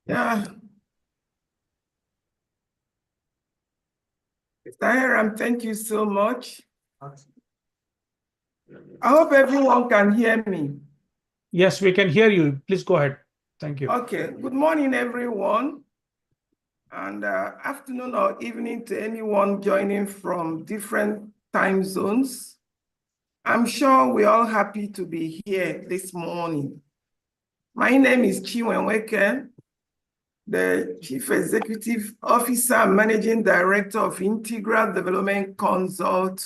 Yeah. Mr. Hiram, thank you so much. I hope everyone can hear me. Yes, we can hear you. Please go ahead. Thank you. Okay. Good morning, everyone. And afternoon or evening to anyone joining from different time zones. I'm sure we're all happy to be here this morning. My name is Chinwenweke, the Chief Executive Officer and Managing Director of Integral Development Consult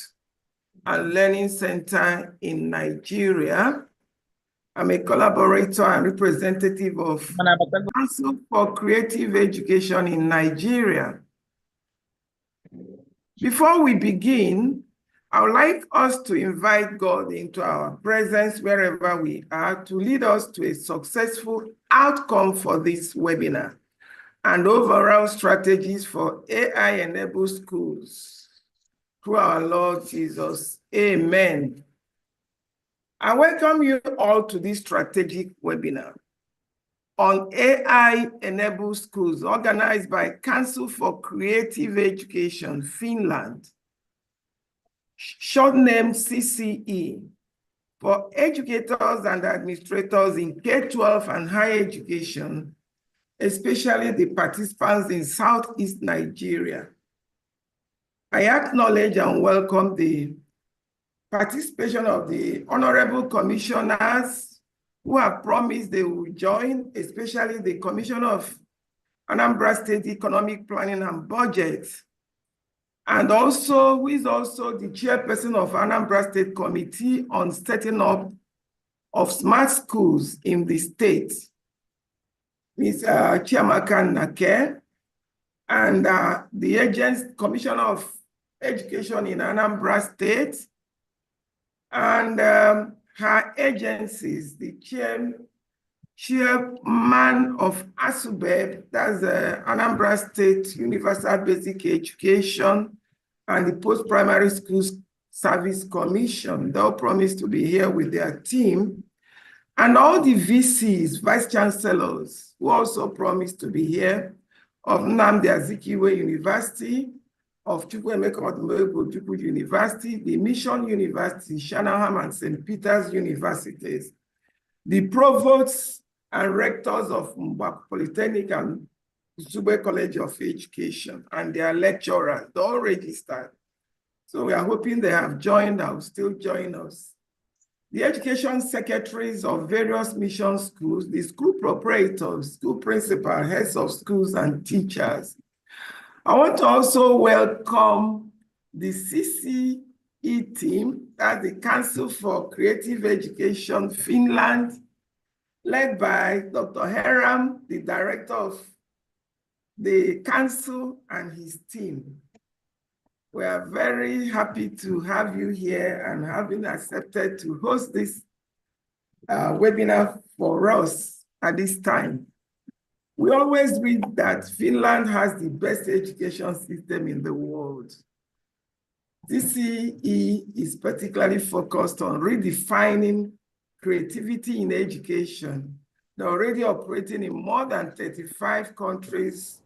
and Learning Center in Nigeria. I'm a collaborator and representative of Council for Creative Education in Nigeria. Before we begin, I would like us to invite God into our presence wherever we are to lead us to a successful outcome for this webinar and overall strategies for AI-enabled schools. Through our Lord Jesus, amen. I welcome you all to this strategic webinar on AI-enabled schools organized by Council for Creative Education, Finland, short name CCE, for educators and administrators in K-12 and higher education, especially the participants in Southeast Nigeria. I acknowledge and welcome the participation of the honorable commissioners who have promised they will join, especially the Commissioner of Anambra State Economic Planning and Budget, and also who is also the chairperson of Anambra State Committee on setting up of smart schools in the state, Ms. Chiamaka Nake, and the Commissioner of Education in Anambra State, and her agencies, the chairman of ASUBEB, that's the Anambra State Universal Basic Education, and the Post-Primary Schools Service Commission. They'll promise to be here with their team. And all the VCs, Vice Chancellors, who also promised to be here, of Nnamdi Azikiwe University, of Chukwuemeka Odumegwu University, the Mission University, Shanahan and St. Peter's Universities, the provosts and rectors of Mbak Polytechnic and Zube College of Education, and their lecturers, they're all registered. So we are hoping they have joined or will still join us. The education secretaries of various mission schools, the school proprietors, school principals, heads of schools, and teachers. I want to also welcome the CCE team, that's the Council for Creative Education Finland, led by Dr. Hiram, the director of the council, and his team. We are very happy to have you here and having accepted to host this webinar for us at this time. We always read that Finland has the best education system in the world. CCE is particularly focused on redefining creativity in education. They're already operating in more than 35 countries,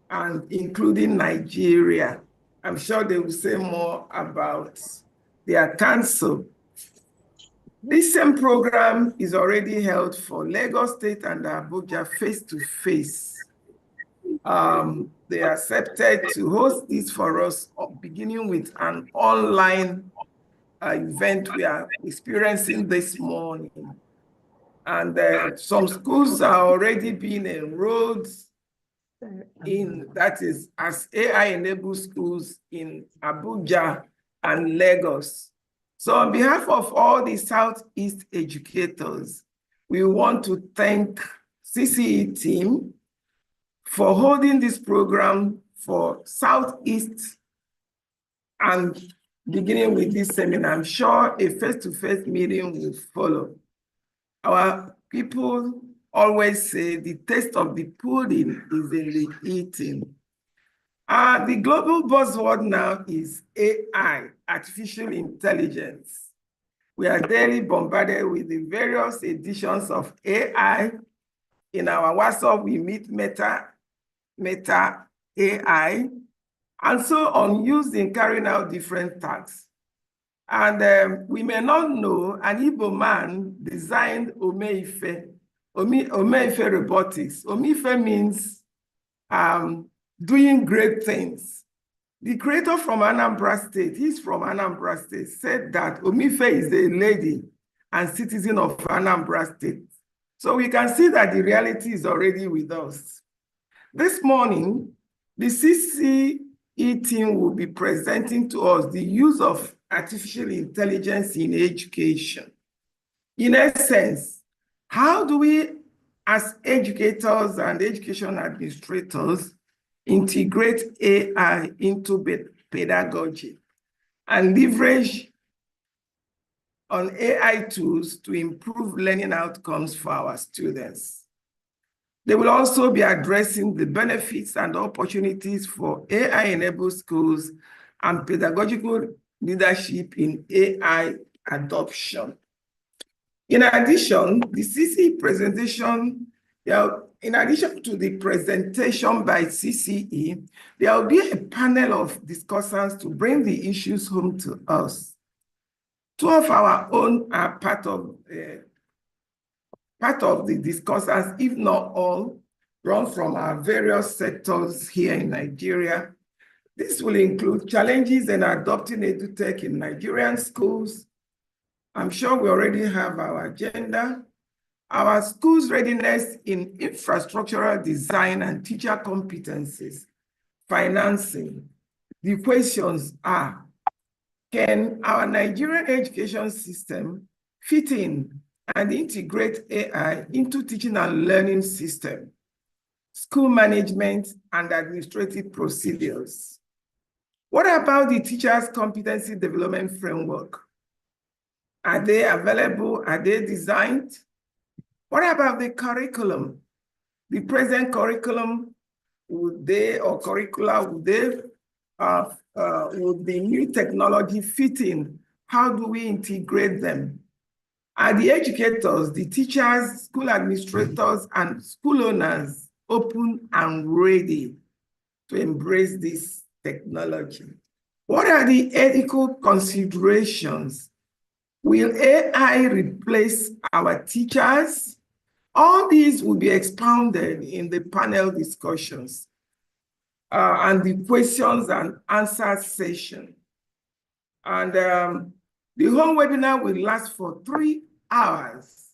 and including Nigeria. I'm sure they will say more about their council. This same program is already held for Lagos State and Abuja face-to-face. They accepted to host this for us, beginning with an online event we are experiencing this morning. And some schools are already being enrolled in, that is, as AI-enabled schools in Abuja and Lagos. So on behalf of all the Southeast educators, we want to thank CCE team for holding this program for Southeast and beginning with this seminar. I'm sure a face-to-face meeting will follow. Our people always say the taste of the pudding is in the eating. The global buzzword now is AI, artificial intelligence. We are daily bombarded with the various editions of AI, In our WhatsApp, we meet Meta AI, and so on, used in carrying out different tasks. And we may not know, an Igbo man designed Omeife robotics. Omeife means doing great things. The creator from Anambra State, he's from Anambra State, said that Omeife is a lady and citizen of Anambra State. So we can see that the reality is already with us. This morning, the CCE team will be presenting to us the use of artificial intelligence in education. In essence, how do we, as educators and education administrators, integrate AI into pedagogy and leverage on AI tools to improve learning outcomes for our students? They will also be addressing the benefits and opportunities for AI-enabled schools and pedagogical leadership in AI adoption. In addition, the CCE presentation, in addition to the presentation by CCE, there will be a panel of discussants to bring the issues home to us. Two of our own are part of the discussants, if not all, run from our various sectors here in Nigeria. This will include challenges in adopting EdTech in Nigerian schools. I'm sure we already have our agenda. Our schools' readiness in infrastructural design and teacher competencies, financing. The questions are, can our Nigerian education system fit in and integrate AI into teaching and learning system, school management, and administrative procedures? What about the teachers' competency development framework? Are they available? Are they designed? What about the curriculum? The present curriculum, would the new technology fit in? How do we integrate them? Are the educators, the teachers, school administrators, and school owners open and ready to embrace this technology? What are the ethical considerations? Will AI replace our teachers? All these will be expounded in the panel discussions and the questions and answer session. And the whole webinar will last for 3 hours.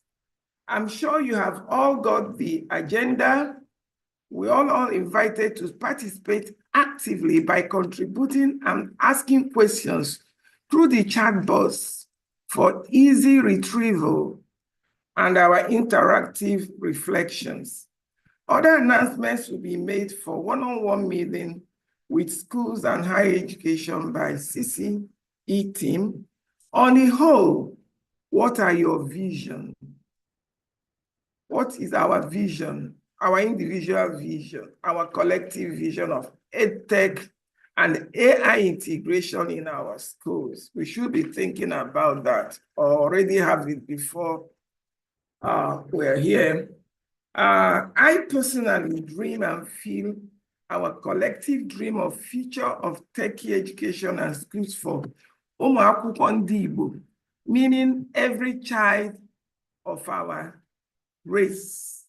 I'm sure you have all got the agenda. We're all invited to participate actively by contributing and asking questions through the chat box for easy retrieval and our interactive reflections. Other announcements will be made for one-on-one meeting with schools and higher education by CCE team. On the whole, what are your vision? What is our vision, our individual vision, our collective vision of EdTech and AI integration in our schools? We should be thinking about that, or already have it before we're here. I personally dream and feel our collective dream of future of techie education and schools for ụmụ akwụkwọ ndị Igbo, meaning every child of our race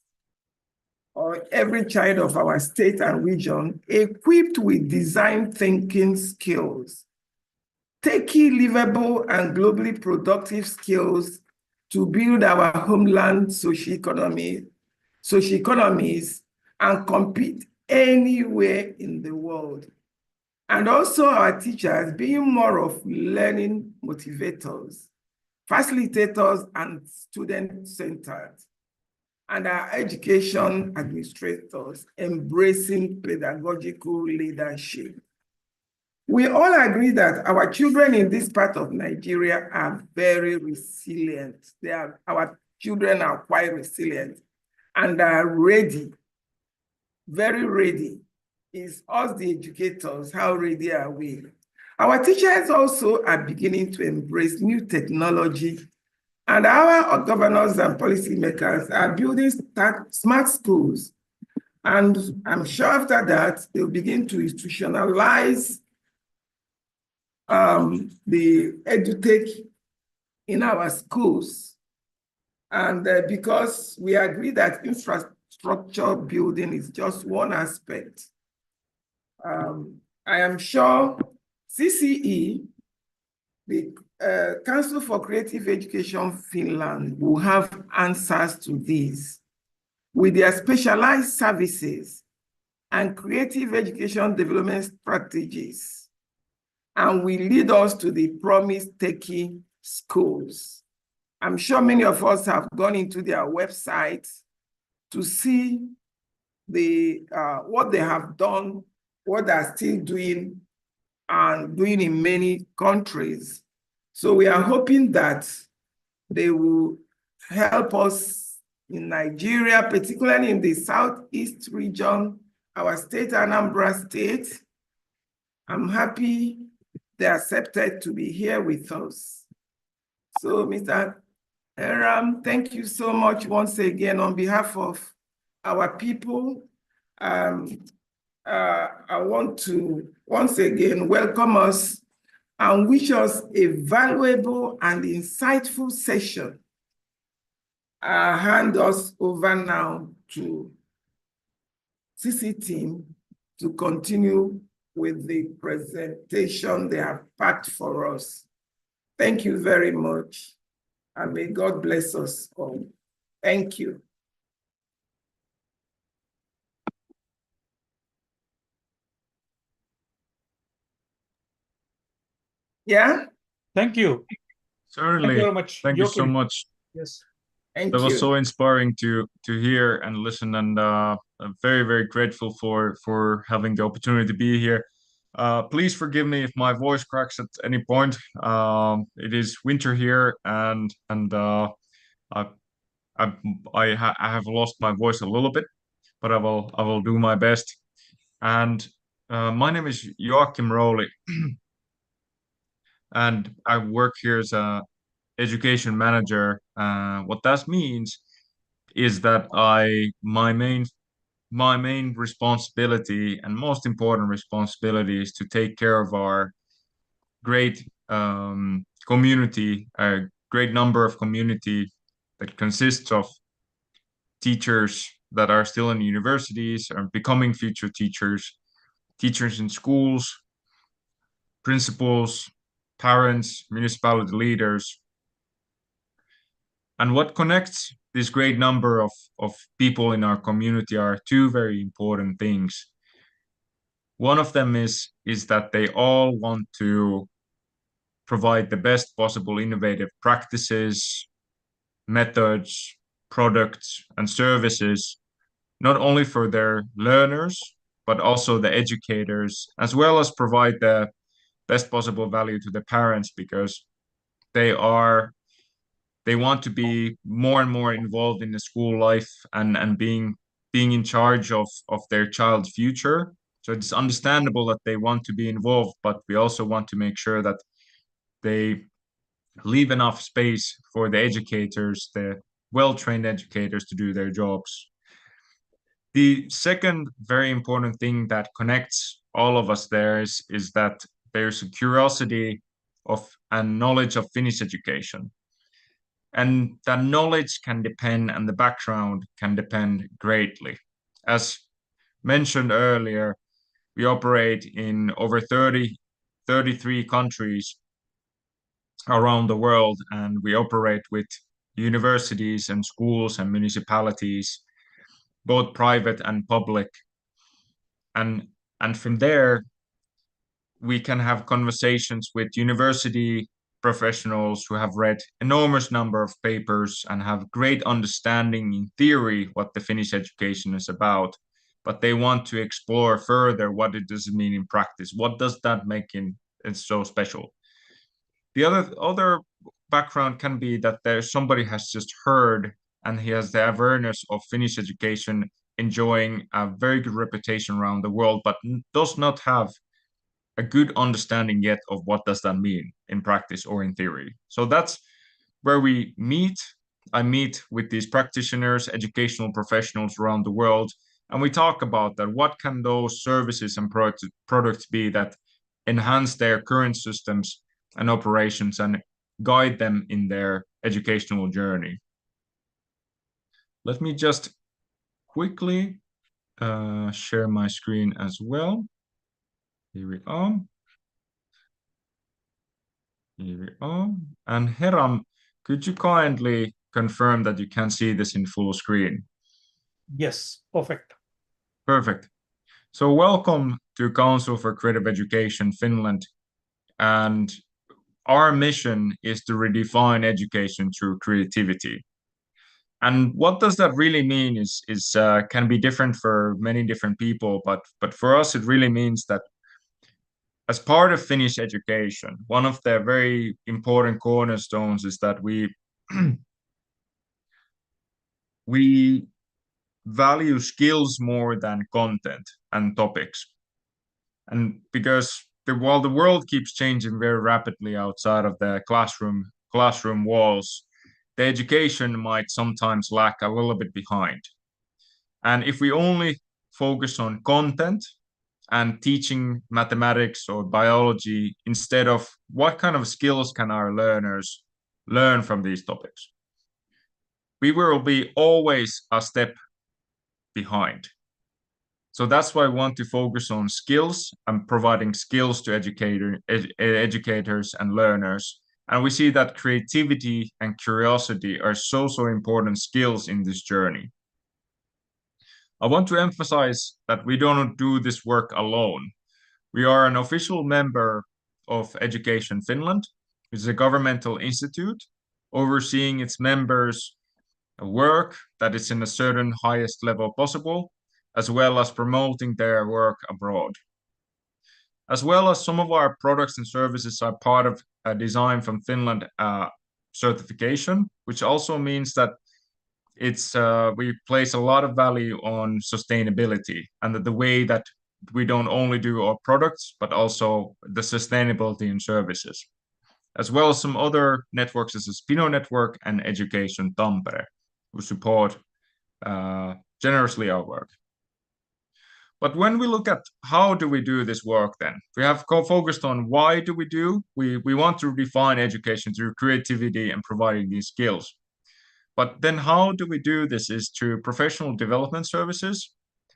or every child of our state and region equipped with design thinking skills, techie livable and globally productive skills to build our homeland socioeconomies and compete anywhere in the world. And also our teachers being more of learning motivators, facilitators, and student-centered, and our education administrators embracing pedagogical leadership. We all agree that our children in this part of Nigeria are very resilient. Our children are quite resilient and are ready, very ready. It's us, the educators, how ready are we? Our teachers also are beginning to embrace new technology And our governors and policymakers are building smart schools. And I'm sure after that, they'll begin to institutionalize the EdTech in our schools. And because we agree that infrastructure building is just one aspect, I am sure CCE, the Council for Creative Education Finland, will have answers to these with their specialized services and creative education development strategies, and will lead us to the promise-taking schools. I'm sure many of us have gone into their website to see what they have done, what they're still doing, and doing in many countries. So we are hoping that they will help us in Nigeria, particularly in the Southeast region, our state, Anambra State. I'm happy they accepted to be here with us. So, Mr. Eram, thank you so much once again on behalf of our people. I want to once again welcome us and wish us a valuable and insightful session. I hand us over now to CC team to continue with the presentation they have packed for us. Thank you very much, and may God bless us all. Thank you. Yeah? Thank you. Certainly. Thank you very much. Thank you so much. Yes. Thank That you. was so inspiring to hear and listen, and I'm very, very grateful for having the opportunity to be here. Please forgive me if my voice cracks at any point. It is winter here, and I have lost my voice a little bit, but I will do my best. And my name is Joachim Rowley, and I work here as a education manager. What that means is that my main responsibility and most important responsibility is to take care of our great community, a great number of community that consists of teachers that are still in universities or becoming future teachers, teachers in schools, principals, parents, municipality leaders. And what connects this great number of people in our community are two very important things. One of them is that they all want to provide the best possible innovative practices, methods, products, and services, not only for their learners, but also the educators, as well as provide the best possible value to the parents, because they want to be more and more involved in the school life and being in charge of their child's future. So it's understandable that they want to be involved, but we also want to make sure that they leave enough space for the educators, the well-trained educators, to do their jobs. The second very important thing that connects all of us there is that there's a curiosity of and knowledge of Finnish education. And that knowledge can depend, and the background can depend greatly. As mentioned earlier, we operate in over 33 countries around the world, and we operate with universities and schools and municipalities, both private and public. And from there, we can have conversations with university professionals who have read enormous number of papers and have great understanding in theory what the Finnish education is about, but they want to explore further what it does mean in practice. What does that make it so special? The other background can be that there's somebody has just heard and he has the awareness of Finnish education enjoying a very good reputation around the world, but does not have a good understanding yet of what does that mean in practice or in theory. So that's where we meet. I meet with these practitioners, educational professionals around the world, and we talk about that. What can those services and products be that enhance their current systems and operations and guide them in their educational journey? Let me just quickly share my screen as well. Here we are. Here we are. And Heram, could you kindly confirm that you can see this in full screen? Yes, perfect. Perfect. So welcome to Council for Creative Education Finland. And our mission is to redefine education through creativity. And what does that really mean is can be different for many different people, but for us, it really means that as part of Finnish education, one of the very important cornerstones is that we we value skills more than content and topics. And because while the world keeps changing very rapidly outside of the classroom walls, the education might sometimes lag a little bit behind. And if we only focus on content and teaching mathematics or biology instead of what kind of skills can our learners learn from these topics, we will be always a step behind. So that's why I want to focus on skills and providing skills to educators and learners. And we see that creativity and curiosity are so important skills in this journey. I want to emphasize that we don't do this work alone. We are an official member of Education Finland, which is a governmental institute overseeing its members' work that is in a certain highest level possible, as well as promoting their work abroad. As well as some of our products and services are part of a Design from Finland certification, which also means that we place a lot of value on sustainability and that the way that we don't only do our products, but also the sustainability in services, as well as some other networks as the Spino Network and Education Tampere, who support generously our work. But when we look at how do we do this work, then we have focused on why do we want to refine education through creativity and providing these skills. But then how do we do this is through professional development services,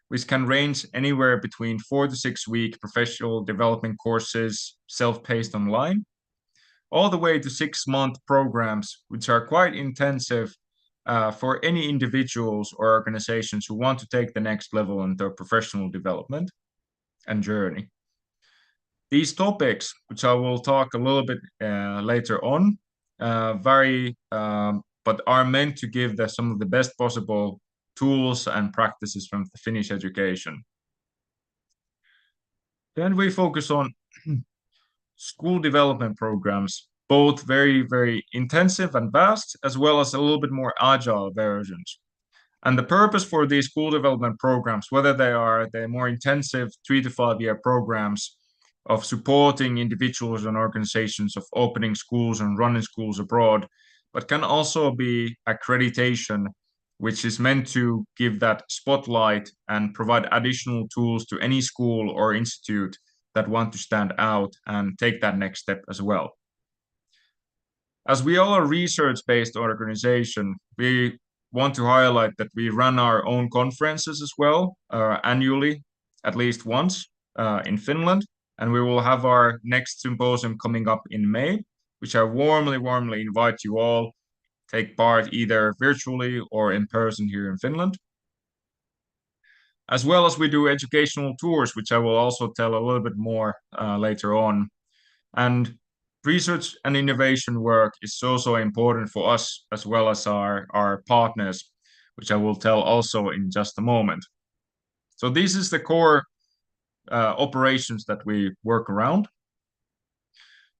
which can range anywhere between 4 to 6 week professional development courses, self-paced online, all the way to 6-month programs, which are quite intensive for any individuals or organizations who want to take the next level in their professional development and journey. These topics, which I will talk a little bit later on, vary, but are meant to give some of the best possible tools and practices from the Finnish education. Then we focus on school development programs, both very intensive and vast, as well as a little bit more agile versions. And the purpose for these school development programs, whether they are the more intensive 3 to 5 year programs of supporting individuals and organizations of opening schools and running schools abroad, but can also be accreditation, which is meant to give that spotlight and provide additional tools to any school or institute that want to stand out and take that next step as well. As we are a research-based organization, we want to highlight that we run our own conferences as well, annually, at least once in Finland, and we will have our next symposium coming up in May, which I warmly invite you all take part either virtually or in person here in Finland. As well as we do educational tours, which I will also tell a little bit more later on. And research and innovation work is so important for us as well as our partners, which I will tell also in just a moment. So this is the core operations that we work around.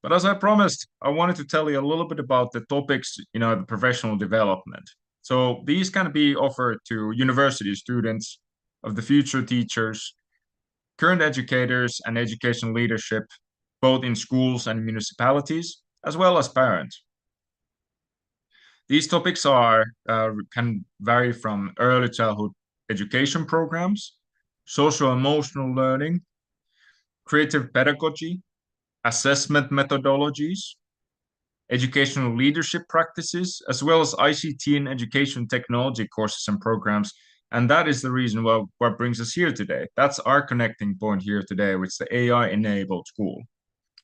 But as I promised, I wanted to tell you a little bit about the topics, the professional development. So these can be offered to university students, of the future teachers, current educators, and education leadership, both in schools and municipalities, as well as parents. These topics can vary from early childhood education programs, social emotional learning, creative pedagogy, assessment methodologies, educational leadership practices, as well as ICT and education technology courses and programs. And that is the reason what brings us here today. That's our connecting point here today, which is the AI-enabled school.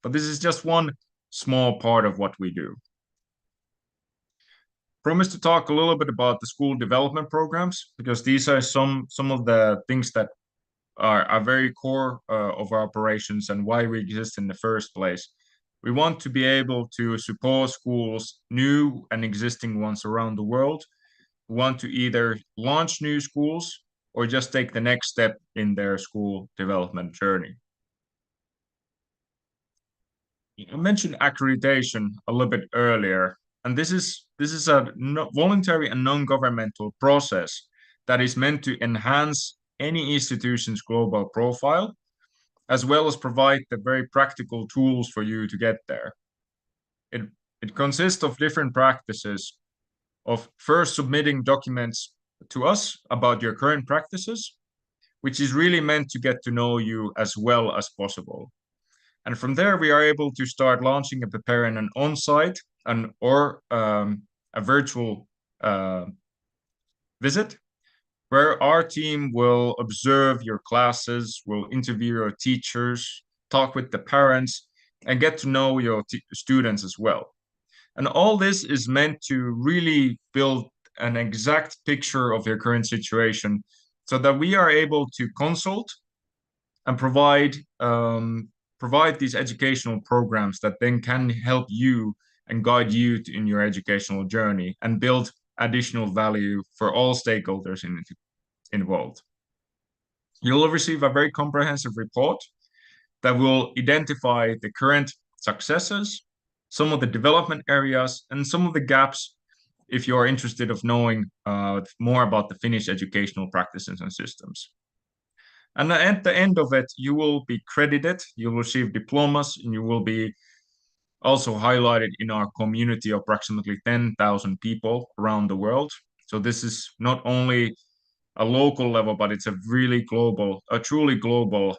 But this is just one small part of what we do. Promise to talk a little bit about the school development programs, because these are some of the things that are very core of our operations and why we exist in the first place. We want to be able to support schools, new and existing ones around the world, who want to either launch new schools or just take the next step in their school development journey. I mentioned accreditation a little bit earlier, and this is a voluntary and non-governmental process that is meant to enhance any institution's global profile, as well as provide the very practical tools for you to get there. It consists of different practices of first submitting documents to us about your current practices, which is really meant to get to know you as well as possible. And from there, we are able to start launching and preparing an on-site or a virtual visit, where our team will observe your classes, will interview your teachers, talk with the parents, and get to know your students as well. And all this is meant to really build an exact picture of your current situation so that we are able to consult and provide these educational programs that then can help you and guide you in your educational journey and build additional value for all stakeholders involved. You'll receive a very comprehensive report that will identify the current successes, some of the development areas, and some of the gaps if you are interested of knowing more about the Finnish educational practices and systems. And at the end of it, you will be credited, you will receive diplomas, and you will be also highlighted in our community of approximately 10,000 people around the world. So this is not only a local level, but it's a truly global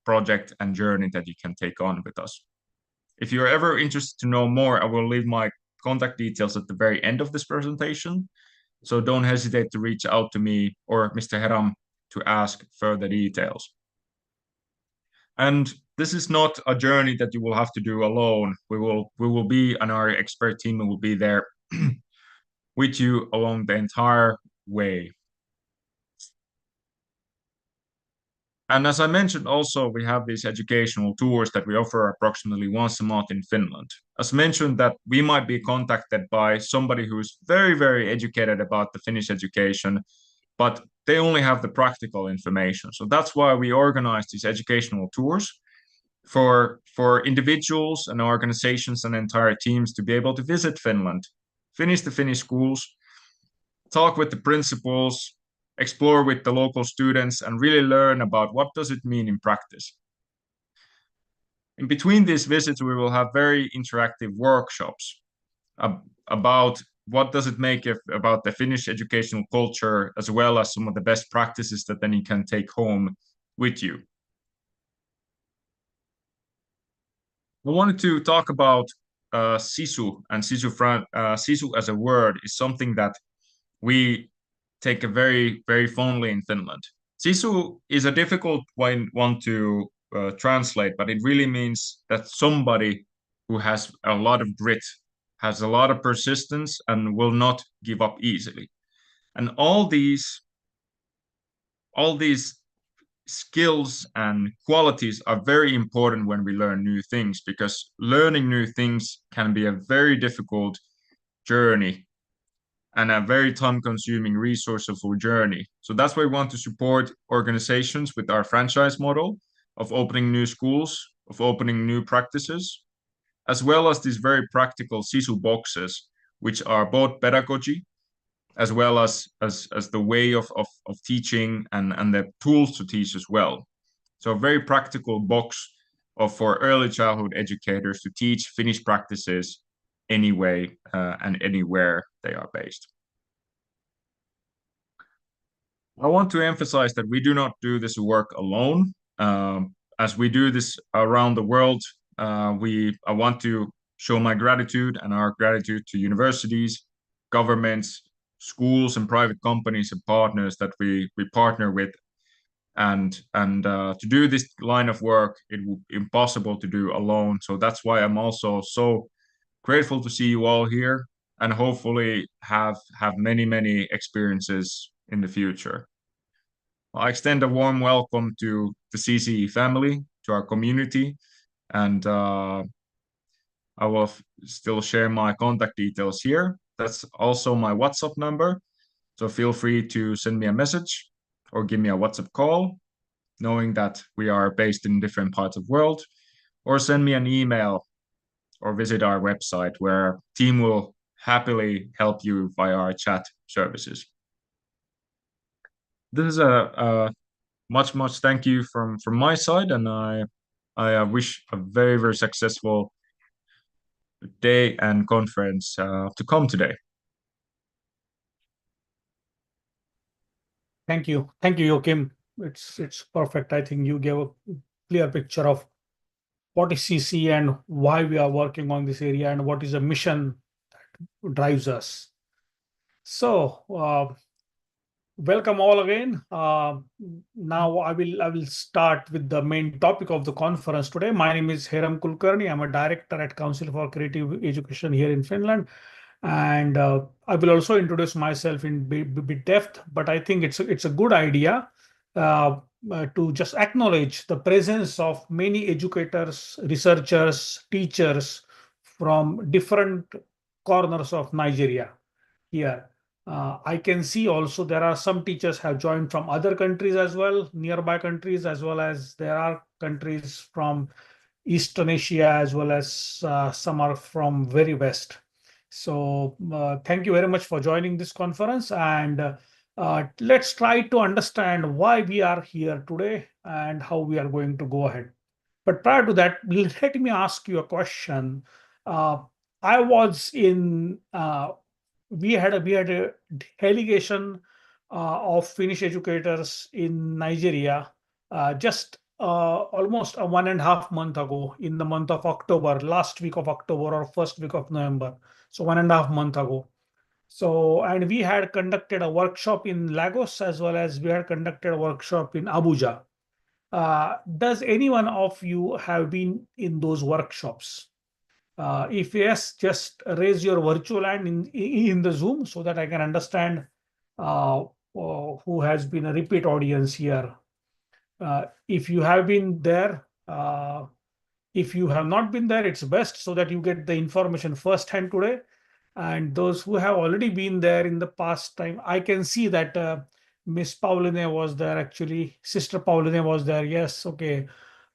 project and journey that you can take on with us. If you're ever interested to know more, I will leave my contact details at the very end of this presentation. So don't hesitate to reach out to me or Mr. Heram to ask further details. And this is not a journey that you will have to do alone. We will be, and our expert team will be there with you along the entire way. And as I mentioned, also, we have these educational tours that we offer approximately once a month in Finland. As mentioned, that we might be contacted by somebody who's very, very educated about the Finnish education, but they only have the practical information. So that's why we organize these educational tours for individuals and organizations and entire teams to be able to visit Finland, finish the Finnish schools, talk with the principals, explore with the local students, and really learn about what does it mean in practice. In between these visits, we will have very interactive workshops about what does it make about the Finnish educational culture, as well as some of the best practices that then you can take home with you. I wanted to talk about sisu, and sisu as a word is something that we take a very, very fondly in Finland. Sisu is a difficult one to translate, but it really means that somebody who has a lot of grit, has a lot of persistence, and will not give up easily. And all these skills and qualities are very important when we learn new things, because learning new things can be a very difficult journey and a very time-consuming, resourceful journey. So that's why we want to support organizations with our franchise model of opening new schools, of opening new practices, as well as these very practical sisu boxes, which are both pedagogy as well as the way of teaching and the tools to teach as well. So a very practical box for early childhood educators to teach Finnish practices anyway and anywhere they are based. I want to emphasize that we do not do this work alone. As we do this around the world, I want to show my gratitude and our gratitude to universities, governments, schools, and private companies and partners that we partner with. And to do this line of work, it would be impossible to do alone. So that's why I'm also so grateful to see you all here, and hopefully have many experiences in the future. I extend a warm welcome to the CCE family, to our community, and I will still share my contact details here. That's also my WhatsApp number, so feel free to send me a message or give me a WhatsApp call, knowing that we are based in different parts of the world, or send me an email or visit our website where our team will happily help you via our chat services. This is a much thank you from my side, and I wish a very successful day and conference to come today. Thank you, Joachim. It's perfect. I think you gave a clear picture of what is CC and why we are working on this area and what is the mission that drives us. So welcome all again. Now I will start with the main topic of the conference today. My name is Hiram Kulkarni. I'm a director at Council for Creative Education here in Finland. And I will also introduce myself in bit depth, but I think it's a good idea to just acknowledge the presence of many educators, researchers, teachers from different corners of Nigeria here. I can see also there are some teachers have joined from other countries as well, nearby countries, as well as there are countries from Eastern Asia, as well as some are from very west. So thank you very much for joining this conference, and let's try to understand why we are here today and how we are going to go ahead. But prior to that, let me ask you a question. I was in we had a delegation of Finnish educators in Nigeria just almost 1.5 months ago, in the month of October, last week of October or first week of November. So 1.5 months ago. So, and we had conducted a workshop in Lagos, as well as we had conducted a workshop in Abuja. Does any one of you have been in those workshops? If yes, just raise your virtual hand in the Zoom so that I can understand who has been a repeat audience here. If you have been there, if you have not been there, it's best so that you get the information firsthand today. And those who have already been there in the past time, I can see that Miss Pauline was there, actually. Sister Pauline was there. Yes, okay.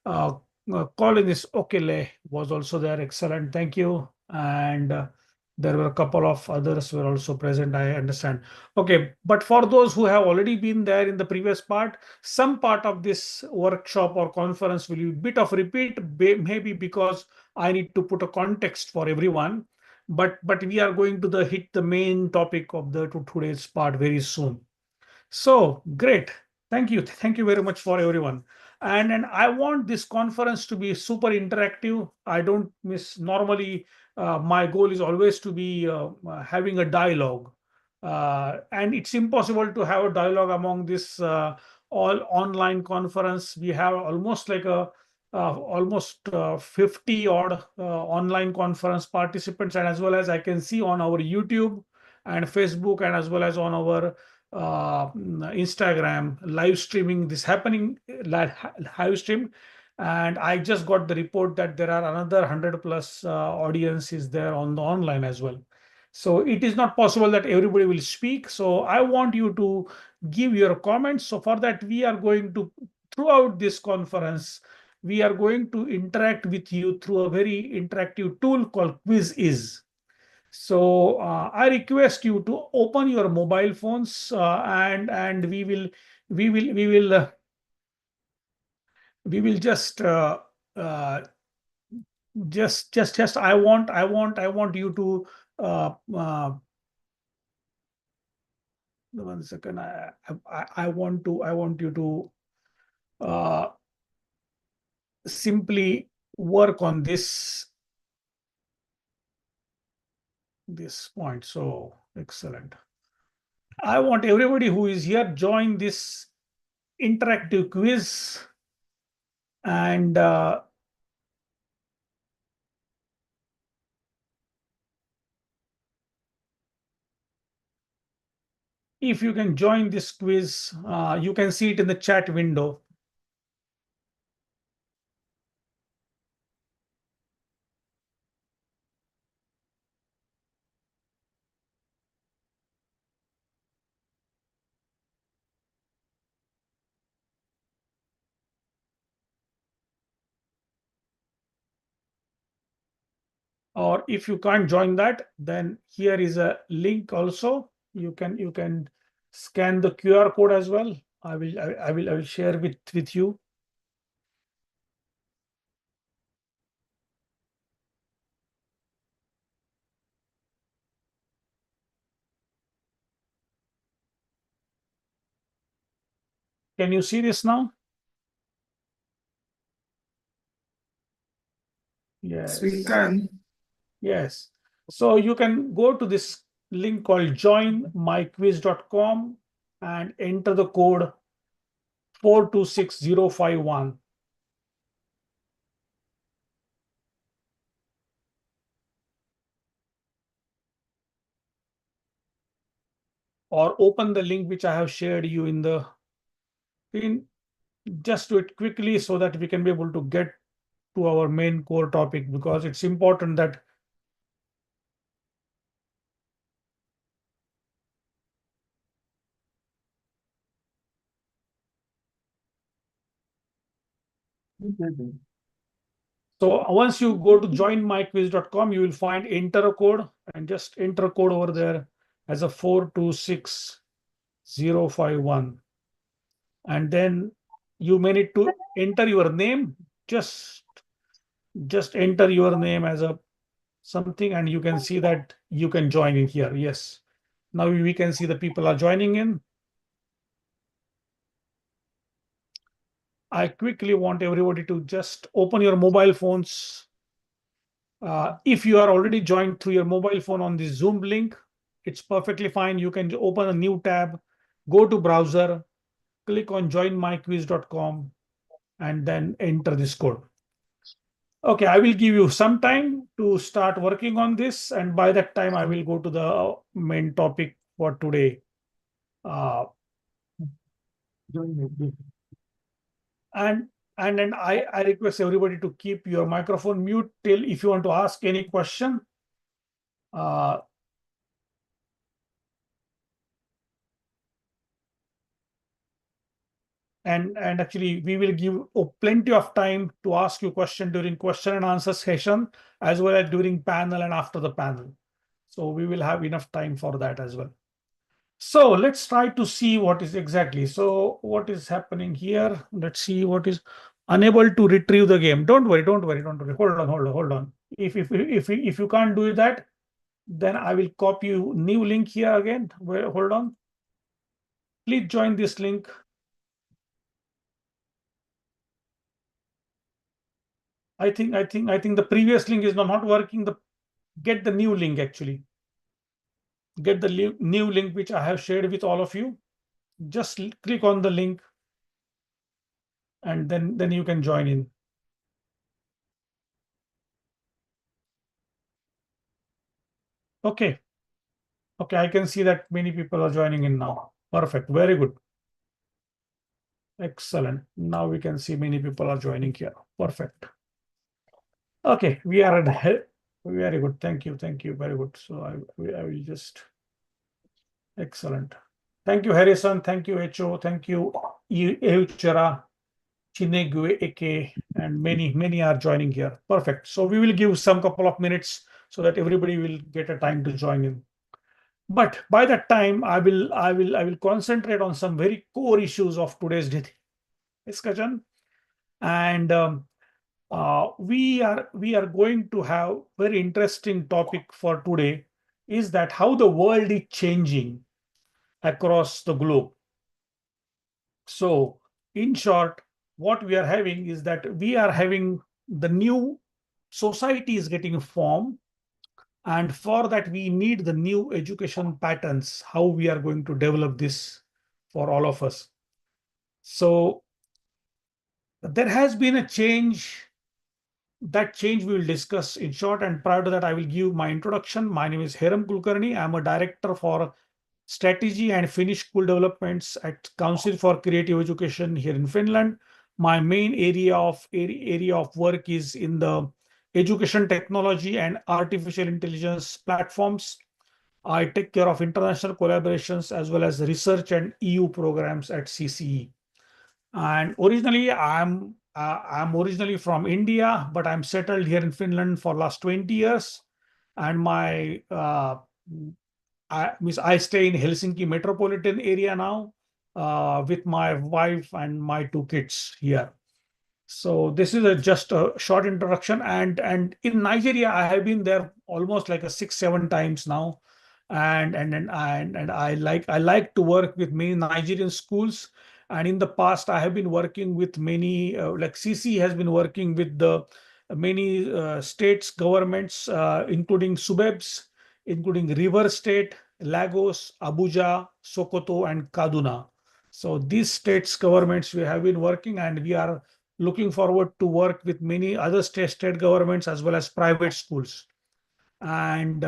Colin Okele was also there. Excellent. Thank you. And there were a couple of others who were also present, I understand. Okay, but for those who have already been there in the previous part, some part of this workshop or conference will be a bit of repeat, maybe because I need to put a context for everyone. But we are going to hit the main topic of the today's part very soon. So great. Thank you very much for everyone. And I want this conference to be super interactive. I don't miss normally. My goal is always to be having a dialogue. And it's impossible to have a dialogue among this all online conference. We have almost like almost 50 odd online conference participants, and as well as I can see on our YouTube and Facebook, and as well as on our Instagram live streaming, this happening live stream. And I just got the report that there are another 100+ audiences there on the online as well. So it is not possible that everybody will speak. So I want you to give your comments. So for that, we are going to, throughout this conference, we are going to interact with you through a very interactive tool called Quiz. So I request you to open your mobile phones and we will just I want you to, 1 second. I want you to, simply work on this point. So excellent. I want everybody who is here join this interactive quiz, and if you can join this quiz, you can see it in the chat window. Or if you can't join that, then here is a link also. You can scan the QR code as well. I will share with you. Can you see this now? Yes, we can. Yes. So you can go to this link called joinmyquiz.com and enter the code 426051. Or open the link which I have shared you in the screen. Just do it quickly so that we can be able to get to our main core topic, because it's important that so once you go to joinmyquiz.com, you will find enter a code, and just enter a code over there as a 426051. And then you may need to enter your name. Just enter your name as a something, and you can see that you can join in here. Yes. Now we can see the people are joining in. I quickly want everybody to just open your mobile phones. If you are already joined through your mobile phone on the Zoom link, it's perfectly fine. You can open a new tab, go to browser, click on joinmyquiz.com, and then enter this code. Okay, I will give you some time to start working on this, and by that time, I will go to the main topic for today. And then I request everybody to keep your microphone mute till if you want to ask any question. And actually, we will give plenty of time to ask you question during question and answer session, as well as during panel and after the panel. So we will have enough time for that as well. So let's try to see what is exactly. So what is happening here? Let's see what is unable to retrieve the game. Don't worry. Hold on. If you can't do that, then I will copy you new link here again. Hold on. Please join this link. I think the previous link is not working. Get the new link actually. Get the new link which I have shared with all of you. Just click on the link, and then you can join in. Okay. Okay, I can see that many people are joining in now. Perfect. Very good. Excellent. Now we can see many people are joining here. Perfect. Okay, we are at very good. Thank you. Very good. So I will just excellent. Thank you, Harrison. Thank you, Echo. Thank you, Euchera, Chinegwe Eke, and many are joining here. Perfect. So we will give some couple of minutes so that everybody will get a time to join in. But by that time, I will concentrate on some very core issues of today's discussion. And we are going to have very interesting topic for today, is that how the world is changing across the globe. So in short, what we are having is that we are having the new society is getting formed, and for that we need the new education patterns, how we are going to develop this for all of us. So there has been a change. That change we will discuss in short, and prior to that, I will give my introduction. My name is Heram Kulkarni. I'm a director for strategy and Finnish school developments at Council for Creative Education here in Finland. My main area of work is in the education technology and artificial intelligence platforms. I take care of international collaborations as well as research and EU programs at CCE. And originally, I'm originally from India, but I'm settled here in Finland for last 20 years. And I stay in Helsinki metropolitan area now with my wife and my two kids here. So this is just a short introduction. And in Nigeria, I have been there almost like a 6-7 times now. And I like to work with many Nigerian schools. And in the past, I have been working with many, like CC has been working with the many states, governments, including Subebs, including River State, Lagos, Abuja, Sokoto, and Kaduna. So these states governments we have been working, and we are looking forward to work with many other state governments as well as private schools. And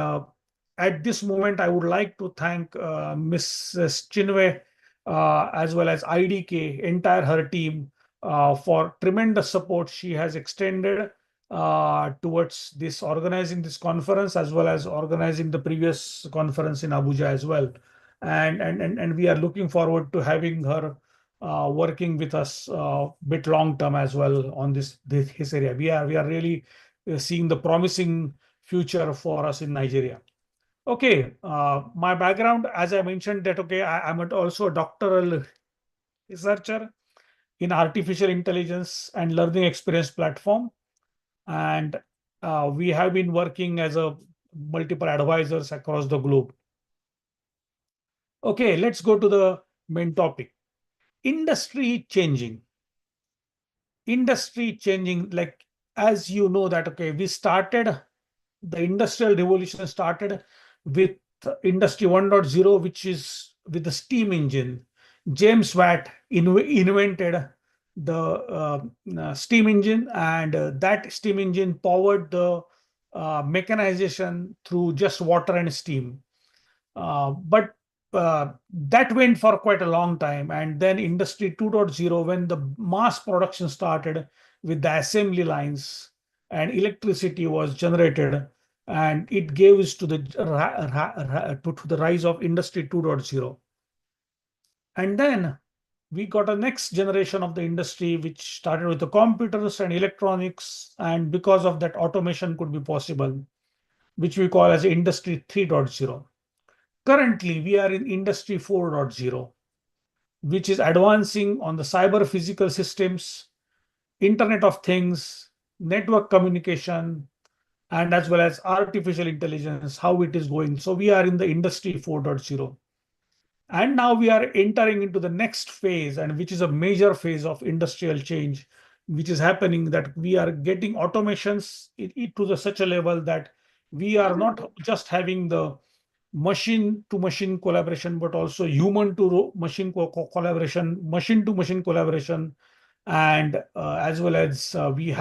at this moment, I would like to thank Mrs. Chinwe as well as IDK, entire her team, for tremendous support she has extended towards this organizing this conference as well as organizing the previous conference in Abuja as well. And we are looking forward to having her working with us bit long term as well on this area. We are really seeing the promising future for us in Nigeria. Okay, my background, as I mentioned, that okay, I'm also a doctoral researcher in artificial intelligence and learning experience platform, and we have been working as a multiple advisors across the globe. Okay, let's go to the main topic. Industry changing. Industry changing, like as you know that okay, the industrial revolution started with industry 1.0, which is with the steam engine. James Watt invented the steam engine, and that steam engine powered the mechanization through just water and steam. But that went for quite a long time. And then industry 2.0, when the mass production started with the assembly lines and electricity was generated, and it gave to the rise of industry 2.0. And then we got a next generation of the industry, which started with the computers and electronics. And because of that, automation could be possible, which we call as industry 3.0. Currently, we are in industry 4.0, which is advancing on the cyber physical systems, Internet of Things, network communication, and as well as artificial intelligence, how it is going. So we are in the industry 4.0. And now we are entering into the next phase, and which is a major phase of industrial change, which is happening, that we are getting automations to such a level that we are not just having the machine to machine collaboration, but also human to machine collaboration, machine to machine collaboration, and as well as we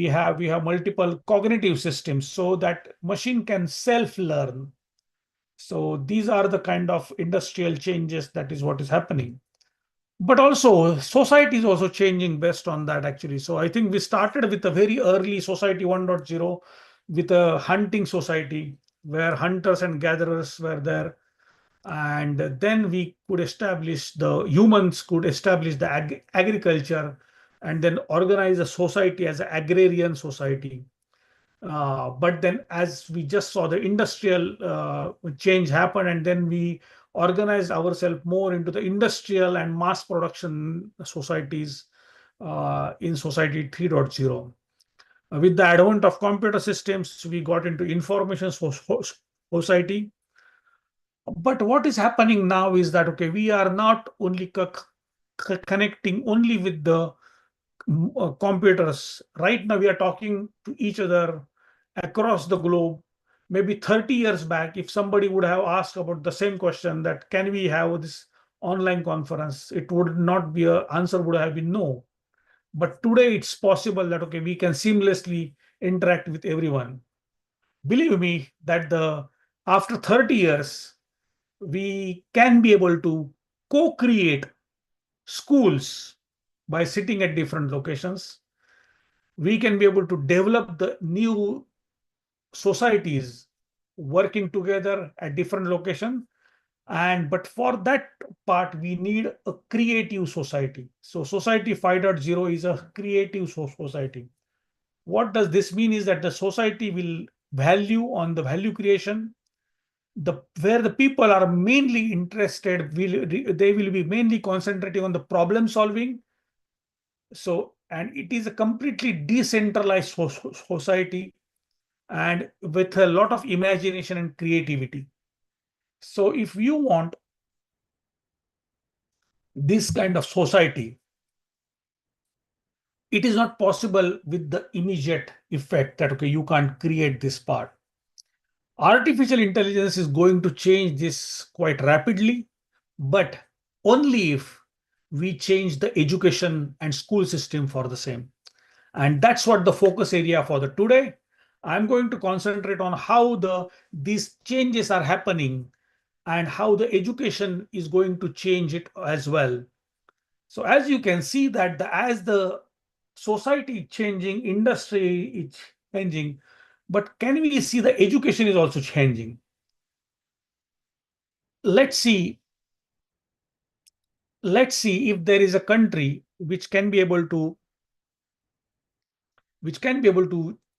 have multiple cognitive systems, so that machine can self-learn. So these are the kind of industrial changes, that is what is happening. But also society is also changing based on that actually. So I think we started with a very early society 1.0 with a hunting society where hunters and gatherers were there. And then we could establish, the humans could establish the agriculture, and then organize a society as an agrarian society. But then, as we just saw, the industrial change happen, and then we organized ourselves more into the industrial and mass production societies, in society 3.0. With the advent of computer systems, we got into information society. But what is happening now is that, okay, we are not only connecting only with the computers. Right now, we are talking to each other across the globe. Maybe 30 years back, if somebody would have asked about the same question, that can we have this online conference, it would not be a answer would have been no. But today it's possible that, okay, we can seamlessly interact with everyone. Believe me that after 30 years, we can be able to co-create schools by sitting at different locations. We can be able to develop the new societies working together at different locations. But for that part, we need a creative society. So society 5.0 is a creative society. What does this mean is that the society will value on the value creation, where the people are mainly interested, they will be mainly concentrating on the problem solving. So, and it is a completely decentralized society, and with a lot of imagination and creativity. So if you want this kind of society, it is not possible with the immediate effect that, okay, you can't create this part. Artificial intelligence is going to change this quite rapidly, but only if we change the education and school system for the same. And that's what the focus area for the today. I'm going to concentrate on how these changes are happening and how the education is going to change it as well. So as you can see that as the society is changing, industry is changing, but can we see the education is also changing? Let's see if there is a country which can be able to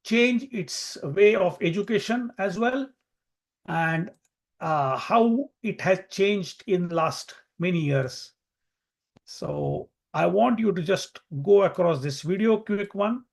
change its way of education as well, and how it has changed in last many years. So I want you to just go across this video, quick one.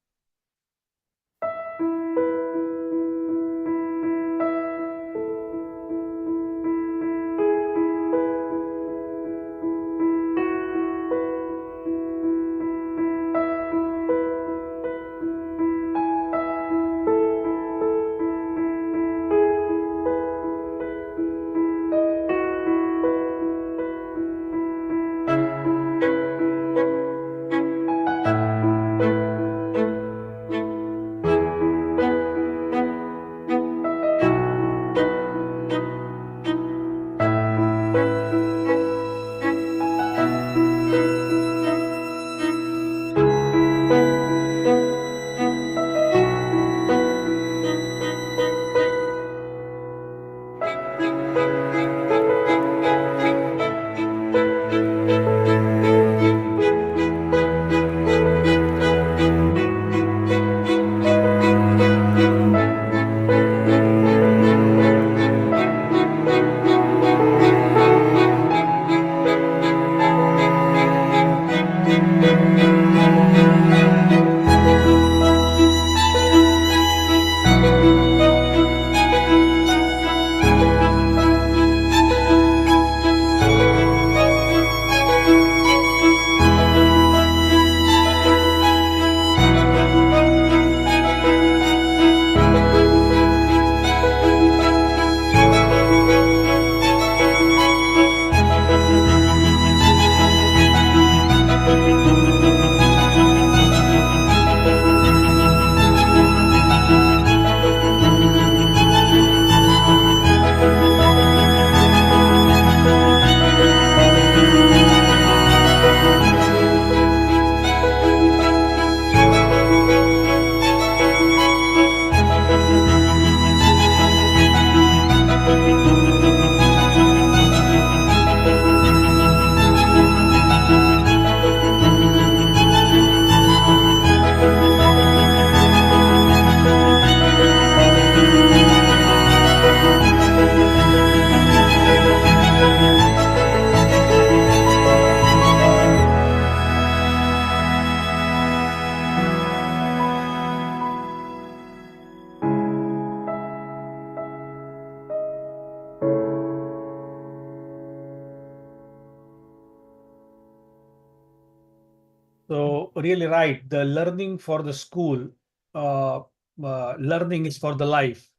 So really right, the learning for the school, learning is for the life.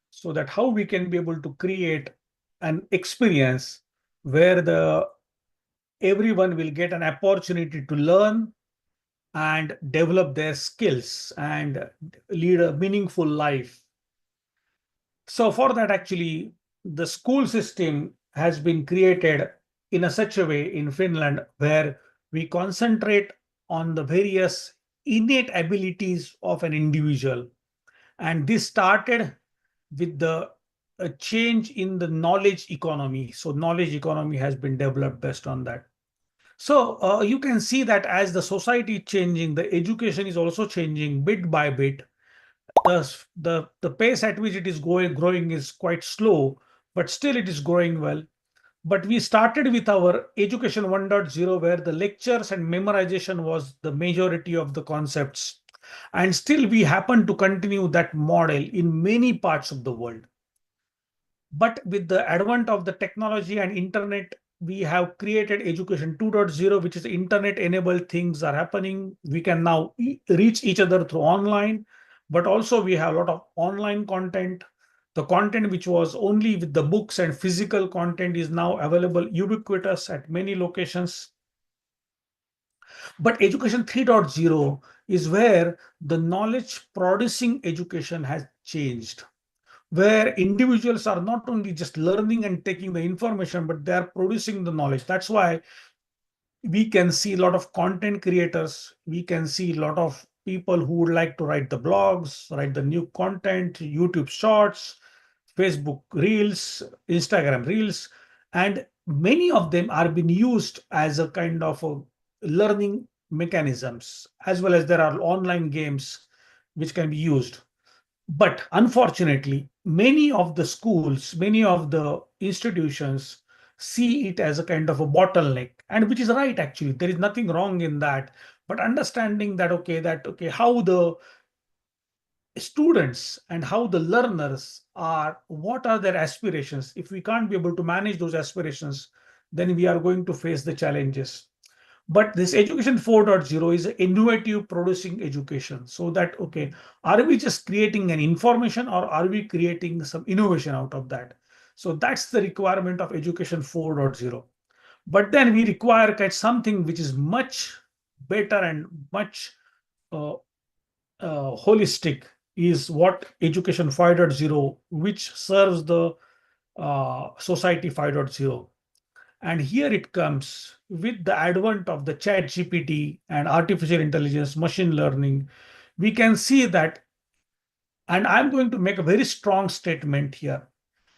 So that how we can be able to create an experience where everyone will get an opportunity to learn and develop their skills and lead a meaningful life. So for that, actually, the school system has been created in such a way in Finland where we concentrate on the various innate abilities of an individual. And this started with a change in the knowledge economy. So knowledge economy has been developed based on that. So you can see that as the society is changing, the education is also changing bit by bit. The pace at which it is growing is quite slow, but still it is growing well. But we started with our education 1.0, where the lectures and memorization was the majority of the concepts. And still we happen to continue that model in many parts of the world. But with the advent of the technology and internet, we have created education 2.0, which is internet enabled things are happening. We can now reach each other through online, but also we have a lot of online content. The content which was only with the books and physical content is now available ubiquitous at many locations. But education 3.0 is where the knowledge producing education has changed, where individuals are not only just learning and taking the information, but they are producing the knowledge. That's why we can see a lot of content creators. We can see a lot of people who would like to write the blogs, write the new content, YouTube shorts, Facebook reels, Instagram reels, and many of them are being used as a kind of a learning mechanisms, as well as there are online games which can be used. But unfortunately, many of the schools, many of the institutions see it as a kind of a bottleneck, and which is right, actually. There is nothing wrong in that. But understanding that, okay, how the students and how the learners are, what are their aspirations? If we can't be able to manage those aspirations, then we are going to face the challenges. But this education 4.0 is an innovative producing education. So that, okay, are we just creating an information or are we creating some innovation out of that? So that's the requirement of education 4.0. But then we require something which is much better and much uh, holistic, is what education 5.0, which serves the society 5.0. And here it comes with the advent of the chat GPT and artificial intelligence, machine learning. We can see that, and I'm going to make a very strong statement here.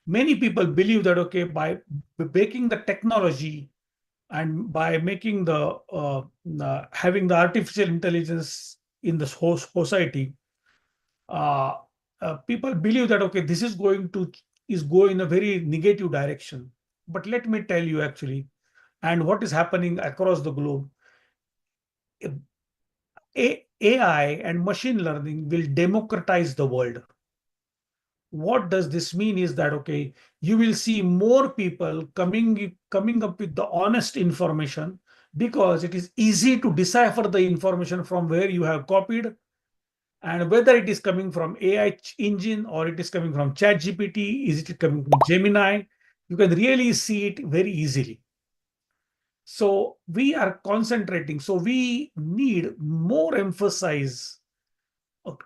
Many people believe that, okay, by making the technology and by making having the artificial intelligence in the whole society, uh, people believe that, okay, this is going to go in a very negative direction. But let me tell you, actually, and what is happening across the globe, AI and machine learning will democratize the world. What does this mean is that, okay, you will see more people coming up with the honest information, because it is easy to decipher the information from where you have copied, and whether it is coming from AI engine or it is coming from ChatGPT, is it coming from Gemini, you can really see it very easily. So we are concentrating. So we need more emphasis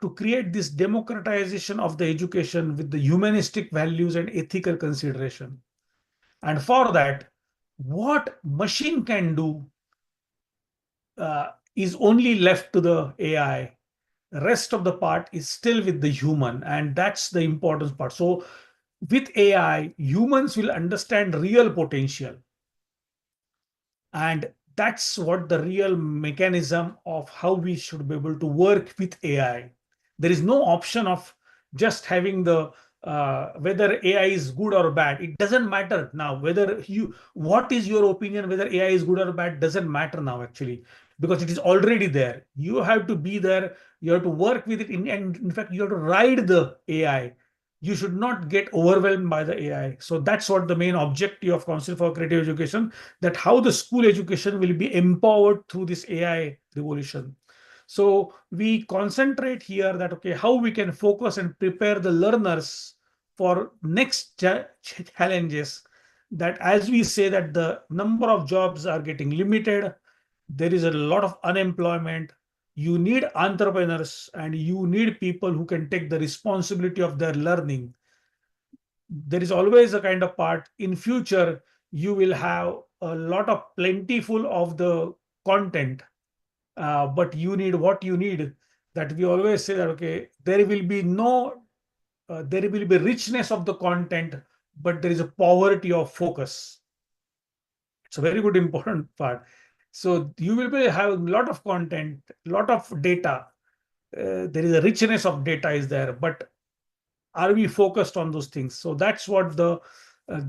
to create this democratization of the education with the humanistic values and ethical consideration. And for that, what machine can do is only left to the AI. The rest of the part is still with the human, and that's the important part. So with AI, humans will understand real potential. And that's what the real mechanism of how we should be able to work with AI. There is no option of just having the whether AI is good or bad. It doesn't matter now whether what is your opinion, whether AI is good or bad doesn't matter now, actually, because it is already there. You have to be there. You have to work with it. And in fact, you have to ride the AI. You should not get overwhelmed by the AI. So that's what the main objective of Council for Creative Education, that how the school education will be empowered through this AI revolution. So we concentrate here that, okay, how we can focus and prepare the learners for next challenges, that as we say that the number of jobs are getting limited, there is a lot of unemployment, you need entrepreneurs and you need people who can take the responsibility of their learning. There is always a kind of part in future, you will have a lot of plentiful of the content, but you need what you need, that we always say that, okay, there will be no there will be richness of the content, but there is a poverty of focus. It's a very good important part. So you will be having a lot of content, lot of data, there is a richness of data is there, but are we focused on those things? So that's what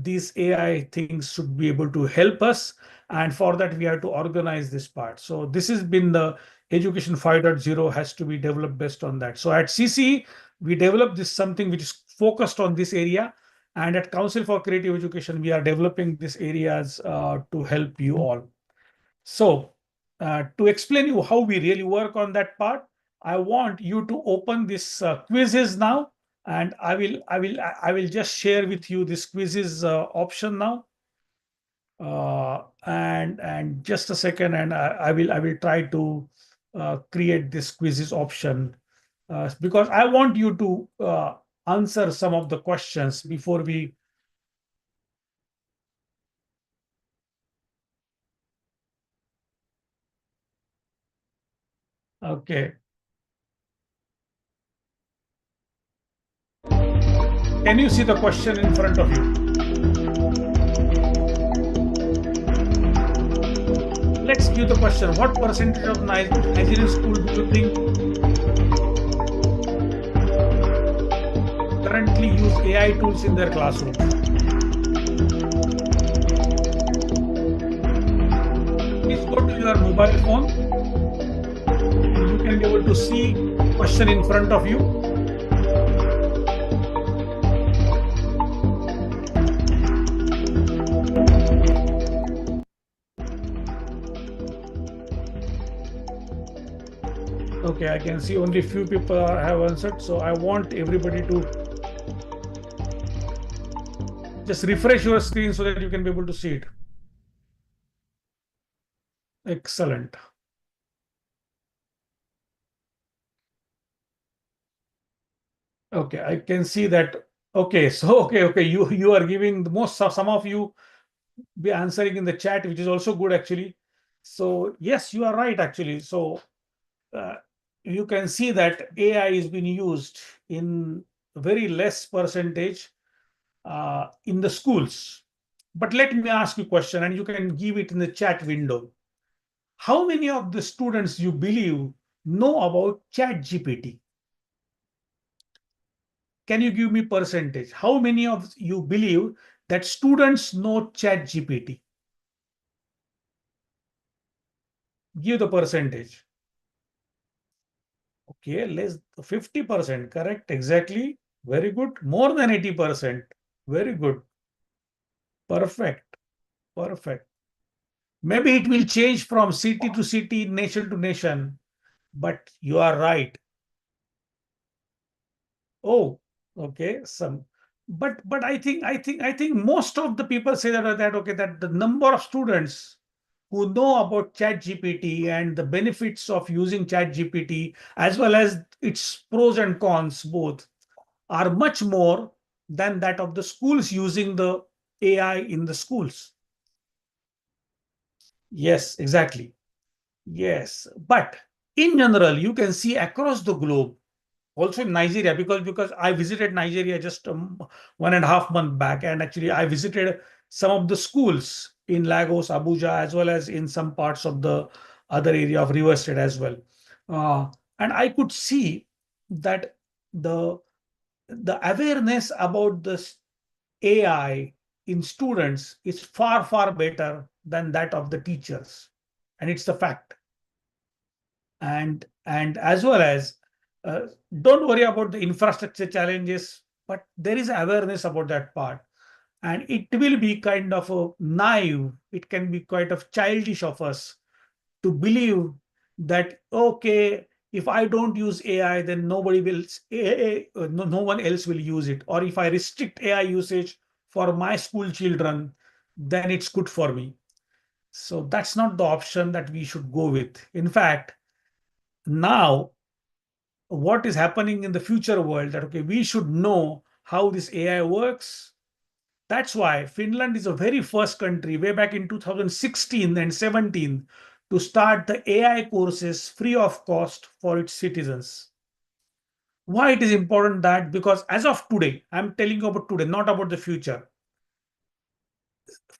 these AI things should be able to help us. And for that, we have to organize this part. So this has been the Education 5.0 has to be developed based on that. So at CC, we developed this something which is focused on this area. And at Council for Creative Education, we are developing these areas to help you all. So to explain you how we really work on that part, I want you to open this quizzes now. And I will just share with you this quizzes option now. And just a second, and I will try to create this quizzes option because I want you to answer some of the questions before we. Okay. Can you see the question in front of you? Let's give the question. What percentage of Nigerian schools do you think currently use AI tools in their classroom? Please go to your mobile phone. You can be able to see question in front of you. Okay, I can see only few people have answered. So I want everybody to just refresh your screen so that you can be able to see it. Excellent. Okay, I can see that. Okay, so okay, you are giving the most. Some of you be answering in the chat, which is also good actually. So yes, you are right actually. So you can see that AI is being used in very less percentage in the schools. But let me ask you a question, and you can give it in the chat window. How many of the students you believe know about ChatGPT? Can you give me percentage? How many of you believe that students know ChatGPT? Give the percentage. Okay, less 50%, correct? Exactly. Very good. More than 80%. Very good. Perfect. Perfect. Maybe it will change from city to city, nation to nation, but you are right. Oh, okay. But I think most of the people say that okay, that the number of students who know about ChatGPT and the benefits of using ChatGPT, as well as its pros and cons both, are much more than that of the schools using the AI in the schools. Yes, exactly. Yes, but in general, you can see across the globe, also in Nigeria, because I visited Nigeria just 1.5 months back, and actually I visited some of the schools in Lagos, Abuja, as well as in some parts of the other area of River State as well, and I could see that the awareness about this AI in students is far better than that of the teachers, and it's the fact. And as well as don't worry about the infrastructure challenges, but there is awareness about that part, and it will be kind of a naive, it can be quite of childish of us to believe that, okay, if I don't use AI, then nobody will, no one else will use it. Or if I restrict AI usage for my school children, then it's good for me. So that's not the option that we should go with. In fact, now what is happening in the future world, that, okay, we should know how this AI works. That's why Finland is the very first country way back in 2016 and 17 to start the AI courses free of cost for its citizens. Why it is important? That because as of today, I'm telling you about today, not about the future,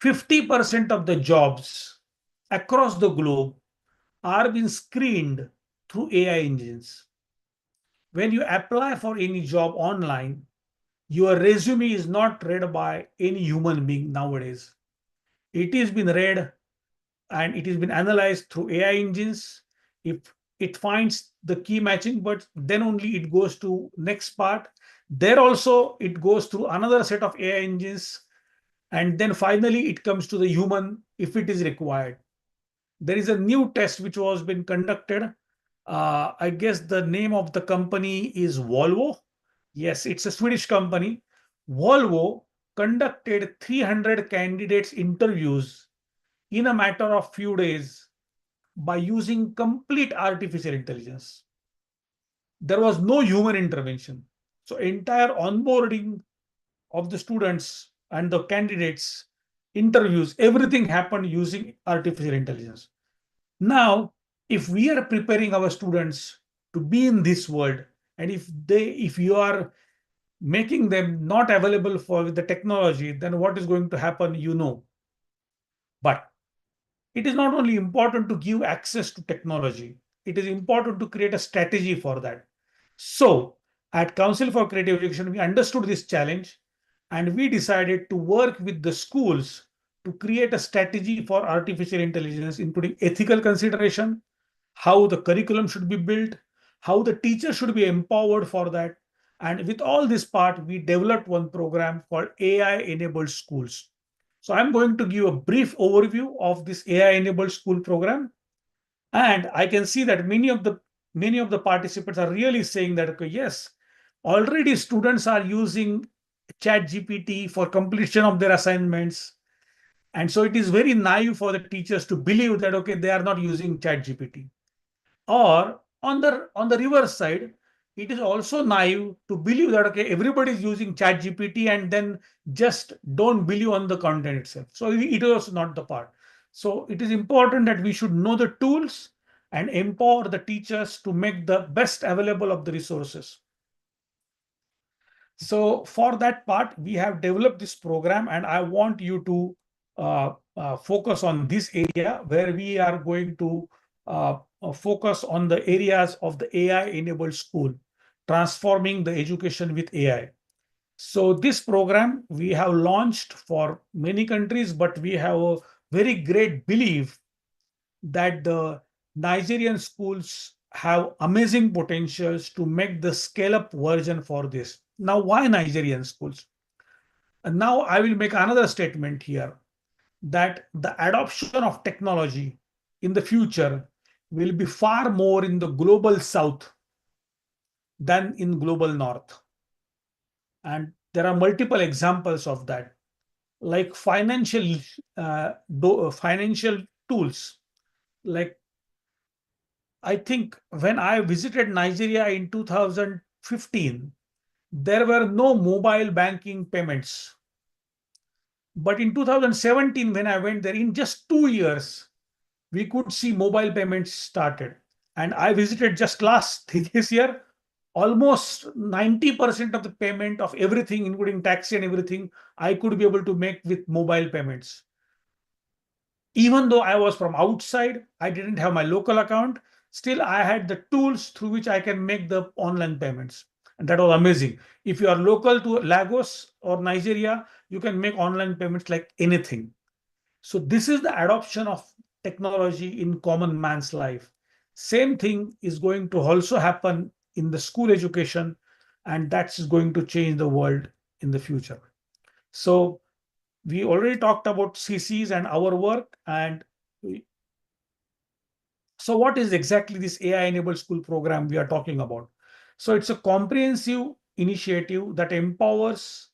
50% of the jobs across the globe are being screened through AI engines. When you apply for any job online, your resume is not read by any human being nowadays. It is been read and it has been analyzed through AI engines. If it finds the key matching, but then only it goes to next part. There also it goes through another set of AI engines, and then finally it comes to the human if it is required. There is a new test which was been conducted. I guess the name of the company is Volvo. Yes, it's a Swedish company. Volvo conducted 300 candidates interviews in a matter of few days by using complete artificial intelligence. There was no human intervention. So entire onboarding of the students and the candidates, interviews, everything happened using artificial intelligence. Now, if we are preparing our students to be in this world, and if you are making them not available for the technology, then what is going to happen, you know. But it is not only important to give access to technology, it is important to create a strategy for that. So, at Council for Creative Education, we understood this challenge and we decided to work with the schools to create a strategy for artificial intelligence, including ethical consideration, how the curriculum should be built, how the teacher should be empowered for that. And with all this part, we developed one program called AI-enabled schools. So I'm going to give a brief overview of this AI-enabled school program. And I can see that many of the participants are really saying that, okay, yes, already students are using ChatGPT for completion of their assignments. And so it is very naive for the teachers to believe that, okay, they are not using ChatGPT. Or on the reverse side, it is also naive to believe that, okay, everybody is using ChatGPT and then just don't believe on the content itself. So it is also not the part. So it is important that we should know the tools and empower the teachers to make the best available of the resources. So for that part, we have developed this program, and I want you to focus on this area where we are going to focus on the areas of the AI-enabled school, transforming the education with AI. So this program we have launched for many countries, but we have a very great belief that the Nigerian schools have amazing potentials to make the scale-up version for this. Now, why Nigerian schools? And now I will make another statement here that the adoption of technology in the future will be far more in the global south than in global north. And there are multiple examples of that, like financial tools. Like, I think when I visited Nigeria in 2015, there were no mobile banking payments. But in 2017, when I went there, in just 2 years, we could see mobile payments started. And I visited just this year, almost 90% of the payment of everything, including taxi and everything, I could be able to make with mobile payments. Even though I was from outside, I didn't have my local account, still I had the tools through which I can make the online payments. And that was amazing. If you are local to Lagos or Nigeria, you can make online payments like anything. So this is the adoption of technology in common man's life. Same thing is going to also happen in the school education, and that's going to change the world in the future. So we already talked about CCs and our work, and So what is exactly this AI-enabled school program we are talking about? So it's a comprehensive initiative that empowers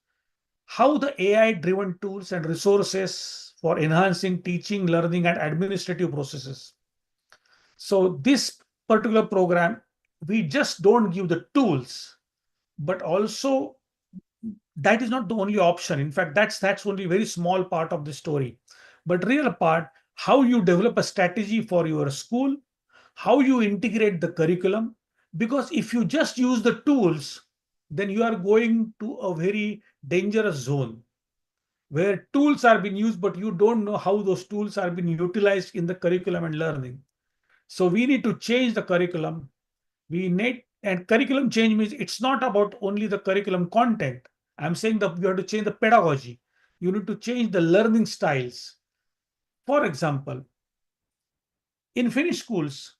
how the AI-driven tools and resources for enhancing teaching, learning, and administrative processes. So this particular program, we just don't give the tools, but also that is not the only option. In fact, that's only a very small part of the story. But real part, how you develop a strategy for your school, how you integrate the curriculum. Because if you just use the tools, then you are going to a very dangerous zone where tools are being used, but you don't know how those tools are being utilized in the curriculum and learning. So we need to change the curriculum. We need, and curriculum change means it's not about only the curriculum content. I'm saying that you have to change the pedagogy. You need to change the learning styles. For example, in Finnish schools,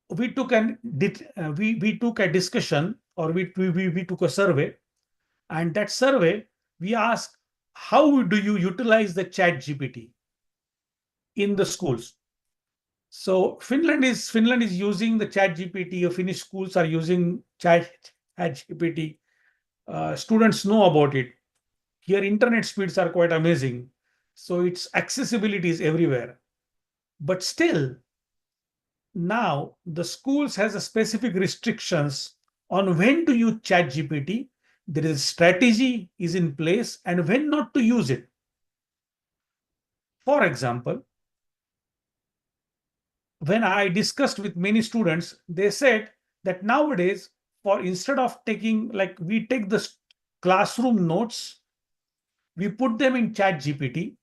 we took a discussion, or we took a survey, and that survey we asked, how do you utilize the chat GPT in the schools? So Finland is using the chat GPT, or Finnish schools are using chat GPT. Students know about it. Here internet speeds are quite amazing, so its accessibility is everywhere. But still, now the schools has a specific restrictions on when to use chat GPT. There is strategy is in place and when not to use it. For example, when I discussed with many students, they said that nowadays, for instead of taking, like, we take the classroom notes, we put them in chat GPT,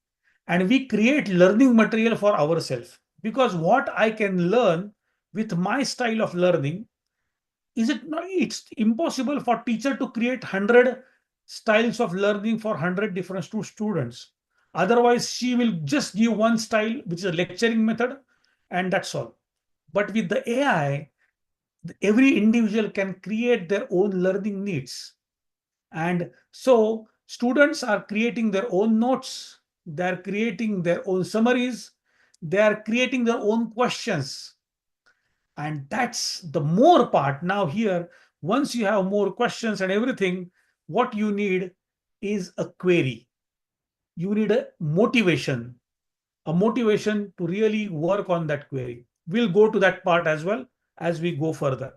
and we create learning material for ourselves. Because what I can learn with my style of learning, is it not, it's impossible for teacher to create 100 styles of learning for 100 different students. Otherwise, she will just give one style, which is a lecturing method, and that's all. But with the AI, every individual can create their own learning needs. And so students are creating their own notes, they're creating their own summaries, they are creating their own questions. And that's the more part. Now here, once you have more questions and everything, what you need is a query. You need a motivation to really work on that query. We'll go to that part as well as we go further.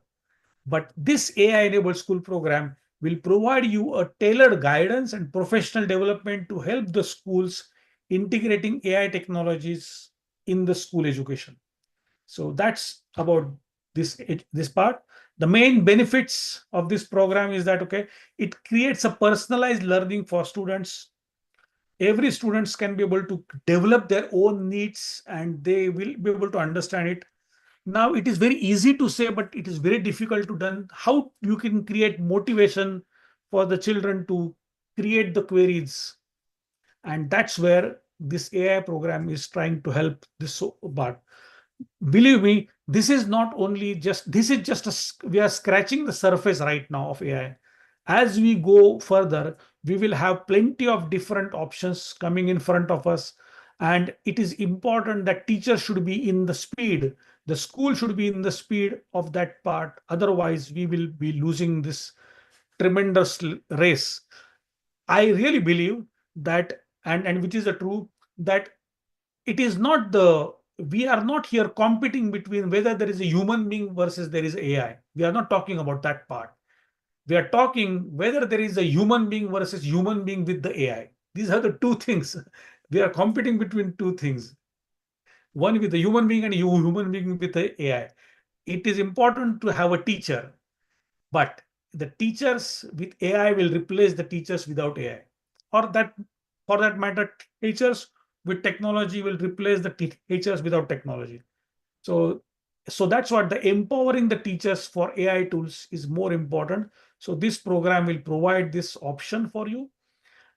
But this AI-enabled school program will provide you a tailored guidance and professional development to help the schools integrating AI technologies in the school education. So that's about this part. The main benefits of this program is that, okay, it creates a personalized learning for students. Every students can be able to develop their own needs and they will be able to understand it. Now it is very easy to say, but it is very difficult to done. How you can create motivation for the children to create the queries, and that's where this AI program is trying to help this part. Believe me, this is not only just, this is just we are scratching the surface right now of AI. As we go further, we will have plenty of different options coming in front of us. And it is important that teachers should be in the speed. The school should be in the speed of that part. Otherwise, we will be losing this tremendous race. I really believe that, and which is the truth, that it is not the, we are not here competing between whether there is a human being versus there is AI. We are not talking about that part. We are talking whether there is a human being versus human being with the AI. These are the two things. We are competing between two things. One with the human being and human being with the AI. It is important to have a teacher, but the teachers with AI will replace the teachers without AI. Or that, for that matter, teachers with technology will replace the teachers without technology. So that's what the empowering the teachers for AI tools is more important. So this program will provide this option for you,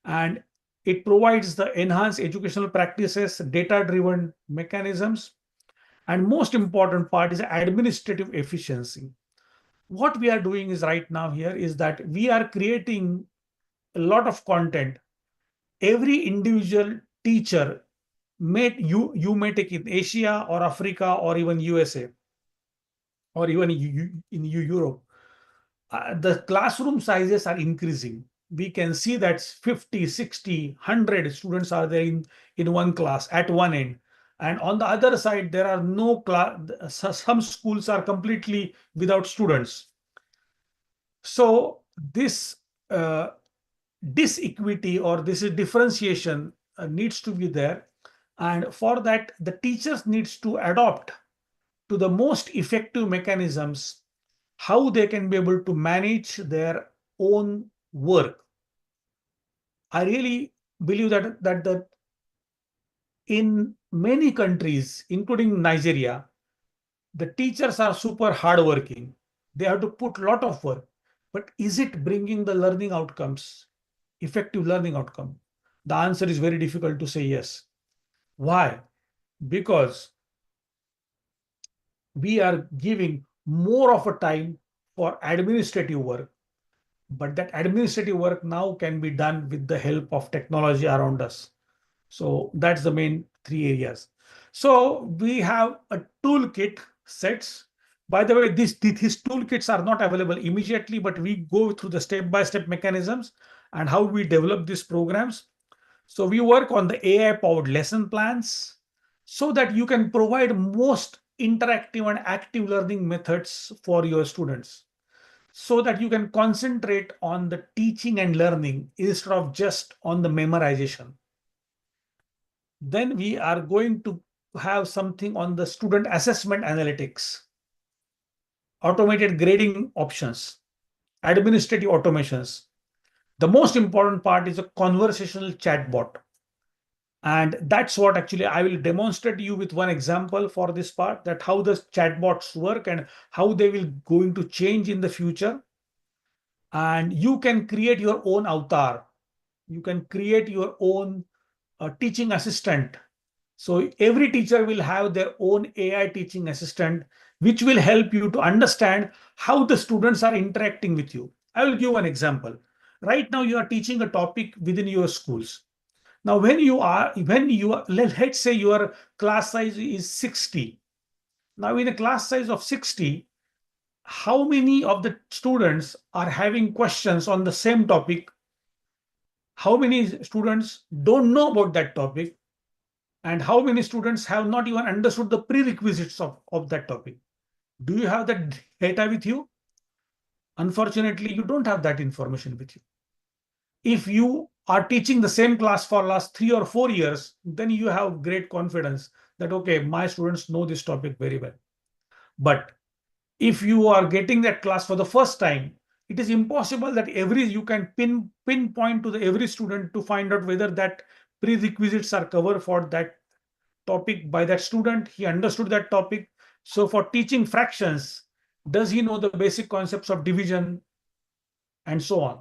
and it provides the enhanced educational practices, data-driven mechanisms, and most important part is administrative efficiency. What we are doing is right now here is that we are creating a lot of content. Every individual teacher you may take in Asia or Africa or even USA or even in Europe. The classroom sizes are increasing. We can see that 50, 60, 100 students are there in one class at one end. And on the other side, there are no class. Some schools are completely without students. So this disequity or this differentiation needs to be there. And for that, the teachers needs to adopt to the most effective mechanisms how they can be able to manage their own work. I really believe that in many countries, including Nigeria, the teachers are super hardworking. They have to put a lot of work. But is it bringing the learning outcomes, effective learning outcome? The answer is very difficult to say yes. Why? Because we are giving more of a time for administrative work, but that administrative work now can be done with the help of technology around us. So that's the main three areas. So we have a toolkit sets. By the way, these toolkits are not available immediately, but we go through the step-by-step mechanisms and how we develop these programs. So we work on the AI-powered lesson plans so that you can provide most interactive and active learning methods for your students, so that you can concentrate on the teaching and learning instead of just on the memorization. Then we are going to have something on the student assessment analytics, automated grading options, administrative automations. The most important part is a conversational chatbot. And that's what actually I will demonstrate you with one example for this part, that how the chatbots work and how they will going to change in the future. And you can create your own avatar. You can create your own teaching assistant. So every teacher will have their own AI teaching assistant, which will help you to understand how the students are interacting with you. I will give an example. Right now, you are teaching a topic within your schools. Now, let's say your class size is 60. Now, in a class size of 60, how many of the students are having questions on the same topic? How many students don't know about that topic? And how many students have not even understood the prerequisites of that topic? Do you have that data with you? Unfortunately, you don't have that information with you. If you are teaching the same class for last 3 or 4 years, then you have great confidence that, okay, my students know this topic very well. But if you are getting that class for the first time, it is impossible that you can pinpoint to every student to find out whether that prerequisites are covered for that topic by that student. He understood that topic. So for teaching fractions, does he know the basic concepts of division and so on?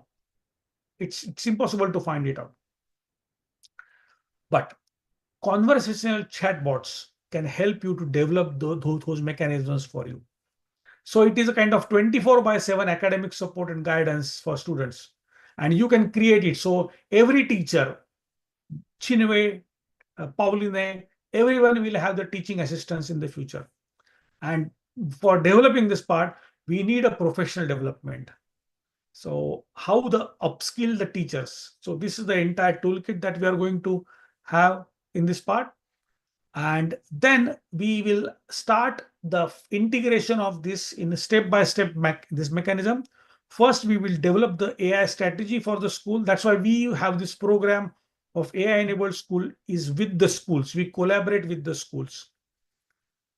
It's impossible to find it out. But conversational chatbots can help you to develop those mechanisms for you. So it is a kind of 24/7 academic support and guidance for students. And you can create it. So every teacher, Chinwe, Pauline, everyone will have the teaching assistants in the future. And for developing this part, we need a professional development. So how the upskill the teachers. So this is the entire toolkit that we are going to have in this part. And then we will start the integration of this in a step-by-step this mechanism. First, we will develop the AI strategy for the school. That's why we have this program of AI-enabled school is with the schools. We collaborate with the schools.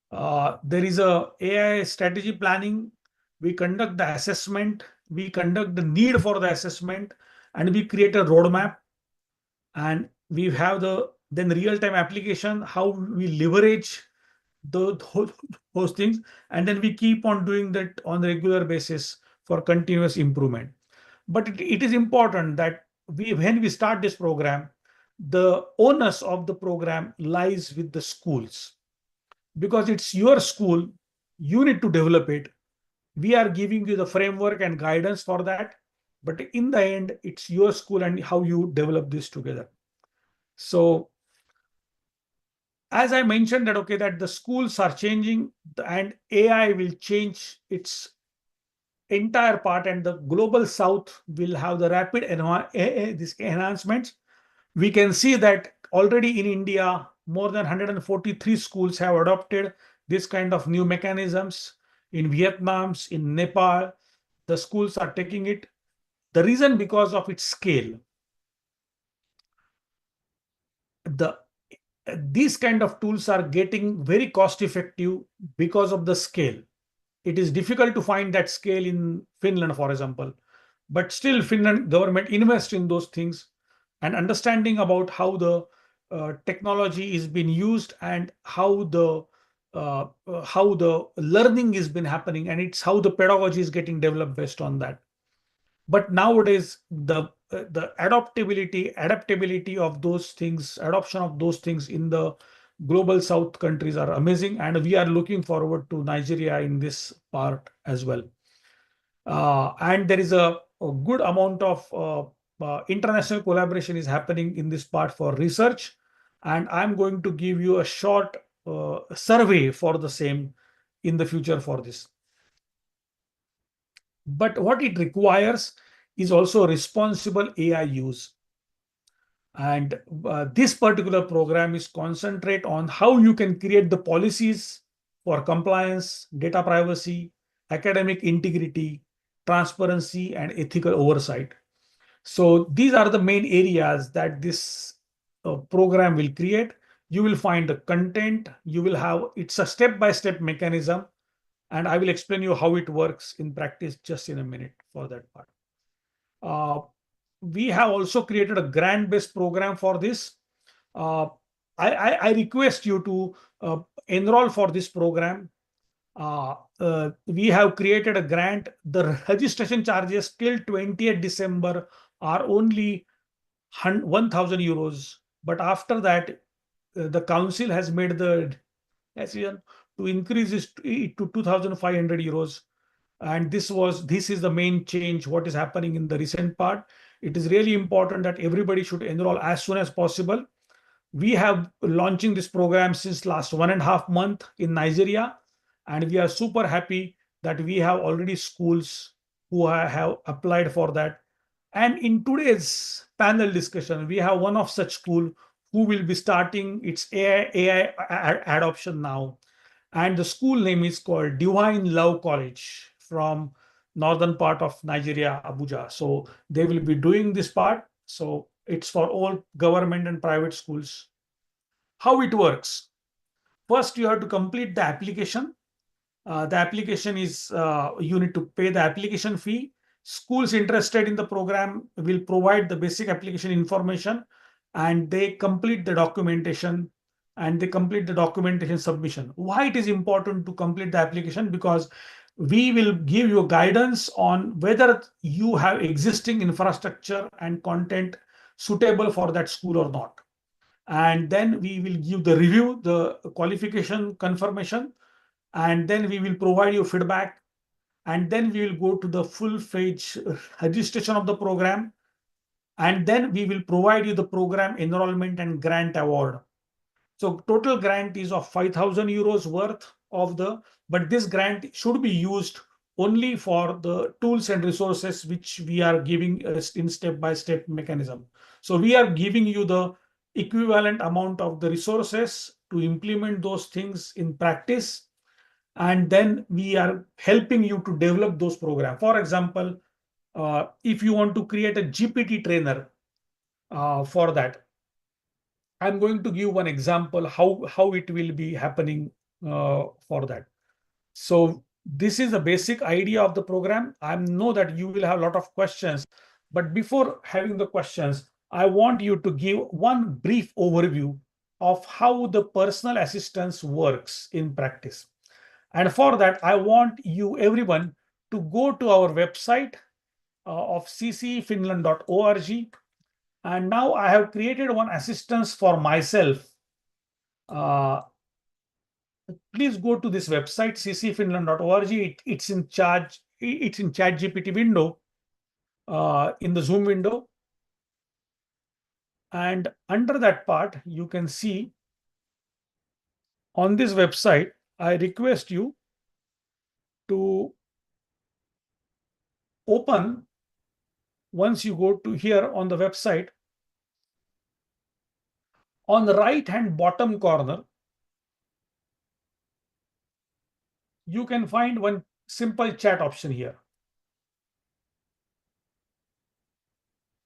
There is a AI strategy planning. We conduct the assessment. We conduct the need for the assessment, and we create a roadmap. And we have the then real-time application, how we leverage those things, and then we keep on doing that on a regular basis for continuous improvement. But it is important that when we start this program, the onus of the program lies with the schools, because it's your school, you need to develop it. We are giving you the framework and guidance for that, but in the end, it's your school and how you develop this together. So as I mentioned that, okay, that the schools are changing and AI will change its entire part, and the global south will have the rapid this enhancements. We can see that already in India, more than 143 schools have adopted this kind of new mechanisms. In Vietnam, in Nepal, the schools are taking it. The reason because of its scale. These kind of tools are getting very cost effective because of the scale. It is difficult to find that scale in Finland, for example, but still Finland government invests in those things, and understanding about how the technology is being used and how the learning is been happening, and it's how the pedagogy is getting developed based on that. But nowadays the adaptability of those things, adoption of those things in the global south countries are amazing, and we are looking forward to Nigeria in this part as well. And there is a good amount of international collaboration is happening in this part for research, and I'm going to give you a short survey for the same in the future for this. But what it requires is also responsible AI use. And this particular program is concentrate on how you can create the policies for compliance, data privacy, academic integrity, transparency, and ethical oversight. So these are the main areas that this program will create. You will find the content, you will have, it's a step-by-step mechanism, and I will explain you how it works in practice just in a minute for that part. We have also created a grant-based program for this. I request you to enroll for this program. We have created a grant. The registration charges till 20th December are only 1,000 euros. But after that, the council has made the decision to increase it to 2,500 euros. And this is the main change what is happening in the recent part. It is really important that everybody should enroll as soon as possible. We have launching this program since last 1.5 months in Nigeria, and we are super happy that we have already schools who have applied for that. And in today's panel discussion, we have one of such school who will be starting its AI adoption now. And the school name is called Divine Love College from northern part of Nigeria, Abuja. So they will be doing this part. So it's for all government and private schools. How it works? First, you have to complete the application. The application is, you need to pay the application fee. Schools interested in the program will provide the basic application information, and they complete the documentation, and they complete the documentation submission. Why it is important to complete the application? Because we will give you guidance on whether you have existing infrastructure and content suitable for that school or not. And then we will give the review, the qualification confirmation, and then we will provide you feedback, and then we will go to the full-fledged registration of the program, and then we will provide you the program enrollment and grant award. So total grant is of 5,000 euros worth of but this grant should be used only for the tools and resources which we are giving in step-by-step mechanism. So we are giving you the equivalent amount of the resources to implement those things in practice, and then we are helping you to develop those programs. For example, if you want to create a GPT trainer for that, I'm going to give one example how it will be happening for that. So this is the basic idea of the program. I know that you will have a lot of questions, but before having the questions, I want you to give one brief overview of how the personal assistance works in practice. And for that, I want you everyone to go to our website of ccfinland.org. And now I have created one assistance for myself. Please go to this website, ccfinland.org. It's in ChatGPT window, in the Zoom window. And under that part, you can see on this website, I request you to open, once you go to here on the website, on the right hand bottom corner, you can find one simple chat option here.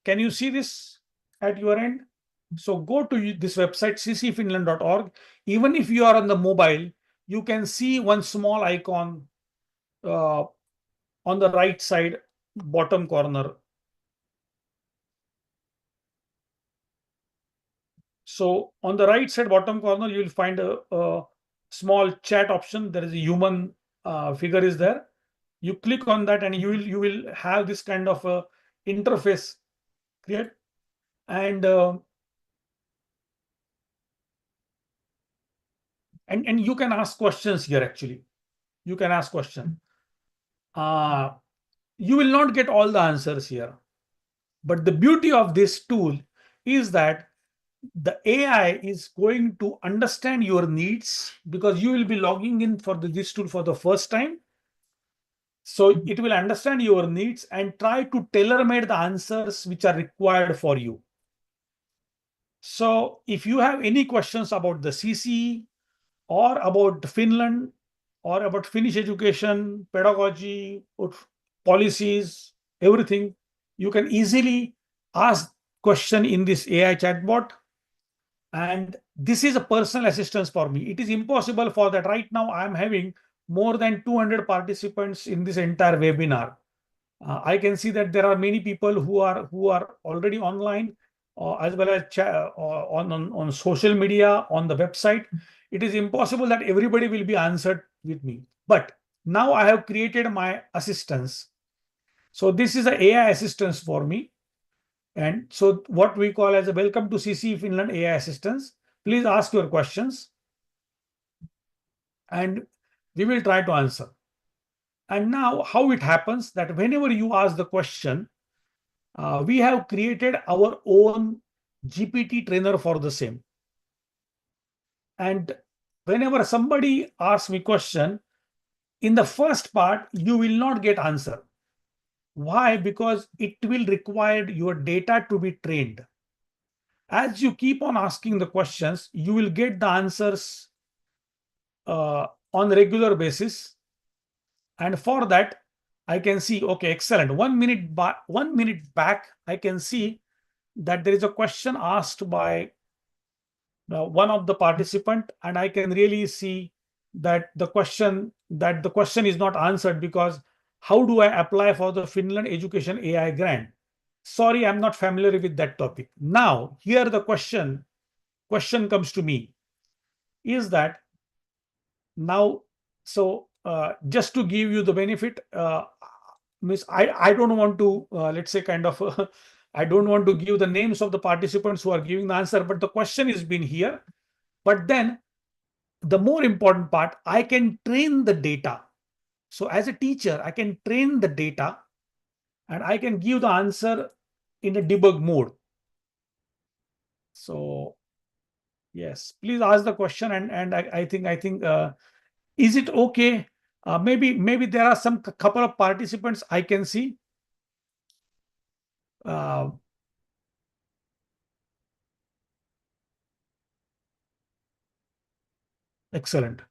Can you see this at your end? So go to this website, ccfinland.org. Even if you are on the mobile, you can see one small icon on the right side bottom corner. So on the right side bottom corner, you will find a small chat option. There is a human figure is there. You click on that and you will have this kind of a interface create. And you can ask questions here. Actually, you can ask questions. You will not get all the answers here, but the beauty of this tool is that the AI is going to understand your needs, because you will be logging in for this tool for the first time. So it will understand your needs and try to tailor-made the answers which are required for you. So if you have any questions about the CC or about Finland or about Finnish education, pedagogy, or policies, everything, you can easily ask question in this AI chatbot. And this is a personal assistance for me. It is impossible for that. Right now, I'm having more than 200 participants in this entire webinar. I can see that there are many people who are already online, as well as on social media, on the website. It is impossible that everybody will be answered with me. But now I have created my assistance. So this is an AI assistance for me. And so what we call as a welcome to CC Finland AI assistance. Please ask your questions and we will try to answer. And now how it happens that whenever you ask the question, we have created our own GPT trainer for the same. And whenever somebody asks me question, in the first part, you will not get answer. Why? Because it will require your data to be trained. As you keep on asking the questions, you will get the answers on a regular basis. And for that, I can see, okay, excellent. 1 minute back, I can see that there is a question asked by one of the participant, and I can really see that the question is not answered because how do I apply for the Finland Education AI grant? Sorry, I'm not familiar with that topic. Now, here the question comes to me is that now, so just to give you the benefit, Miss, I don't want to, let's say kind of, I don't want to give the names of the participants who are giving the answer, but the question has been here. But then the more important part, I can train the data. So as a teacher, I can train the data and I can give the answer in a debug mode. So yes, please ask the question. And I think, is it okay? Maybe there are some couple of participants I can see. Excellent.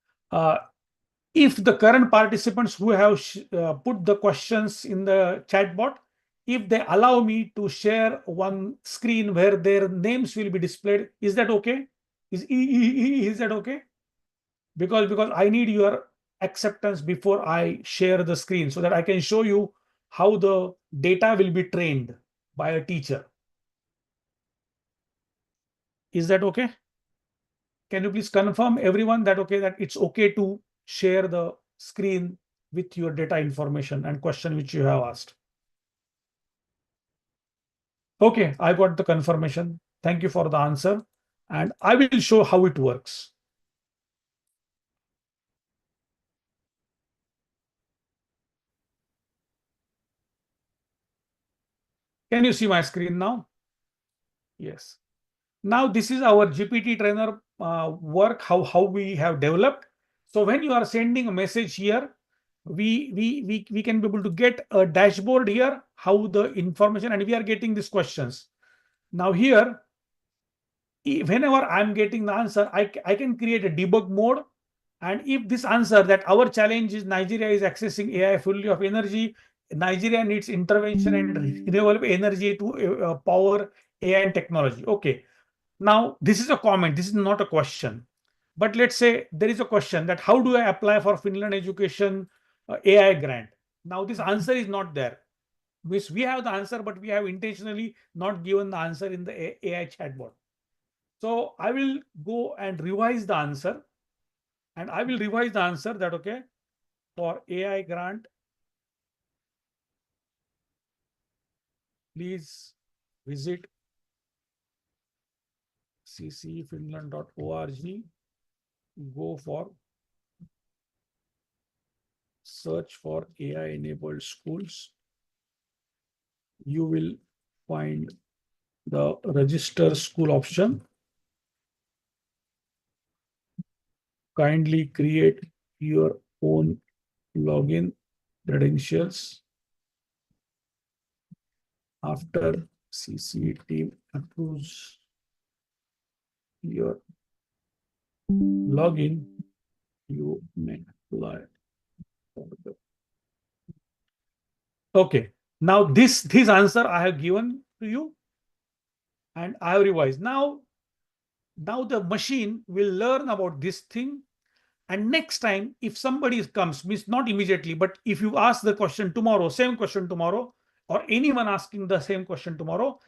If the current participants who have put the questions in the chat bot, if they allow me to share one screen where their names will be displayed, is that okay? Is that okay? Because I need your acceptance before I share the screen so that I can show you how the data will be trained by a teacher. Is that okay? Can you please confirm everyone that it's okay to share the screen with your data information and question which you have asked? Okay, I got the confirmation. Thank you for the answer. And I will show how it works. Can you see my screen now? Yes. Now this is our GPT trainer work, how we have developed. So when you are sending a message here, we can be able to get a dashboard here, how the information, and we are getting these questions. Now here, whenever I'm getting the answer, I can create a debug mode. And if this answer that our challenge is Nigeria is accessing AI fully of energy, Nigeria needs intervention and renewable energy to power AI and technology. Okay. Now, this is a comment. This is not a question. But let's say there is a question that how do I apply for Finland education AI grant? Now, this answer is not there. We have the answer, but we have intentionally not given the answer in the AI chatbot. So I will go and revise the answer. And I will revise the answer that, okay, for AI grant, please visit ccfinland.org, go for search for AI enabled schools. You will find the register school option. Kindly create your own login credentials. After CC team approves your login, you may apply. Okay, now this answer I have given to you and I have revised. Now the machine will learn about this thing, and next time if somebody comes, means not immediately, but if you ask the question tomorrow, same question tomorrow, or anyone asking the same question tomorrow,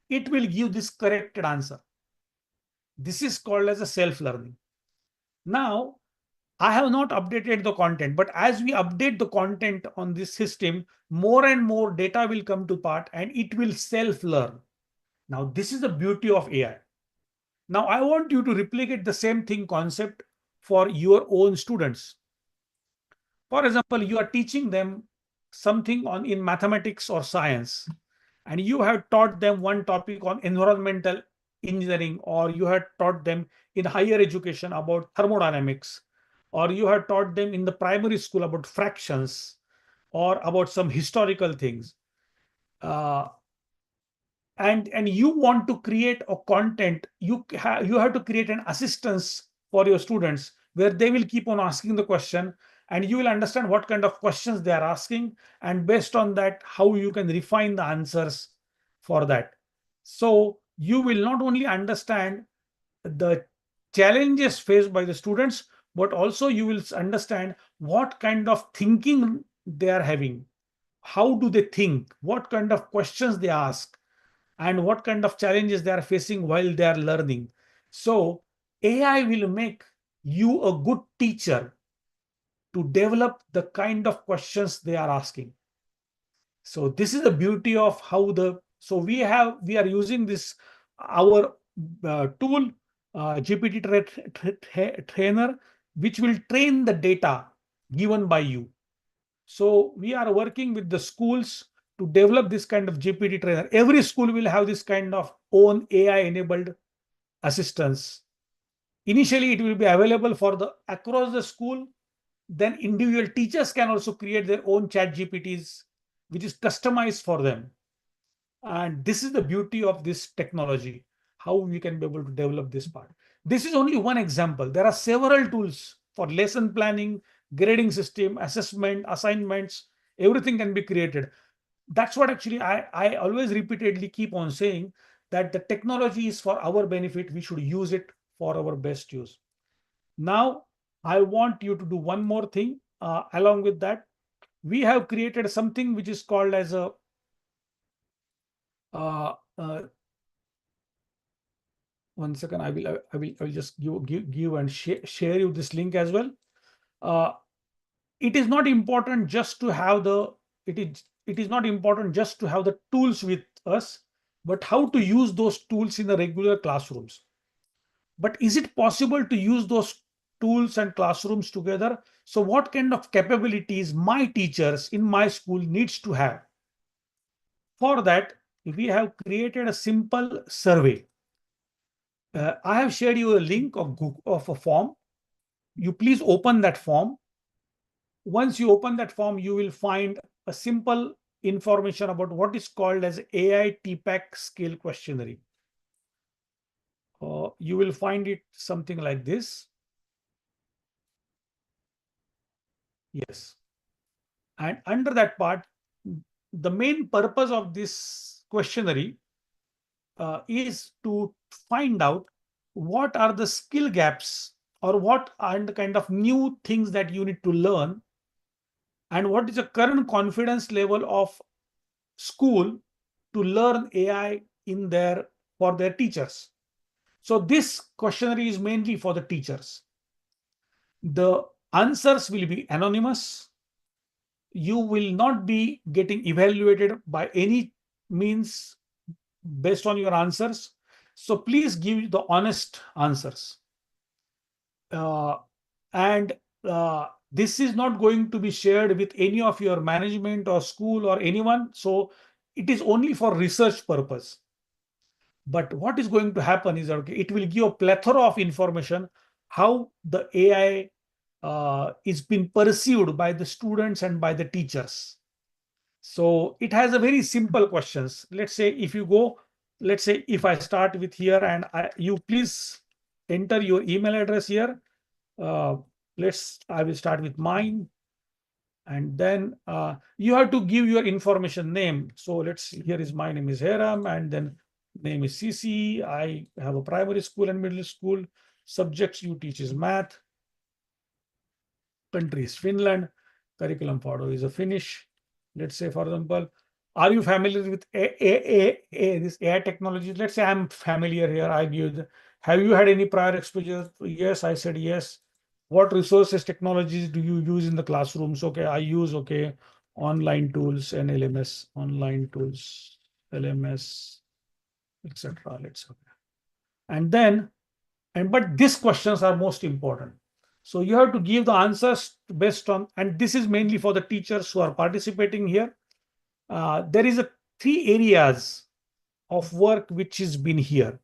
it will give this corrected answer. This is called as a self-learning. Now, I have not updated the content, but as we update the content on this system, more and more data will come to part and it will self-learn. Now, this is the beauty of AI. Now, I want you to replicate the same thing concept for your own students. For example, you are teaching them something in mathematics or science, and you have taught them one topic on environmental engineering, or you have taught them in higher education about thermodynamics, or you have taught them in the primary school about fractions or about some historical things. And you want to create a content, you have to create an assistance for your students where they will keep on asking the question, and you will understand what kind of questions they are asking, and based on that, how you can refine the answers for that. So you will not only understand the challenges faced by the students, but also you will understand what kind of thinking they are having, how do they think, what kind of questions they ask, and what kind of challenges they are facing while they are learning. So AI will make you a good teacher to develop the kind of questions they are asking. So this is the beauty of how we are using this, our tool, GPT trainer, which will train the data given by you. So we are working with the schools to develop this kind of GPT trainer. Every school will have this kind of own AI enabled assistance. Initially, it will be available for across the school. Then individual teachers can also create their own chat GPTs, which is customized for them. And this is the beauty of this technology, how we can be able to develop this part. This is only one example. There are several tools for lesson planning, grading system, assessment, assignments, everything can be created. That's what actually I always repeatedly keep on saying, that the technology is for our benefit. We should use it for our best use. Now, I want you to do one more thing. Along with that, we have created something which is called as a one second. I will just give and share you this link as well. It is not important just to have it is not important just to have the tools with us, but how to use those tools in the regular classrooms. But is it possible to use those tools and classrooms together? So what kind of capabilities my teachers in my school needs to have? For that, we have created a simple survey. I have shared you a link of a form. You please open that form. Once you open that form, you will find a simple information about what is called as AI TPAC scale questionnaire. You will find it something like this. Yes. And under that part, the main purpose of this questionnaire is to find out what are the skill gaps or what are the kind of new things that you need to learn, and what is the current confidence level of school to learn AI for their teachers. So this questionnaire is mainly for the teachers. The answers will be anonymous. You will not be getting evaluated by any means based on your answers. So please give the honest answers. And this is not going to be shared with any of your management or school or anyone. So it is only for research purpose. But what is going to happen is that it will give a plethora of information how the AI is being perceived by the students and by the teachers. So it has a very simple questions. Let's say if you go, let's say if I start with here and you please enter your email address here. I will start with mine. And then you have to give your information name. So here is my name is Heram, and then name is CC. I have a primary school and middle school. Subjects you teach is math. Country is Finland. Curriculum follow is a Finnish. Let's say, for example, are you familiar with this AI technology? Let's say I'm familiar here. Have you had any prior exposure? Yes, I said yes. What resources, technologies do you use in the classrooms? Okay, I use online tools and LMS, online tools, LMS, etc. Let's say. And then, but these questions are most important. So you have to give the answers based on, and this is mainly for the teachers who are participating here. There is 3 areas of work which has been here.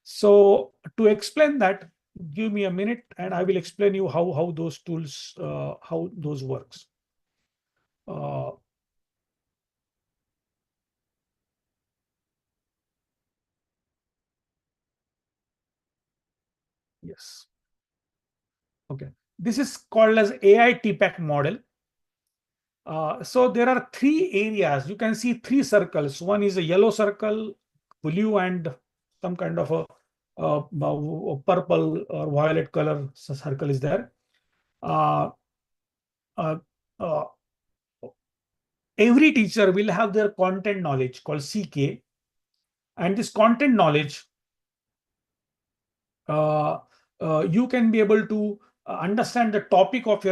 So to explain that, give me a minute and I will explain you how those tools, how those works. Yes. Okay. This is called as AI TPAC model. So there are 3 areas. You can see 3 circles. One is a yellow circle, blue, and some kind of a purple or violet color circle is there. Uh, uh, uh, every teacher will have their content knowledge called CK, and this content knowledge you can be able to understand the topic of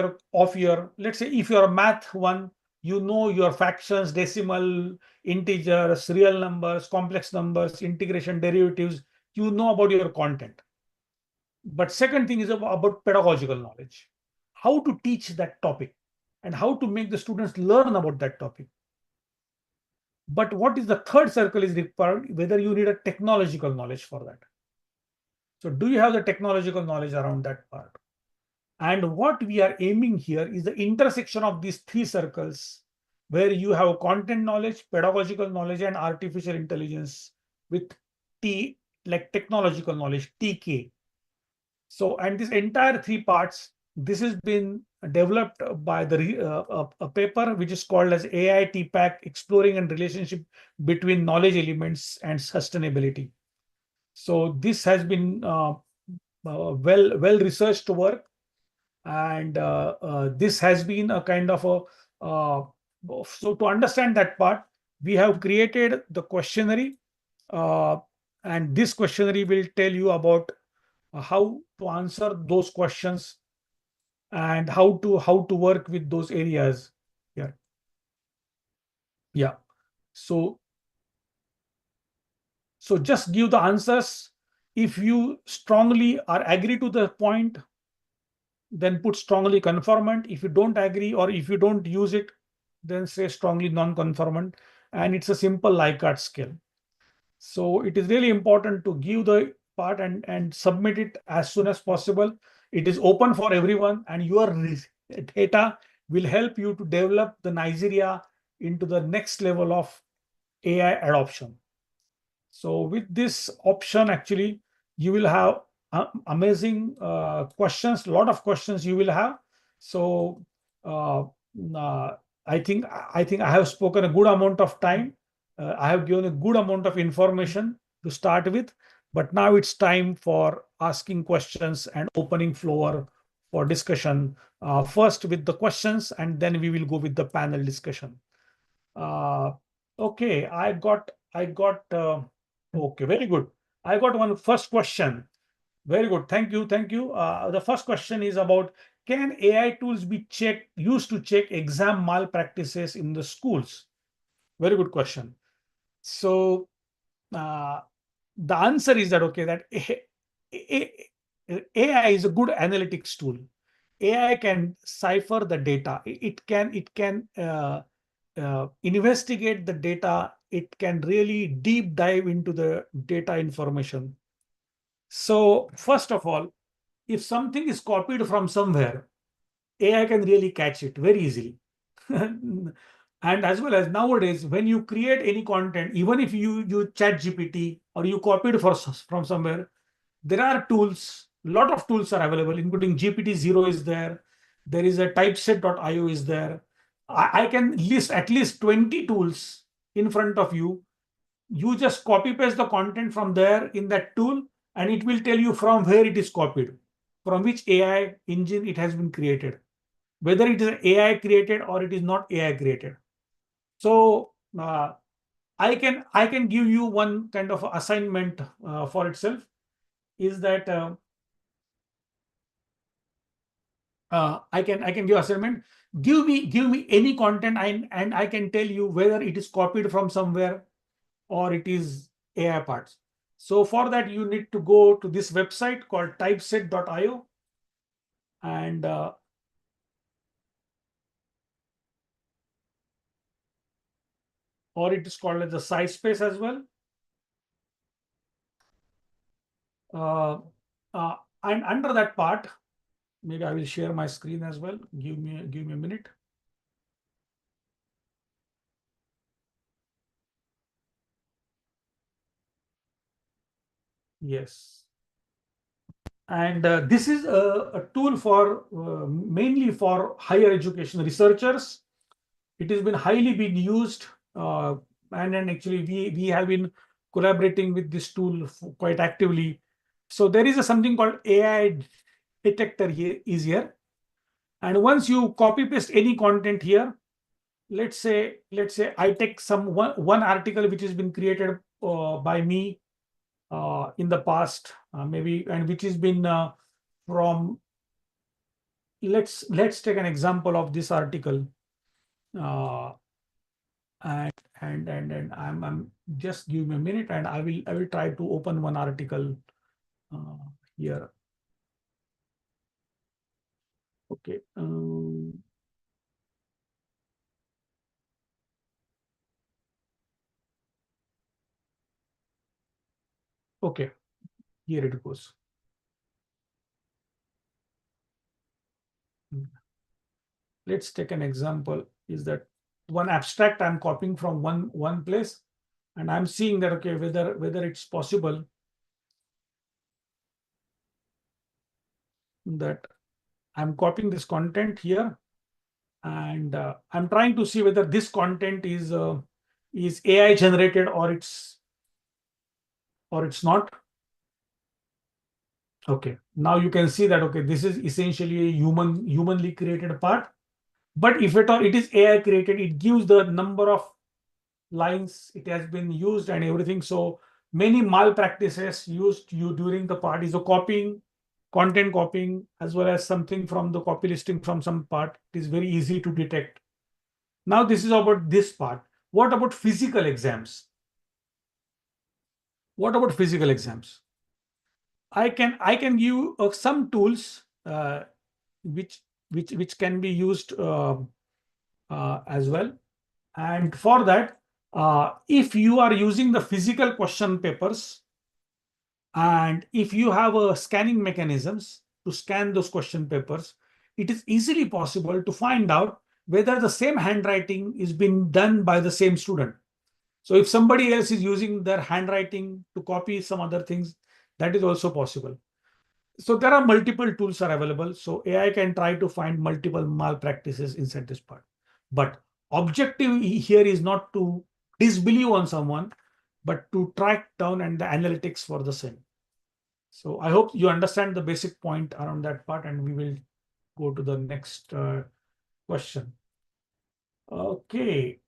your let's say if you're a math one, you know your fractions, decimal, integers, real numbers, complex numbers, integration, derivatives, you know about your content. But second thing is about pedagogical knowledge, how to teach that topic and how to make the students learn about that topic. But what is the third circle is required, whether you need a technological knowledge for that. So do you have the technological knowledge around that part? And what we are aiming here is the intersection of these 3 circles, where you have content knowledge, pedagogical knowledge, and artificial intelligence with T, like technological knowledge, TK. So, and this entire 3 parts, this has been developed by a paper which is called as AI TPAC, Exploring and Relationship Between Knowledge Elements and Sustainability. So this has been well researched work, and this has been a kind of so to understand that part, we have created the questionnaire, and this questionnaire will tell you about how to answer those questions and how to work with those areas here. Yeah. So just give the answers. If you strongly are agree to the point, then put strongly conformant. If you don't agree or if you don't use it, then say strongly non-conformant. And it's a simple Likert scale. So it is really important to give the part and submit it as soon as possible. It is open for everyone, and your data will help you to develop the Nigeria into the next level of AI adoption. So with this option, actually, you will have amazing questions, a lot of questions you will have. So uh, I think I have spoken a good amount of time. I have given a good amount of information to start with, but now it's time for asking questions and opening floor for discussion. First with the questions, and then we will go with the panel discussion. Okay, okay, very good. I got one first question. Very good. Thank you. Thank you. The first question is about, can AI tools be used to check exam malpractices in the schools? Very good question. So the answer is that, okay, that AI is a good analytics tool. AI can cipher the data. It can investigate the data. It can really deep dive into the data information. So first of all, if something is copied from somewhere, AI can really catch it very easily. And as well as nowadays, when you create any content, even if you use ChatGPT or you copied from somewhere, there are tools, a lot of tools are available, including GPT-0 is there. There is a typeset.io is there. I can list at least 20 tools in front of you. You just copy paste the content from there in that tool, and it will tell you from where it is copied, from which AI engine it has been created, whether it is AI created or it is not AI created. So I can give you one kind of assignment for itself, is that I can give assignment. Give me any content, and I can tell you whether it is copied from somewhere or it is AI parts. So for that, you need to go to this website called typeset.io, and or it is called as the SciSpace as well. And under that part, maybe I will share my screen as well. Give me a minute. Yes. And this is a tool for mainly for higher education researchers. It has been highly been used, and then actually we have been collaborating with this tool quite actively. So there is something called AI detector here is here, and once you copy paste any content here, let's say I take one article which has been created by me in the past, maybe, and which has been from, let's take an example of this article, and I'm just give me a minute, and I will try to open one article here. Okay. Okay, here it goes. Let's take an example, is that one abstract I'm copying from one place, and I'm seeing that, okay, whether it's possible that I'm copying this content here, and I'm trying to see whether this content is AI generated or it's not. Okay, now you can see that, okay, this is essentially a humanly created part. But if at all it is AI created, it gives the number of lines it has been used and everything. So many malpractices used during the part is a content copying, as well as something from the copy listing from some part. It is very easy to detect. Now this is about this part. What about physical exams? What about physical exams? I can give some tools which can be used as well. And for that, if you are using the physical question papers, And if you have a scanning mechanisms to scan those question papers, it is easily possible to find out whether the same handwriting is being done by the same student. So if somebody else is using their handwriting to copy some other things, that is also possible. So there are multiple tools are available. So AI can try to find multiple malpractices inside this part. But objective here is not to disbelieve on someone, but to track down and the analytics for the same. So I hope you understand the basic point around that part, and we will go to the next question. Okay.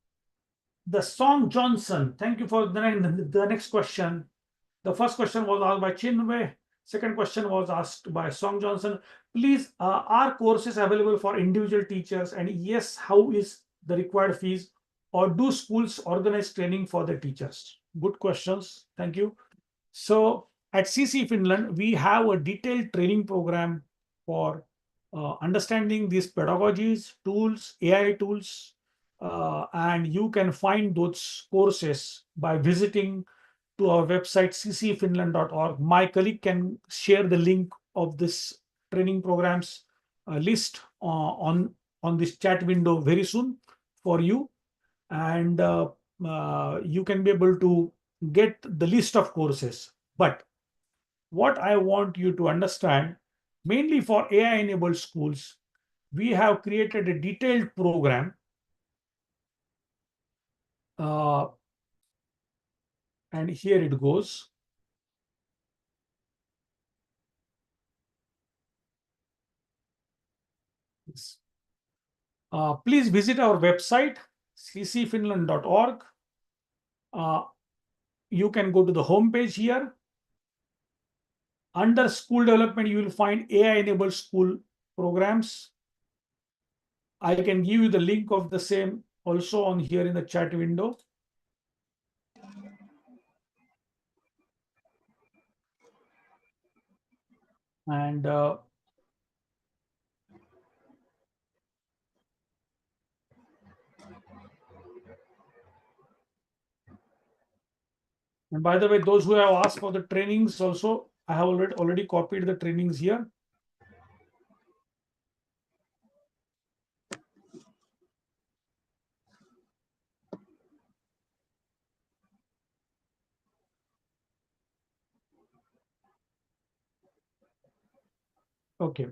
The Song Johnson, thank you for the next question. The first question was asked by Chinwe. Second question was asked by Song Johnson. Please, are courses available for individual teachers? And yes, how is the required fees? Or do schools organize training for the teachers? Good questions. Thank you. So at CC Finland, we have a detailed training program for understanding these pedagogies, tools, AI tools, and you can find those courses by visiting to our website ccfinland.org. My colleague can share the link of this training programs list on this chat window very soon for you, and you can be able to get the list of courses. But what I want you to understand, mainly for AI enabled schools, we have created a detailed program and here it goes. Please visit our website ccfinland.org. You can go to the home page here. Under school development, you will find AI enabled school programs. I can give you the link of the same also on here in the chat window. And by the way, those who have asked for the trainings also, I have already copied the trainings here. Okay.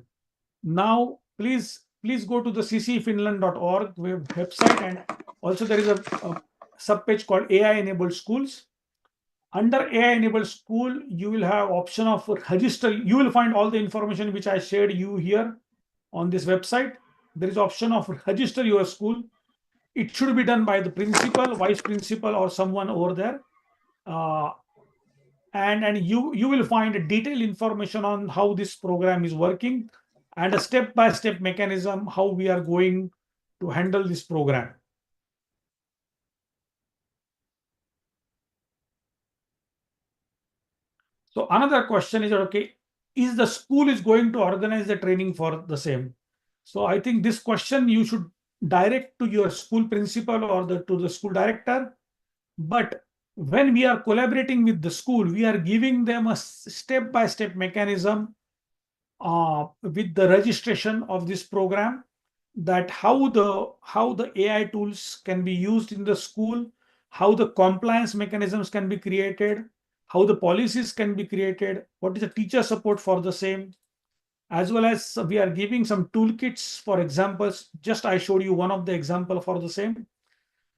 Now, please go to the ccfinland.org website, and also there is a subpage called AI enabled schools. Under AI enabled school, you will have option of register. You will find all the information which I shared you here on this website. There is option of register your school. It should be done by the principal, vice principal, or someone over there. And you will find a detailed information on how this program is working and a step-by-step mechanism how we are going to handle this program. So another question is, okay, is the school is going to organize the training for the same? So I think this question you should direct to your school principal or to the school director. But when we are collaborating with the school, we are giving them a step-by-step mechanism with the registration of this program, that how the AI tools can be used in the school, how the compliance mechanisms can be created, how the policies can be created, what is the teacher support for the same, as well as we are giving some toolkits for examples. Just I showed you one of the example for the same.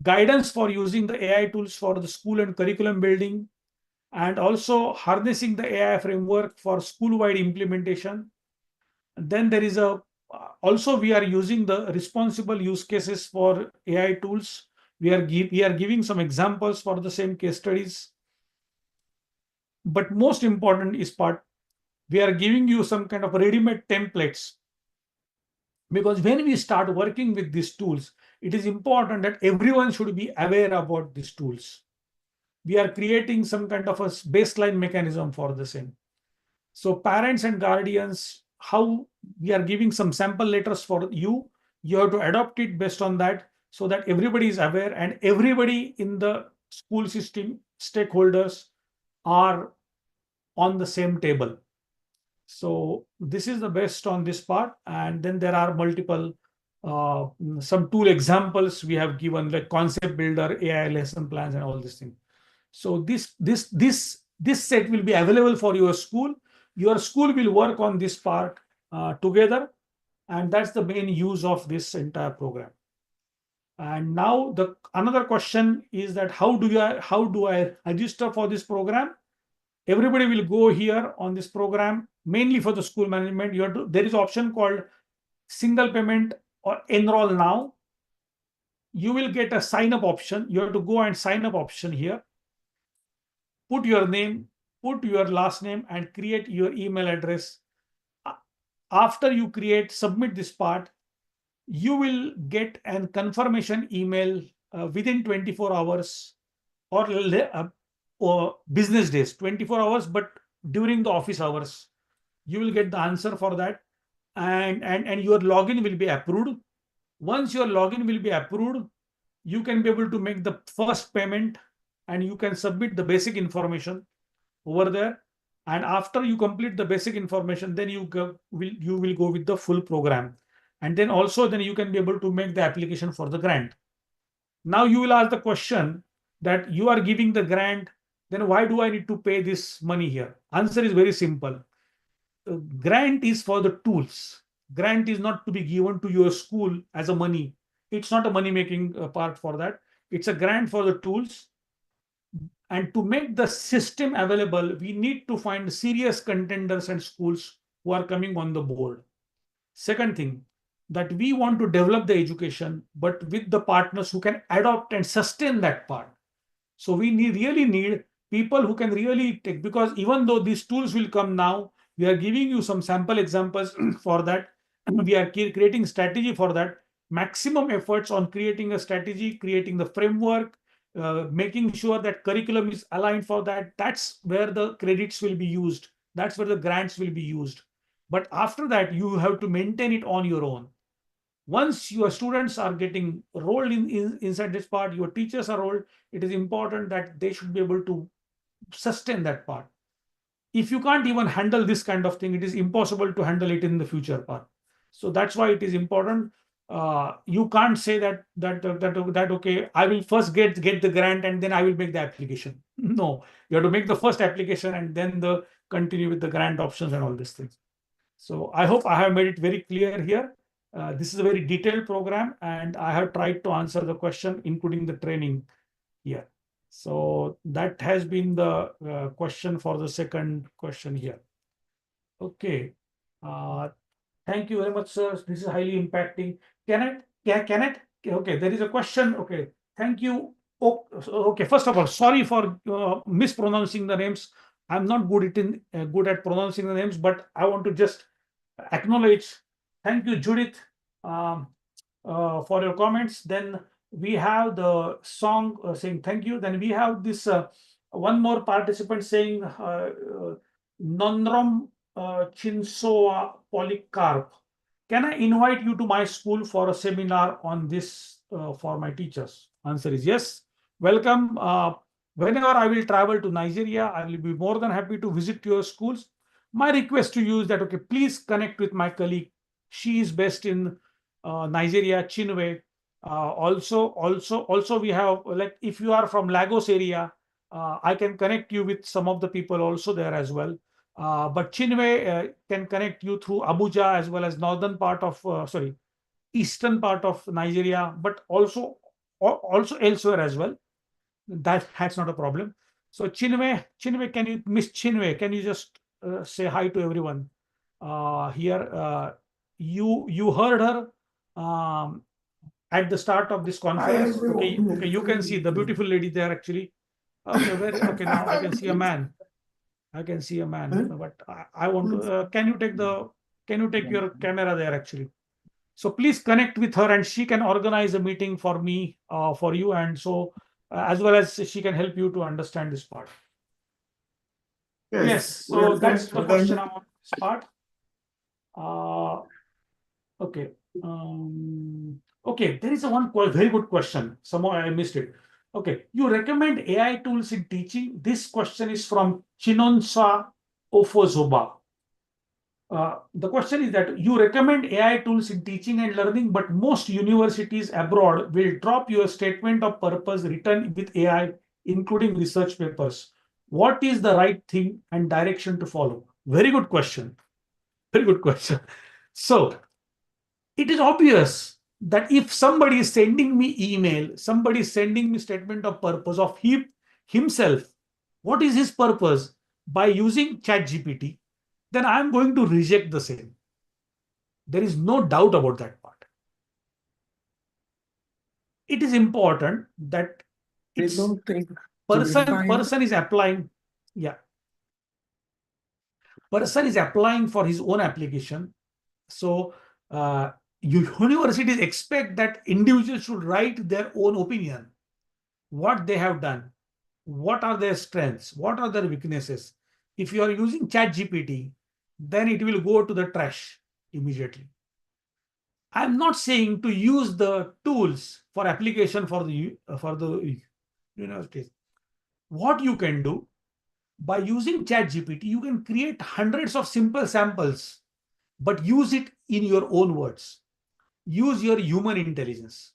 Guidance for using the AI tools for the school and curriculum building, and also harnessing the AI framework for school-wide implementation. And then there is also we are using the responsible use cases for AI tools. We are giving some examples for the same case studies. But most important is we are giving you some kind of ready-made templates, because when we start working with these tools, it is important that everyone should be aware about these tools. We are creating some kind of a baseline mechanism for the same. So parents and guardians, how we are giving some sample letters for you, you have to adopt it based on that, so that everybody is aware and everybody in the school system, stakeholders, are on the same table. So this is the best on this part. And then there are multiple, some tool examples we have given, like concept builder, AI lesson plans, and all these things. So this set will be available for your school. Your school will work on this part together, and that's the main use of this entire program. And now another question is that how do I register for this program? Everybody will go here on this program, mainly for the school management. There is an option called single payment or enroll now. You will get a sign up option. You have to go and sign up option here. Put your name, put your last name, and create your email address. After you submit this part, you will get a confirmation email within 24 hours or business days, 24 hours, but during the office hours, you will get the answer for that, and your login will be approved. Once your login will be approved, you can be able to make the first payment, and you can submit the basic information over there. And after you complete the basic information, then you will go with the full program. And then also then you can be able to make the application for the grant. Now you will ask the question that you are giving the grant, then why do I need to pay this money here? Answer is very simple. Grant is for the tools. Grant is not to be given to your school as a money. It's not a money making part for that. It's a grant for the tools. And to make the system available, we need to find serious contenders and schools who are coming on the board. Second thing, that we want to develop the education, but with the partners who can adopt and sustain that part. So we really need people who can really take, because even though these tools will come now, we are giving you some sample examples for that. We are creating strategy for that. Maximum efforts on creating a strategy, creating the framework, making sure that curriculum is aligned for that. That's where the credits will be used. That's where the grants will be used. But after that, you have to maintain it on your own. Once your students are getting rolled inside this part, your teachers are rolled, it is important that they should be able to sustain that part. If you can't even handle this kind of thing, it is impossible to handle it in the future part. So that's why it is important. You can't say that okay, I will first get the grant and then I will make the application. No, you have to make the first application and then continue with the grant options and all these things. So I hope I have made it very clear here. This is a very detailed program, and I have tried to answer the question, including the training here. So that has been the question for the second question here. Okay. Thank you very much, sir. This is highly impacting. Can it? Okay, there is a question. Okay, thank you. Oh, okay, first of all, sorry for mispronouncing the names. I'm not good at pronouncing the names, but I want to just acknowledge. Thank you, Judith, for your comments. Then we have the song saying thank you. Then we have this one more participant saying Nonrom Chinsoa Polycarp. Can I invite you to my school for a seminar on this for my teachers? Answer is yes. Welcome. Whenever I will travel to Nigeria, I will be more than happy to visit your schools. My request to you is that, okay, please connect with my colleague. She is based in Nigeria, Chinwe. Also, we have, like, if you are from Lagos area, I can connect you with some of the people also there as well. But Chinwe can connect you through Abuja as well as northern part of, eastern part of Nigeria, but also elsewhere as well. That's not a problem. So Chinwe, can you, Miss Chinwe, can you just say hi to everyone here? You heard her at the start of this conference. Okay, you can see the beautiful lady there actually. Okay, now I can see a man. But I want to. Can you take your camera there actually? So please connect with her, and she can organize a meeting for me, for you, and so as well as she can help you to understand this part. Yes. So that's the question on this part. Okay. Okay. There is one very good question. Somehow I missed it. Okay. You recommend AI tools in teaching? This question is from Chinonsa Ofozoba. The question is that you recommend AI tools in teaching and learning, but most universities abroad will drop your statement of purpose written with AI, including research papers. What is the right thing and direction to follow? Very good question. Very good question. So it is obvious that if somebody is sending me email, somebody is sending me statement of purpose of himself, what is his purpose by using ChatGPT, then I am going to reject the same. There is no doubt about that part. It is important that it's don't think person is applying, yeah. Person is applying for his own application. So universities expect that individuals should write their own opinion, what they have done, what are their strengths, what are their weaknesses. If you are using ChatGPT, then it will go to the trash immediately. I'm not saying to use the tools for application for the universities. What you can do by using ChatGPT, you can create hundreds of simple samples, but use it in your own words. Use your human intelligence.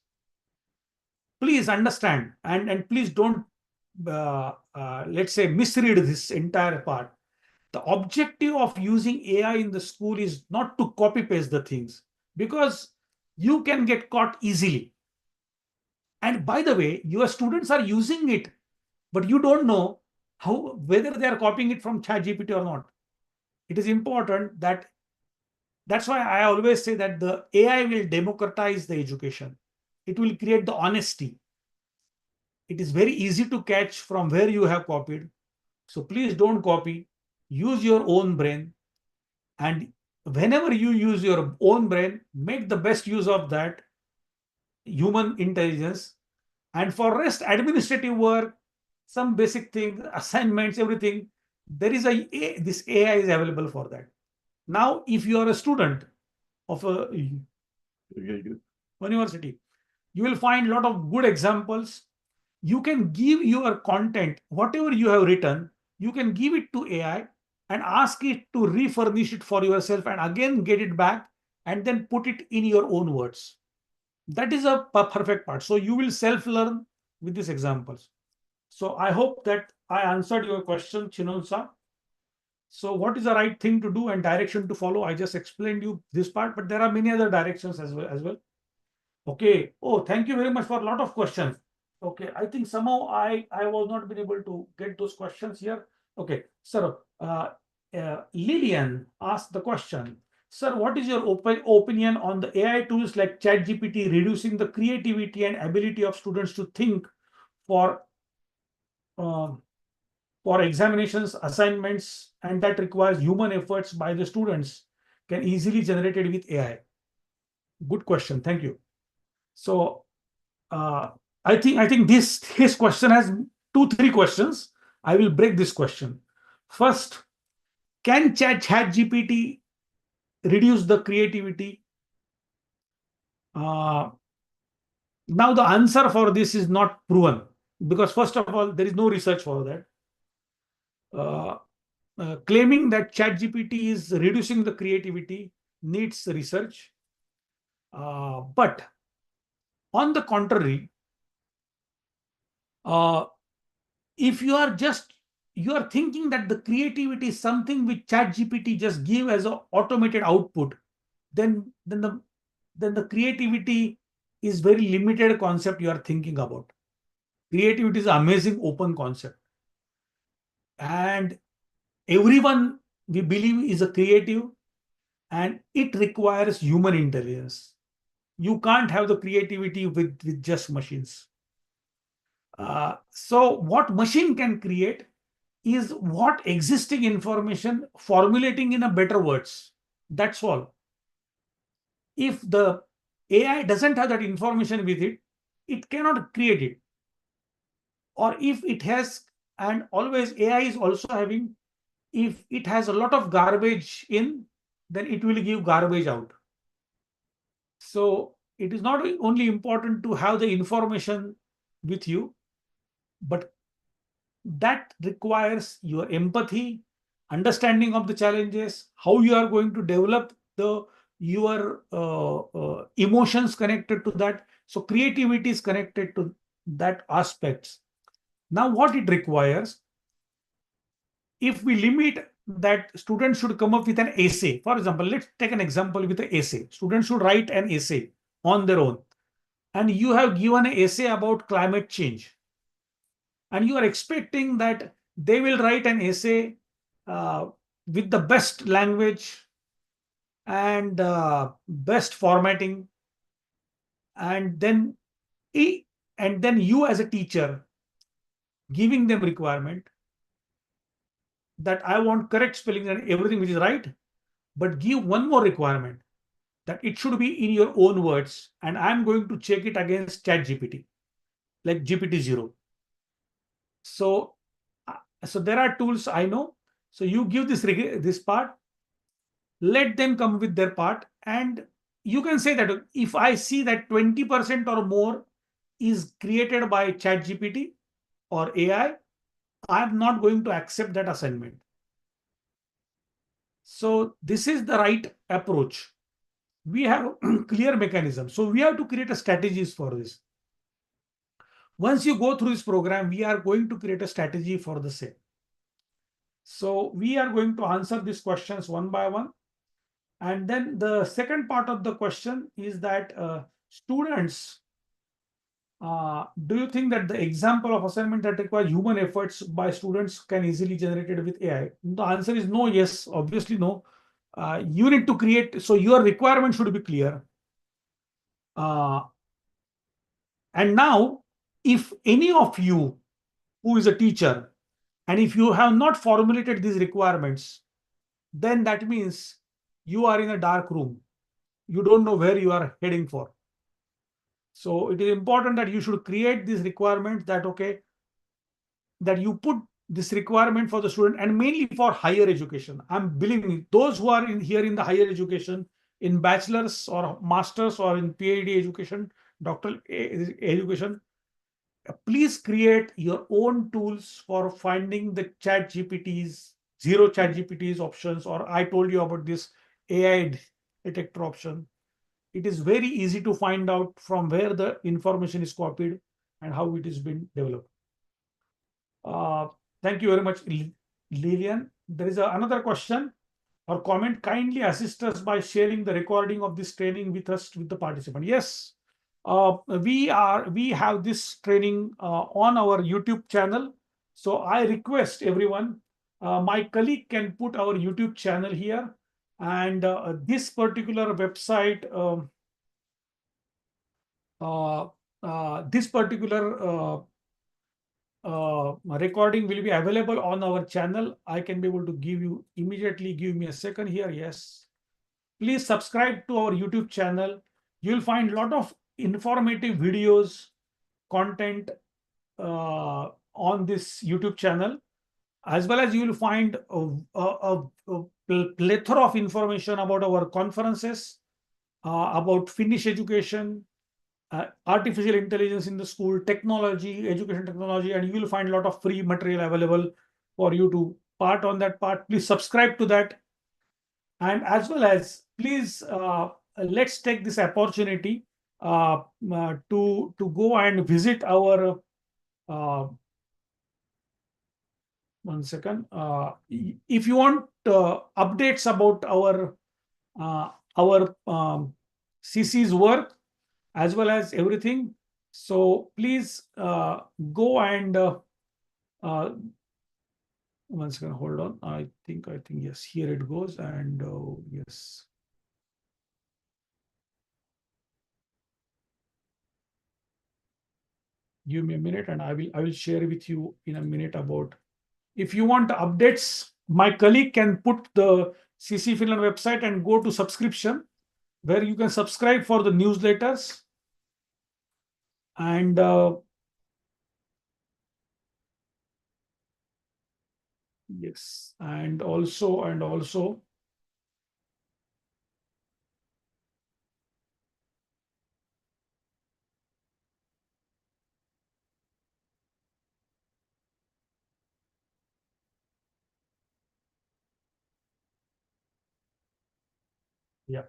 Please understand, and please don't, let's say, misread this entire part. The objective of using AI in the school is not to copy paste the things, because you can get caught easily. And by the way, your students are using it, but you don't know whether they are copying it from ChatGPT or not. It is important that's why I always say that the AI will democratize the education. It will create the honesty. It is very easy to catch from where you have copied. So please don't copy. Use your own brain. And whenever you use your own brain, make the best use of that human intelligence. And for rest, administrative work, some basic things, assignments, everything, this AI is available for that. Now, if you are a student of a university, you will find a lot of good examples. You can give your content, whatever you have written, you can give it to AI and ask it to refurnish it for yourself and again get it back and then put it in your own words. That is a perfect part. So you will self-learn with these examples. So I hope that I answered your question, Chinonsa. So what is the right thing to do and direction to follow? I just explained you this part, but there are many other directions as well. Okay. Oh, thank you very much for a lot of questions. Okay, I think somehow I was not been able to get those questions here. Okay, sir, Lillian asked the question. Sir, what is your opinion on the AI tools like ChatGPT reducing the creativity and ability of students to think for examinations, assignments, and that requires human efforts by the students can easily generated with AI? Good question. Thank you. So I think his question has 2-3 questions. I will break this question. First, can ChatGPT reduce the creativity? Now the answer for this is not proven, because first of all, there is no research for that. Claiming that ChatGPT is reducing the creativity needs research. But on the contrary, if you are thinking that the creativity is something which ChatGPT just give as an automated output, then the creativity is very limited concept you are thinking about. Creativity is an amazing open concept, and everyone we believe is a creative, and it requires human intelligence. You can't have the creativity with just machines. So what machine can create is what existing information formulating in a better words. That's all. If the AI doesn't have that information with it, it cannot create it. Or if it has, and always AI is also having, if it has a lot of garbage in, then it will give garbage out. So it is not only important to have the information with you, but that requires your empathy, understanding of the challenges, how you are going to develop your emotions connected to that. So creativity is connected to that aspects. Now, what it requires, if we limit that students should come up with an essay, for example, let's take an example with an essay. Students should write an essay on their own, and you have given an essay about climate change, and you are expecting that they will write an essay uh, with the best language and best formatting, and then and then you as a teacher giving them requirement that I want correct spelling and everything which is right, but give one more requirement that it should be in your own words, and I'm going to check it against chat gpt, like GPT-0. So so there are tools I know. So you give this part, let them come with their part, and you can say that if I see that 20% or more is created by chat gpt or AI, I'm not going to accept that assignment. So this is the right approach. We have clear mechanism, so we have to create a strategies for this. Once you go through this program, we are going to create a strategy for the same. So we are going to answer these questions one by one. And then the second part of the question is that students, do you think that the example of assignment that require human efforts by students can easily generated with AI? The answer is no, yes, obviously no. You need to create, so your requirement should be clear. And now, if any of you who is a teacher, and if you have not formulated these requirements, then that means you are in a dark room. You don't know where you are heading for. So it is important that you should create these requirements that, okay, that you put this requirement for the student, and mainly for higher education. I'm believing those who are in here in the higher education, in bachelor's or master's or in PhD education, doctoral education, please create your own tools for finding the chat GPTs, zero chat GPTs options, or I told you about this AI detector option. It is very easy to find out from where the information is copied and how it is been developed. Uh, Thank you very much, Lillian. There is another question or comment. Kindly assist us by sharing the recording of this training with us, with the participant. Yes, we have this training on our YouTube channel. So I request everyone, my colleague can put our YouTube channel here, and this particular website, this particular recording will be available on our channel. I can be able to give you immediately. Give me a second here. Yes. Please subscribe to our YouTube channel. You'll find a lot of informative videos, content on this YouTube channel, as well as you will find a plethora of information about our conferences, about Finnish education, artificial intelligence in the school, technology, education technology, and you will find a lot of free material available for you to part on that part. Please subscribe to that. And as well as, please, let's take this opportunity to go and visit our, one second. If you want updates about our CC's work, as well as everything, so please go and one second, hold on. I think yes, here it goes, and yes. Give me a minute, and I will share with you in a minute about. If you want updates, my colleague can put the CC Finland website and go to subscription, where you can subscribe for the newsletters, and yes, and also Yeah.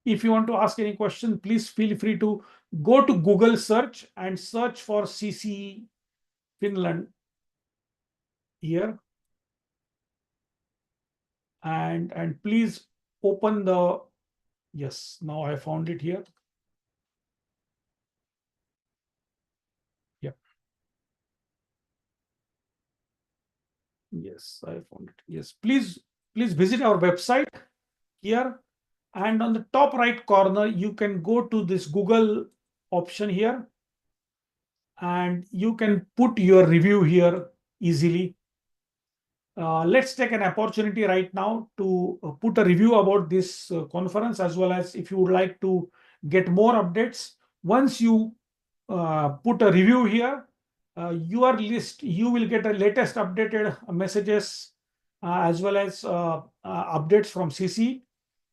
If you want to ask any question, please feel free to go to Google search and search for CC Finland here. And please open the, yes, now I found it here. Yeah. Yes, I found it. Yes, please visit our website here. And on the top right corner, you can go to this Google option here. And you can put your review here easily. Let's take an opportunity right now to put a review about this conference, as well as if you would like to get more updates. Once you put a review here, you will get the latest updated messages, as well as updates from CC.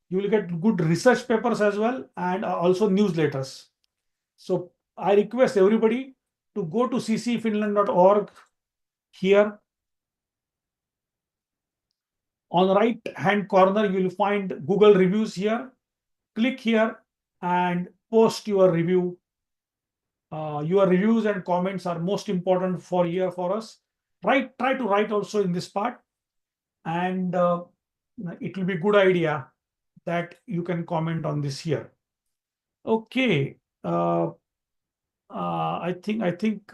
You will get good research papers as well, and also newsletters. So I request everybody to go to ccfinland.org here. On the right hand corner, you will find Google reviews here. Click here and post your review. Your reviews and comments are most important for here for us. Try to write also in this part, and it will be good idea that you can comment on this here. Okay. I think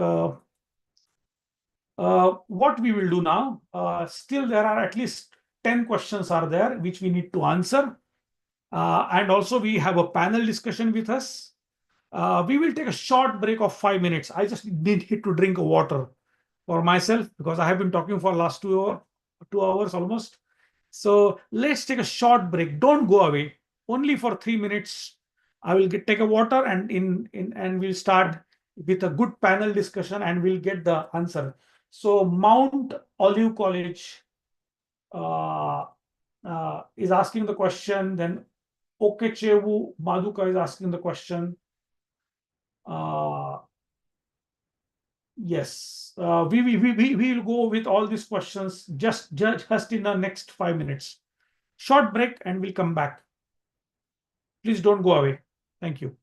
what we will do now, still there are at least 10 questions are there which we need to answer. And also we have a panel discussion with us. We will take a short break of 5 minutes. I just need to drink water for myself because I have been talking for last 2 hours almost. So let's take a short break. Don't go away. Only for 3 minutes. I will take a water and we'll start with a good panel discussion and we'll get the answer. So Mount Olive College is asking the question. Then Okechewu Maduka is asking the question. Yes, we will go with all these questions just in the next 5 minutes. Short break and we'll come back. Please don't go away. Thank you.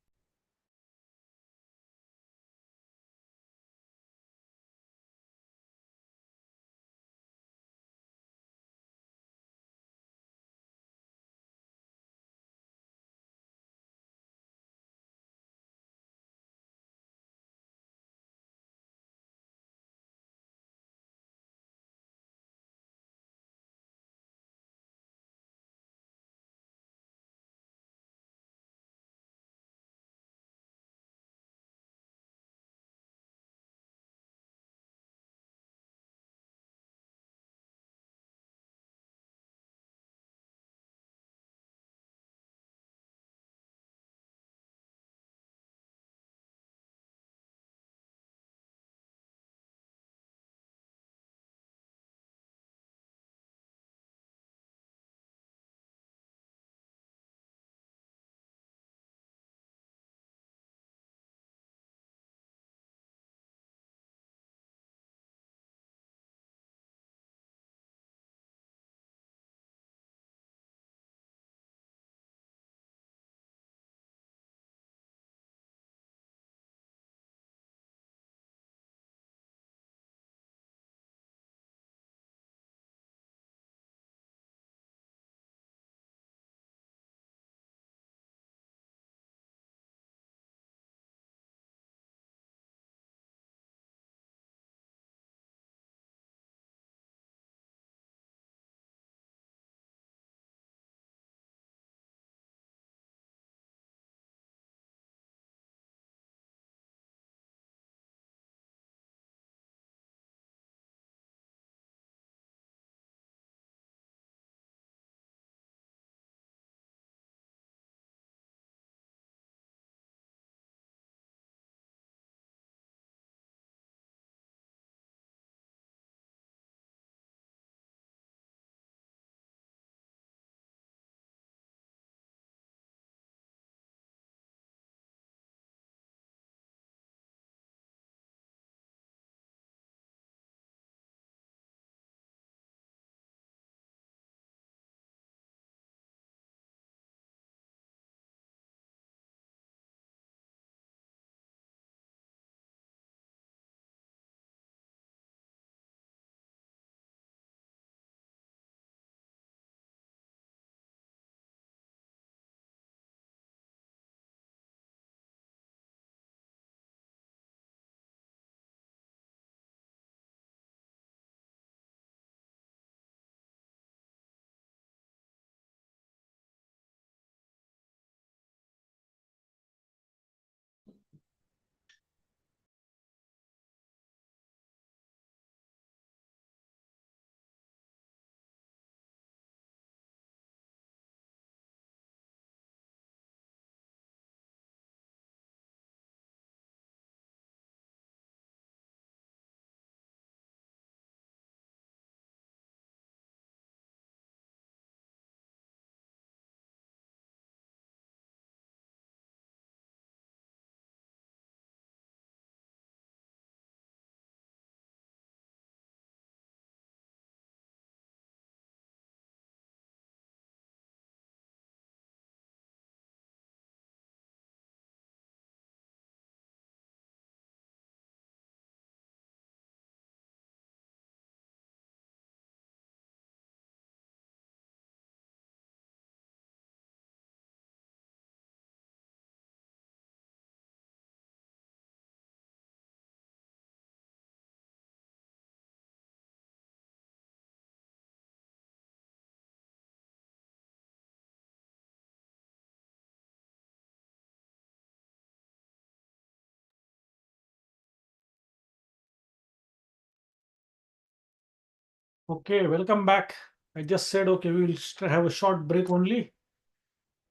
Okay, welcome back. I just said, okay, we will have a short break only,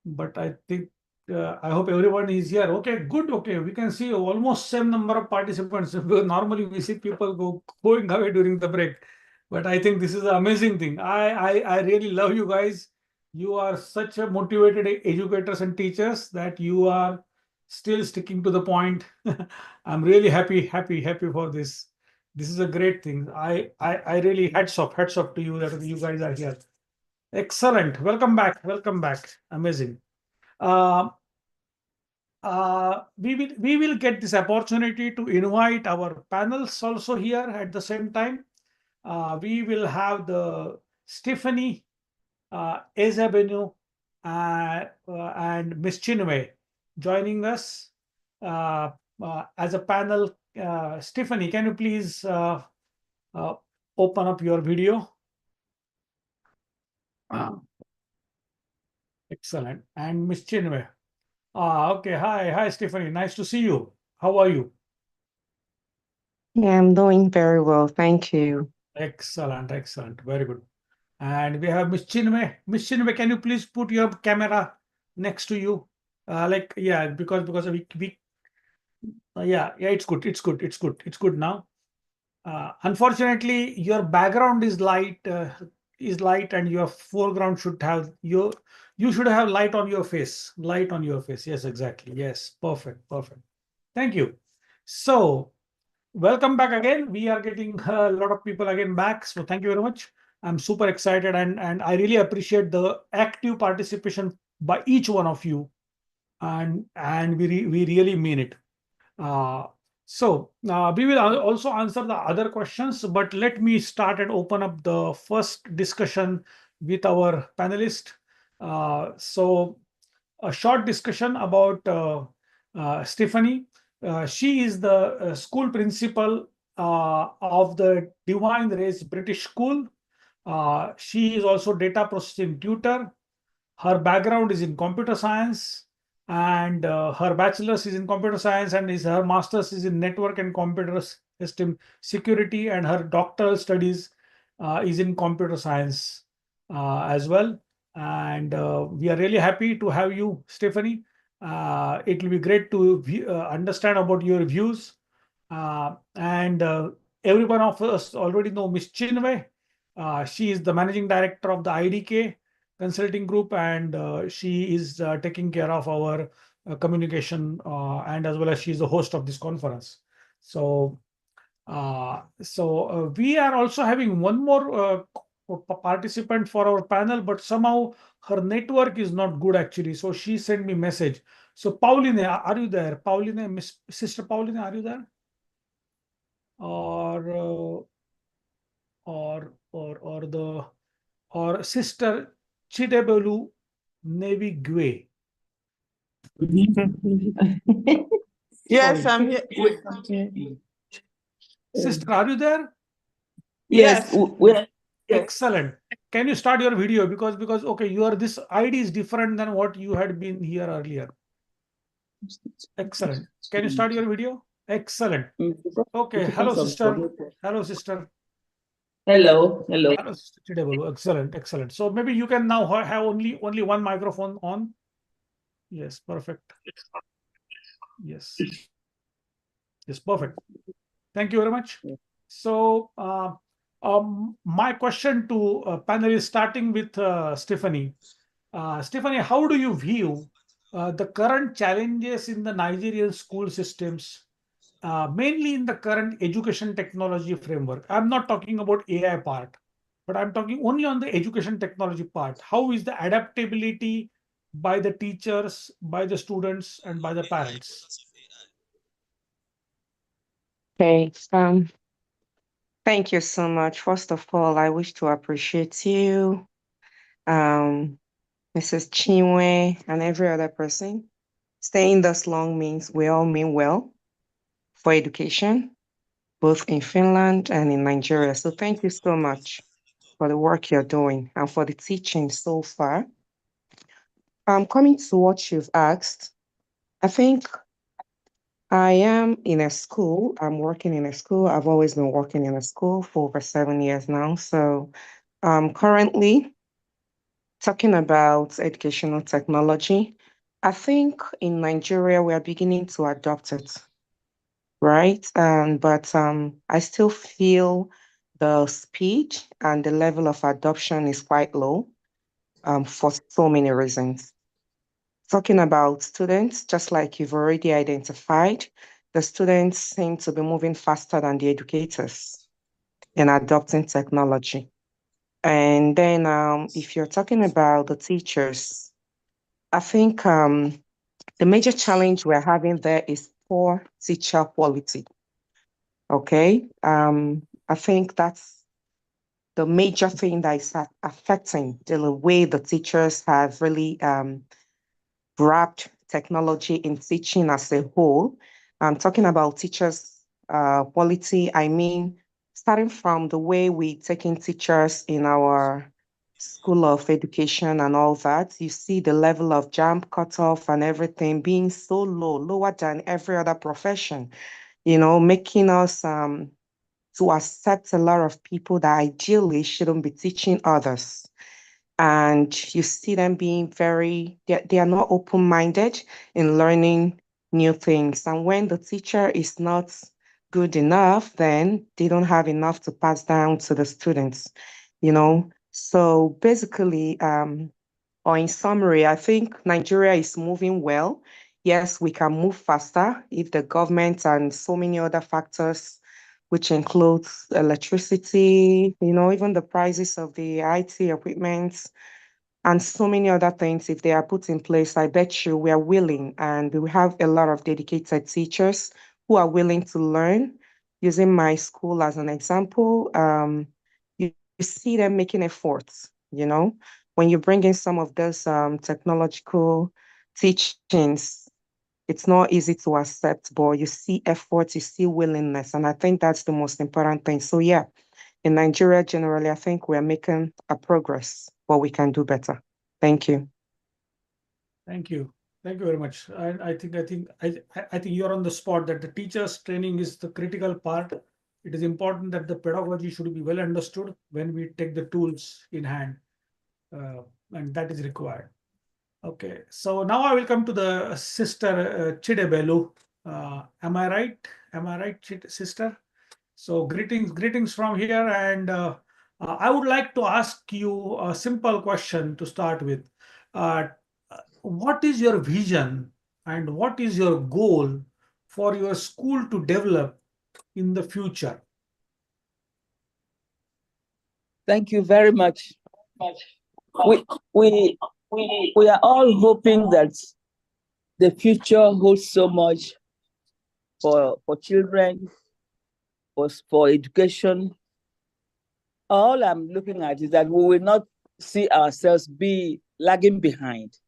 but I think I hope everyone is here. Okay, good. Okay, we can see almost same number of participants. Normally, we see people going away during the break, but I think this is an amazing thing. I really love you guys. You are such a motivated educators and teachers that you are still sticking to the point. I'm really happy for this. This is a great thing. I really hats off to you that you guys are here. Excellent. Welcome back. Welcome back. Amazing. Uh, we will get this opportunity to invite our panels also here at the same time. We will have the Stephanie, Ezabenu, and Miss Chinwe joining us as a panel. Stephanie, can you please open up your video? Excellent. And Miss Chinwe. Okay. Hi, Stephanie. Nice to see you. How are you? Yeah, I'm doing very well. Thank you. Excellent. Very good. And we have Miss Chinwe. Miss Chinwe, can you please put your camera next to you? Because it's good now. Unfortunately, your background is light, and your foreground should have you should have light on your face. Yes, exactly. Yes, perfect. Thank you. So, welcome back again. We are getting a lot of people again back. So, thank you very much. I'm super excited, and I really appreciate the active participation by each one of you, and we really mean it. We will also answer the other questions, but let me start and open up the first discussion with our panelist. A short discussion about Stephanie. She is the school principal of the Divine Race British School. She is also data processing tutor. Her background is in computer science, and her bachelor's is in computer science, and her master's is in network and computer system security, and her doctoral studies is in computer science as well. And we are really happy to have you, Stephanie. It will be great to understand about your views. And every one of us already know Miss Chinwe. She is the managing director of the IDK Consulting Group, and she is taking care of our communication, and as well as she is the host of this conference. So we are also having one more participant for our panel, but somehow her network is not good actually. So she sent me message. So Pauline, are you there? Pauline, Sister Pauline, are you there? Or Sister Chidebelu Nevigwe. Yes, Sorry. I'm here. Sister, are you there? Yes. Yes. Excellent. Can you start your video because okay, this ID is different than what you had been here earlier. Excellent. Can you start your video? Excellent. Okay. Hello, sister. Hello, sister. Hello. Hello, Sister Chidebelu. Excellent. So maybe you can now have only one microphone on. Yes, perfect. Yes, perfect. Thank you very much. So, my question to panel is starting with Stephanie. Stephanie, how do you view the current challenges in the Nigerian school systems, mainly in the current education technology framework? I'm not talking about AI part, but I'm talking only on the education technology part. How is the adaptability by the teachers, by the students, and by the parents? Okay. Thank you so much. First of all, I wish to appreciate you, Mrs. Chinwe, and every other person. Staying this long means we all mean well for education, both in Finland and in Nigeria. So thank you so much for the work you're doing and for the teaching so far. Coming to what you've asked, I think I am in a school. I'm working in a school. I've always been working in a school for over 7 years now. So currently talking about educational technology, I think in Nigeria we are beginning to adopt it, right? But I still feel the speed and the level of adoption is quite low for so many reasons. Talking about students, just like you've already identified, the students seem to be moving faster than the educators in adopting technology. And then if you're talking about the teachers, I think the major challenge we're having there is poor teacher quality. Okay. I think that's the major thing that is affecting the way the teachers have really grabbed technology in teaching as a whole. I'm talking about teachers' quality. I mean, starting from the way we take in teachers in our School of Education and all that, you see the level of jump cutoff and everything being so low, lower than every other profession, making us to accept a lot of people that ideally shouldn't be teaching others. And you see them being they are not open-minded in learning new things. And when the teacher is not good enough, then they don't have enough to pass down to the students, So basically, or in summary, I think Nigeria is moving well. Yes, we can move faster if the government and so many other factors, which includes electricity, even the prices of the IT equipment and so many other things, if they are put in place, I bet you we are willing, and we have a lot of dedicated teachers who are willing to learn. Using my school as an example, you see them making efforts, when you bring in some of those technological teachings, it's not easy to accept, but you see effort, you see willingness. And I think that's the most important thing. So yeah, in Nigeria, generally, I think we're making a progress, but we can do better. Thank you. Thank you. Thank you very much. I think you're on the spot that the teachers' training is the critical part. It is important that the pedagogy should be well understood when we take the tools in hand, and that is required. Okay, so now I will come to the sister Chidebelu. Am I right? Am I right, sister? So greetings from here, and I would like to ask you a simple question to start with. What is your vision and what is your goal for your school to develop in the future? Thank you very much. We are all hoping that the future holds so much for children, for education. All I'm looking at is that we will not see ourselves be lagging behind.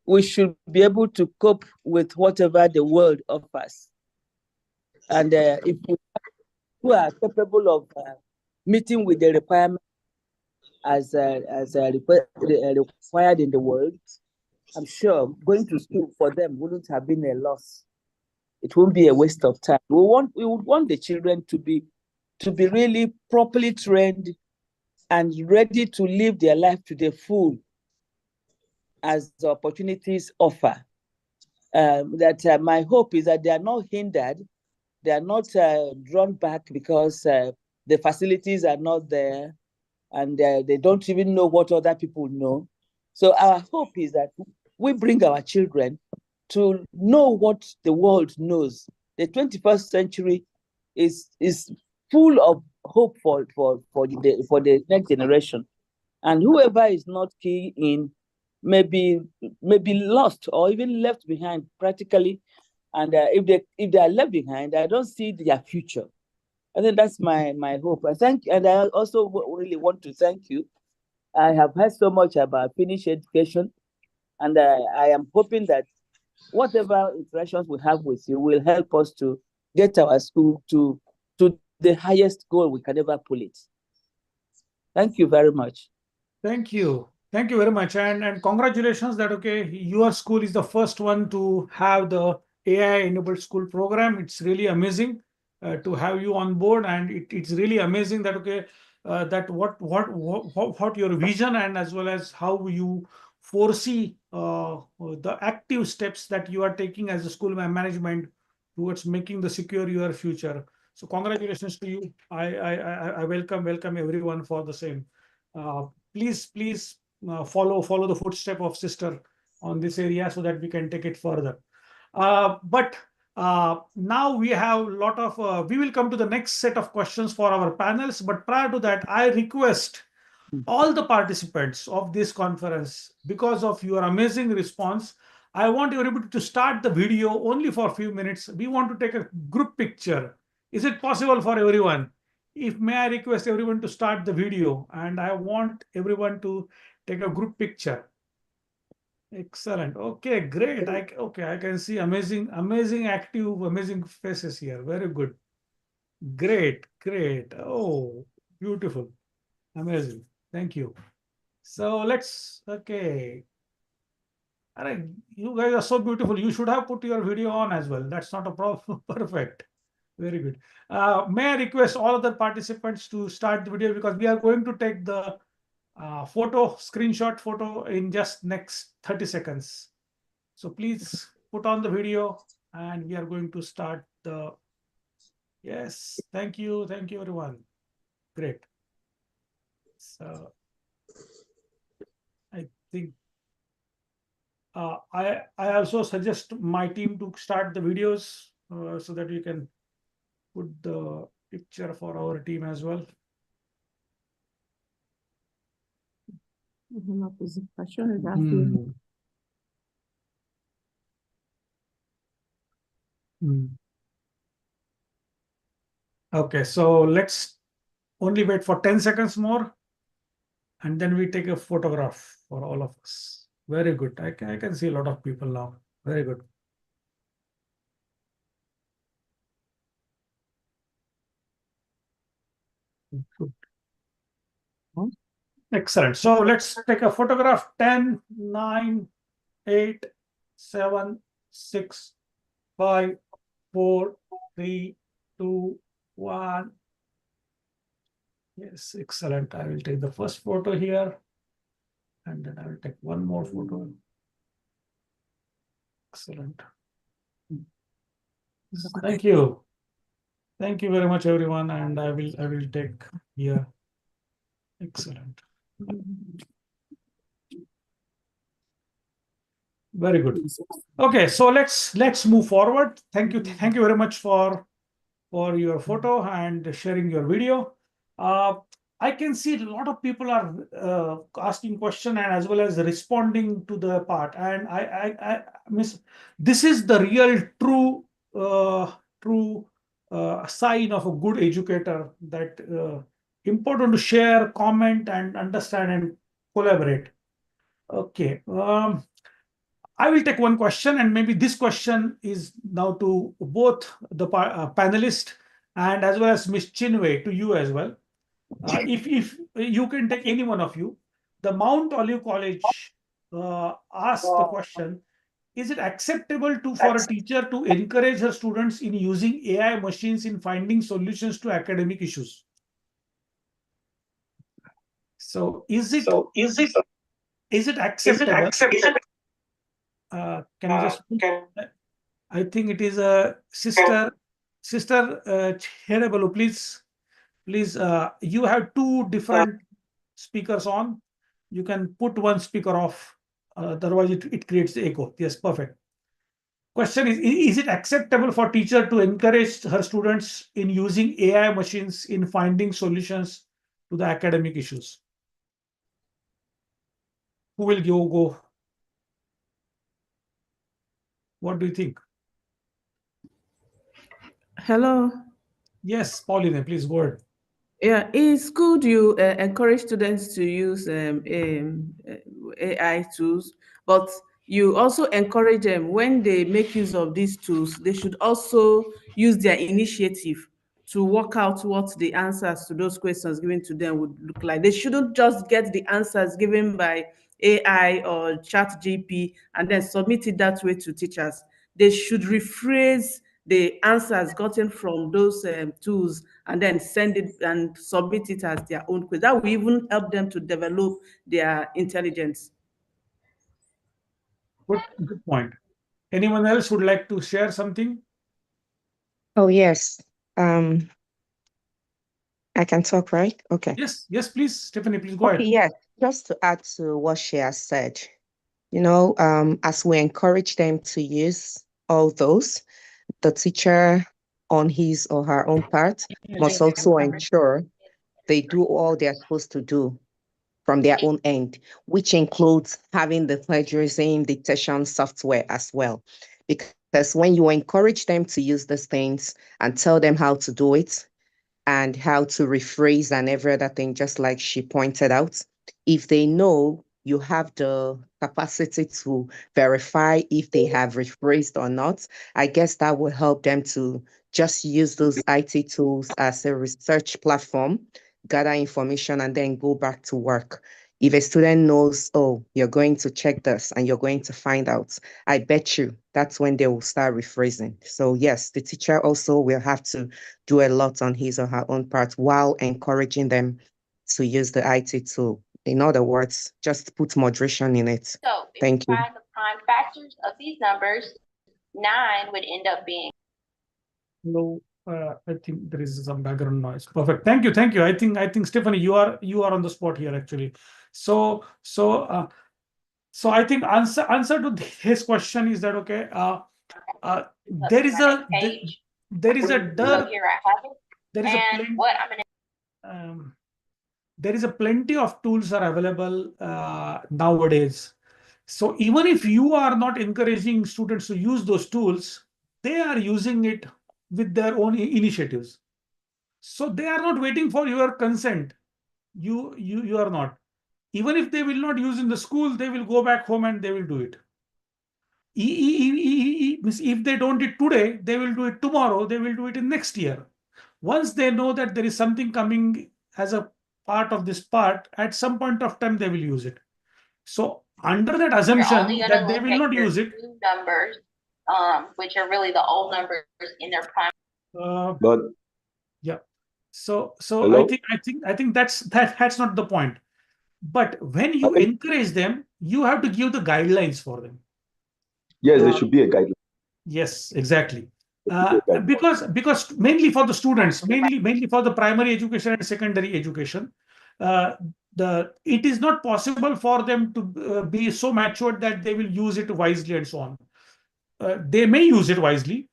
We should be able to cope with whatever the world offers. And if we are capable of meeting with the requirements as required in the world, I'm sure going to school for them wouldn't have been a loss. It won't be a waste of time. We would want the children to be really properly trained and ready to live their life to the full as the opportunities offer. My hope is that they are not hindered, they are not drawn back because the facilities are not there and they don't even know what other people know. So our hope is that we bring our children to know what the world knows. The 21st century is full of hope for the next generation. And whoever is not key in may be lost or even left behind practically. And if they are left behind, I don't see their future. I think that's my hope. And I also really want to thank you. I have heard so much about Finnish education, and I am hoping that whatever interactions we have with you will help us to get our school to the highest goal we can ever pull it. Thank you very much. Thank you. Thank you very much. And congratulations that, okay, your school is the first one to have the AI-enabled school program. It's really amazing to have you on board, and it's really amazing that that what your vision and as well as how you foresee the active steps that you are taking as a school management towards making the secure your future. So congratulations to you. I welcome everyone for the same. Please follow the footstep of sister on this area so that we can take it further. But now we have a lot of, we will come to the next set of questions for our panels. But prior to that, I request all the participants of this conference, because of your amazing response, I want everybody to start the video only for a few minutes. We want to take a group picture. Is it possible for everyone? If may I request everyone to start the video, and I want everyone to take a group picture. Excellent. Okay, great. I can see amazing, active, amazing faces here. Very good. Great. Oh, beautiful. Amazing. Thank you. So okay. All right, you guys are so beautiful. You should have put your video on as well. That's not a problem. Perfect. Very good. May I request all other participants to start the video, because we are going to take the screenshot photo in just next 30 seconds. So please put on the video and we are going to start the, yes, thank you everyone. Great. So I think I also suggest my team to start the videos so that we can put the picture for our team as well. Okay, so let's only wait for 10 seconds more, and then we take a photograph for all of us. Very good. I can see a lot of people now. Very good. Excellent. So let's take a photograph. 10, 9, 8, 7, 6, 5, 4, 3, 2, 1. Yes, excellent. I will take the first photo here, and then I will take one more photo. Excellent. Thank you. Thank you very much, everyone. And I will take here. Excellent. Very good. Okay, so let's move forward. Thank you very much for your photo and sharing your video. I can see a lot of people are asking questions and as well as responding to the part. And I miss, this is the real true sign of a good educator, that important to share, comment, and understand and collaborate. Okay. I will take one question, and maybe this question is now to both the panelists and as well as Ms. Chinwe, to you as well. If you can take any one of you. The Mount Olive College asked the question: is it acceptable for a teacher to encourage her students in using AI machines in finding solutions to academic issues? So is it acceptable? Can you just? I think it is a sister Cherebalo, please. You have two different speakers on. You can put one speaker off. Otherwise, it creates the echo. Yes, perfect. Question is it acceptable for teacher to encourage her students in using AI machines in finding solutions to the academic issues? Who will go? What do you think? Hello. Yes, Pauline, please go ahead. Yeah, in school, you encourage students to use AI tools, but you also encourage them, when they make use of these tools, they should also use their initiative to work out what the answers to those questions given to them would look like. They shouldn't just get the answers given by AI or ChatGPT and then submit it that way to teachers. they should rephrase the answers gotten from those tools and then send it and submit it as their own quiz. That will even help them to develop their intelligence. Good point. Anyone else would like to share something? Oh, yes. I can talk, right? Okay. Yes, please, Stephanie, please go Okay, ahead. yes. Just to add to what she has said, as we encourage them to use all those, the teacher on his or her own part must also ensure they do all they're supposed to do from their own end, which includes having the plagiarism detection software as well. Because when you encourage them to use these things and tell them how to do it and how to rephrase and every other thing, just like she pointed out, if they know you have the capacity to verify if they have rephrased or not, I guess that will help them to just use those IT tools as a research platform, gather information, and then go back to work. If a student knows, oh, you're going to check this and you're going to find out, I bet you that's when they will start rephrasing. So yes, the teacher also will have to do a lot on his or her own part while encouraging them to use the IT tool. In other words, just put moderation in it. So if Thank we you. find the prime factors of these numbers, 9 would end up being. Hello, I think there is some background noise. Perfect. Thank you. I think Stephanie, you are on the spot here actually. So I think answer to his question is that okay. There is a So here I have it. there is a And plenty. what I'm gonna There is a plenty of tools are available nowadays. So even if you are not encouraging students to use those tools, they are using it with their own initiatives. So they are not waiting for your consent. You are not. Even if they will not use in the school, they will go back home and they will do it. If they don't do it today, they will do it tomorrow. They will do it in next year. Once they know that there is something coming as a part of this part, at some point of time they will use it. So under that assumption that they will not use it, new numbers, which are really the old numbers in their prime. But yeah. So hello? I think that's not the point. But when you encourage them, you have to give the guidelines for them. Yes, there should be a guideline. Yes, exactly. Because mainly for the students, mainly for the primary education and secondary education, it is not possible for them to be so matured that they will use it wisely and so on. They may use it wisely.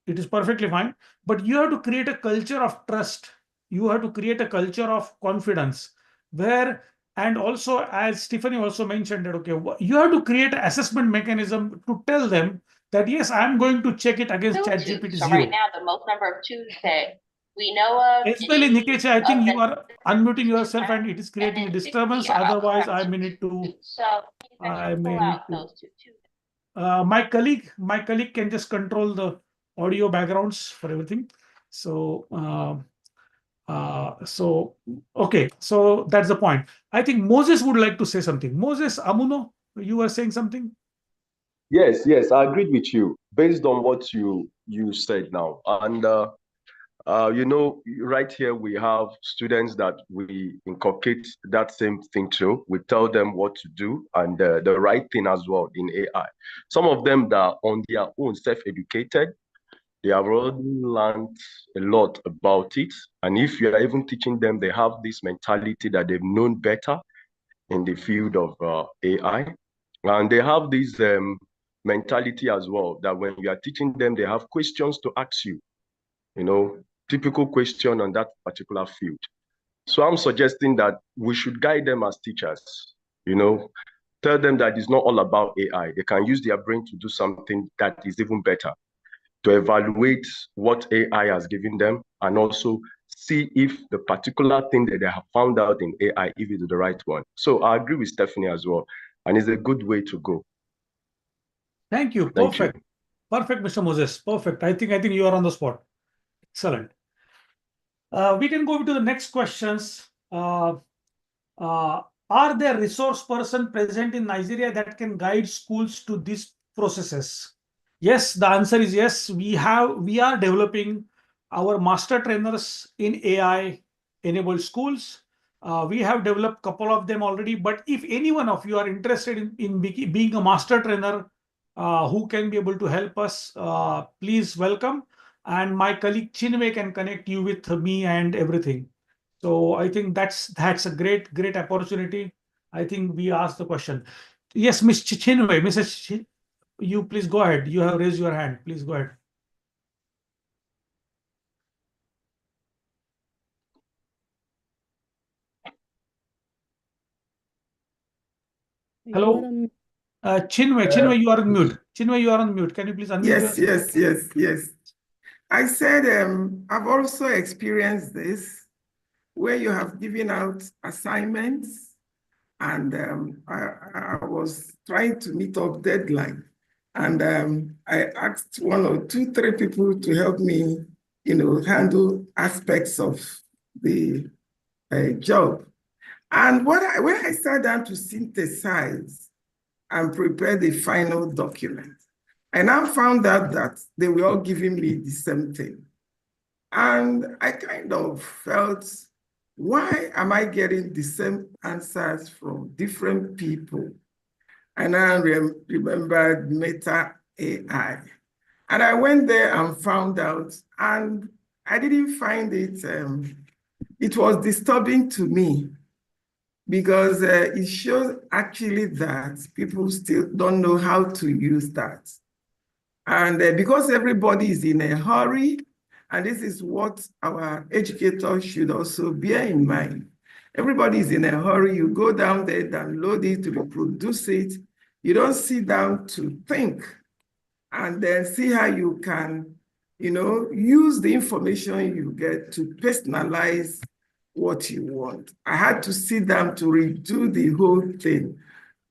It is perfectly fine, but you have to create a culture of trust. You have to create a culture of confidence and also, as Stephanie also mentioned that, okay, you have to create an assessment mechanism to tell them that, yes, I'm going to check it against ChatGPT 0. So right now, the most number of twos that we know of. Especially Nikesh, I think you are unmuting yourself and it is creating a disturbance. Otherwise, I may need to. My colleague can just control the audio backgrounds for everything. So okay, so that's the point. I think Moses would like to say something. Moses Amuno, you were saying something? Yes, I agreed with you based on what you said now. And right here we have students that we inculcate that same thing to. We tell them what to do and the right thing as well in AI. Some of them that are on their own self-educated, they have already learned a lot about it. And if you are even teaching them, they have this mentality that they've known better in the field of AI. And they have this mentality as well, that when you are teaching them, they have questions to ask you, typical question on that particular field. So I'm suggesting that we should guide them as teachers, tell them that it's not all about AI. They can use their brain to do something that is even better, to evaluate what AI has given them and also see if the particular thing that they have found out in AI, if it's the right one. So I agree with Stephanie as well. And it's a good way to go. Thank you. Perfect. Perfect, Mr. Moses. Perfect. I think you are on the spot. Excellent. We can go to the next questions. Are there resource person present in Nigeria that can guide schools to these processes? Yes, the answer is yes. We are developing our master trainers in AI enabled schools. We have developed a couple of them already, but if any one of you are interested in being a master trainer who can be able to help us, please welcome. And my colleague Chinwe can connect you with me and everything. So I think that's a great opportunity. I think we asked the question. Yes, Ms. Chinwe, Mrs. You please go ahead. You have raised your hand. Please go ahead. Hello. Chinwe, you are on mute. Chinwe, you are on mute. Can you please unmute yourself? Yes. I said I've also experienced this where you have given out assignments and I was trying to meet up deadline. And I asked 1 or 2, 3 people to help me, handle aspects of the job. And when I sat down to synthesize and prepare the final document, I now found out that they were all giving me the same thing. And I kind of felt, why am I getting the same answers from different people? And I remembered Meta AI. And I went there and found out, and I didn't find it, it was disturbing to me because it shows actually that people still don't know how to use that. And because everybody is in a hurry, and this is what our educators should also bear in mind. Everybody is in a hurry. You go down there, download it, reproduce it. You don't sit down to think and then see how you can, use the information you get to personalize what you want. I had to sit down to redo the whole thing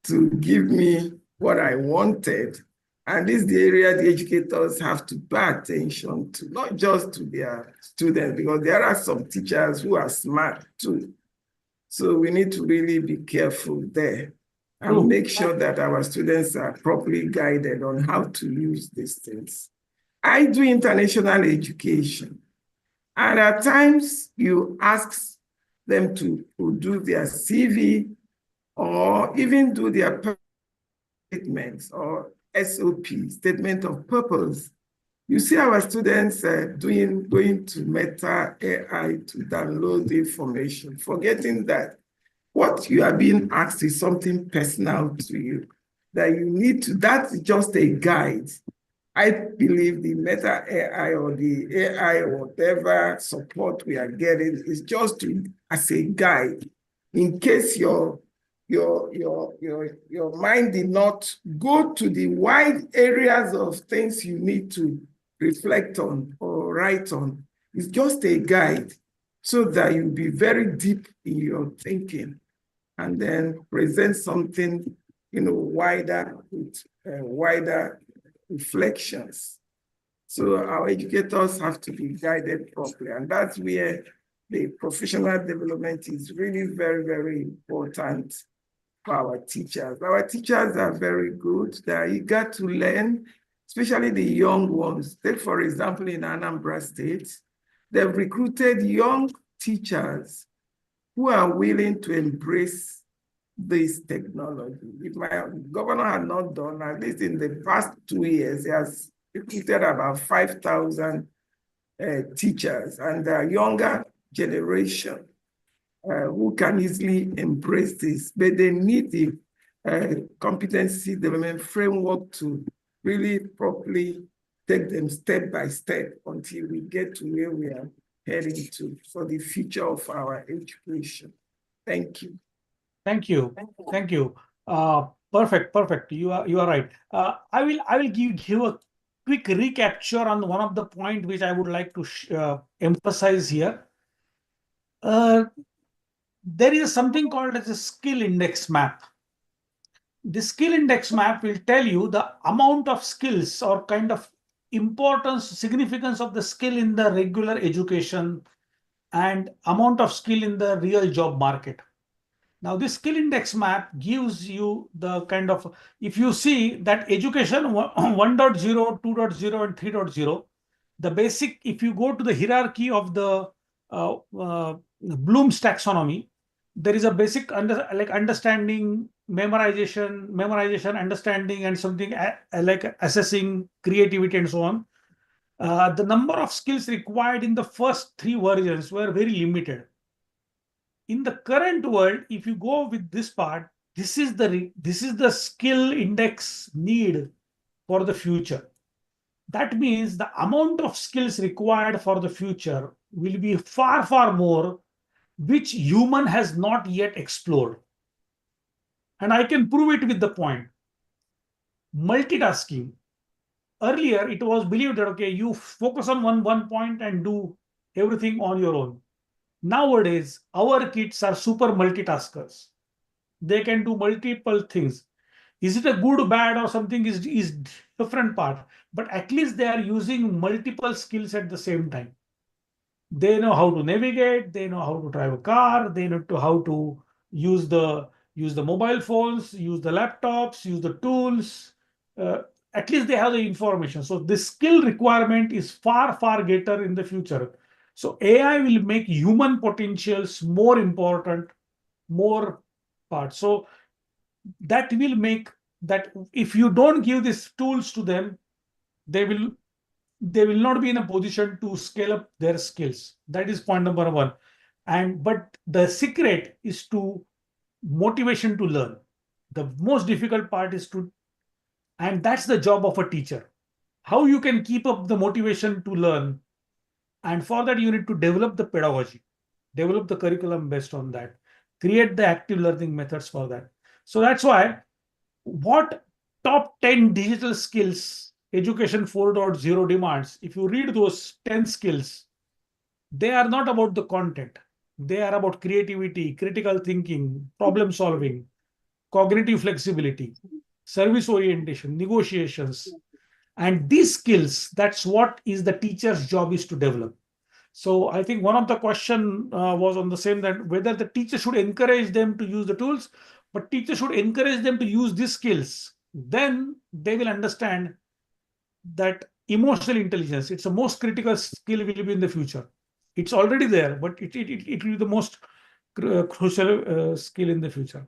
to give me what I wanted. And this is the area the educators have to pay attention to, not just to their students, because there are some teachers who are smart too. So we need to really be careful there and make sure that our students are properly guided on how to use these things. I do international education. And at times you ask them to do their CV or even do their statements or SOP, statement of purpose. You see our students going to Meta AI to download the information, forgetting that what you are being asked is something personal to you, that you need to, that's just a guide. I believe the Meta AI or the AI or whatever support we are getting is just as a guide in case your mind did not go to the wide areas of things you need to reflect on or write on. It's just a guide so that you'll be very deep in your thinking and then present something, wider with wider reflections. So our educators have to be guided properly, and that's where the professional development is really very, very important for our teachers. Our teachers are very good. They are eager to learn, especially the young ones. Take, for example, in Anambra State, they've recruited young teachers who are willing to embrace this technology. If my governor had not done, at least in the past 2 years, he has recruited about 5,000 teachers and the younger generation who can easily embrace this, but they need the competency development framework to really properly take them step by step until we get to where we are heading to for the future of our education. Thank you. Thank you. Perfect. You are right. I will give a quick recapture on one of the point which I would like to emphasize here. There is something called as a skill index map. The skill index map will tell you the amount of skills or kind of importance, significance of the skill in the regular education and amount of skill in the real job market. Now, this skill index map gives you the kind of, if you see that education 1.0, 2.0, and 3.0, the basic, if you go to the hierarchy of the Bloom's taxonomy, there is a basic understanding, memorization, understanding, and something like assessing, creativity, and so on. The number of skills required in the first 3 versions were very limited. In the current world, if you go with this part, this is the skill index need for the future. That means the amount of skills required for the future will be far, far more, which human has not yet explored. And I can prove it with the point. Multitasking. Earlier, it was believed that, okay, you focus on one point and do everything on your own. Nowadays, our kids are super multitaskers. They can do multiple things. Is it a good, bad, or something is different part, but at least they are using multiple skills at the same time. They know how to navigate, they know how to drive a car, they know how to use the mobile phones, use the laptops, use the tools. At least they have the information. So the skill requirement is far, far greater in the future. So AI will make human potentials more important, more part. So that will make that if you don't give these tools to them, they will not be in a position to scale up their skills. That is point number 1. But the secret is to motivation to learn. The most difficult part is and that's the job of a teacher. How you can keep up the motivation to learn. And for that, you need to develop the pedagogy, develop the curriculum based on that, create the active learning methods for that. So that's why what top 10 digital skills Education 4.0 demands, if you read those 10 skills, they are not about the content. They are about creativity, critical thinking, problem solving, cognitive flexibility, service orientation, negotiations. And these skills, that's what is the teacher's job is to develop. So I think one of the question was on the same, that whether the teacher should encourage them to use the tools, but teacher should encourage them to use these skills. Then they will understand that emotional intelligence, it's the most critical skill will be in the future. It's already there, but it will be the most crucial skill in the future.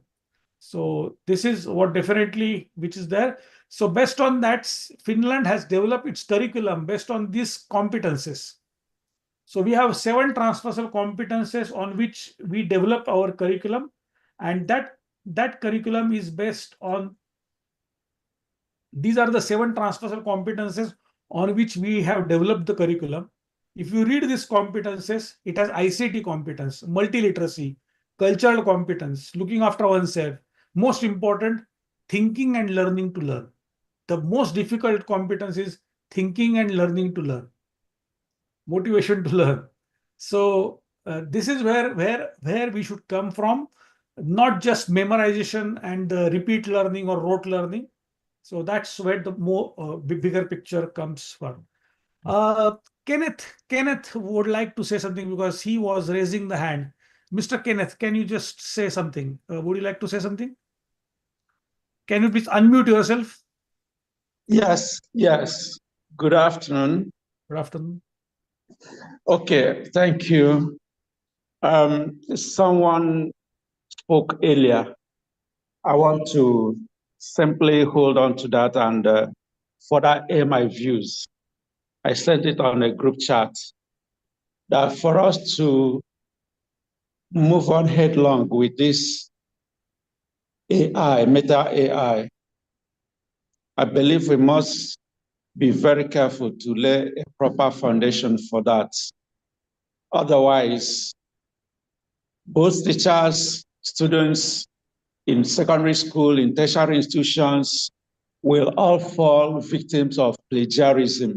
So this is what definitely which is there. So based on that, Finland has developed its curriculum based on these competences. So we have 7 transversal competences on which we develop our curriculum, and that curriculum is based on, these are the 7 transversal competences on which we have developed the curriculum. If you read these competences, it has ICT competence, multiliteracy, cultural competence, looking after oneself. Most important, thinking and learning to learn. The most difficult competence is thinking and learning to learn, motivation to learn. So this is where we should come from, not just memorization and repeat learning or rote learning. So that's where the more bigger picture comes from. Kenneth would like to say something because he was raising the hand. Mr. Kenneth, can you just say something? Would you like to say something? Can you please unmute yourself? Yes. Good afternoon. Good afternoon. Okay, thank you. Someone spoke earlier. I want to simply hold on to that and further air my views. I sent it on a group chat that for us to move on headlong with this AI, meta AI, I believe we must be very careful to lay a proper foundation for that. Otherwise, both teachers, students in secondary school, in tertiary institutions, will all fall victims of plagiarism.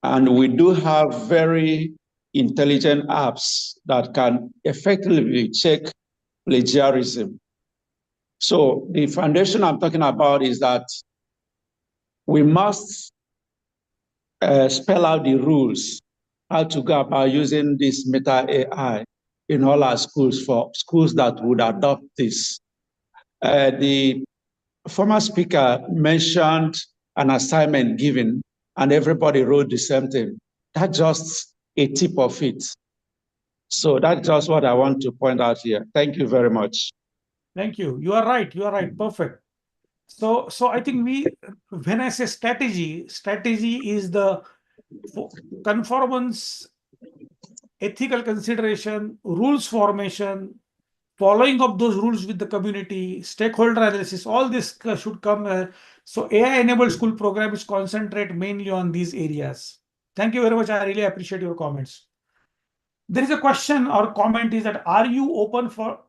And we do have very intelligent apps that can effectively check plagiarism. So the foundation I'm talking about is that we must spell out the rules, how to go about using this meta AI. in all our schools for schools that would adopt this. The former speaker mentioned an assignment given and everybody wrote the same thing. That's just a tip of it. So that's just what I want to point out here. Thank you very much. Thank you. You are right. You are right. Perfect. So I think when I say strategy is the conformance, ethical consideration, rules formation, following up those rules with the community, stakeholder analysis, all this should come. So AI-enabled school program is concentrate mainly on these areas. Thank you very much. I really appreciate your comments. There is a question or comment is that, are you open for,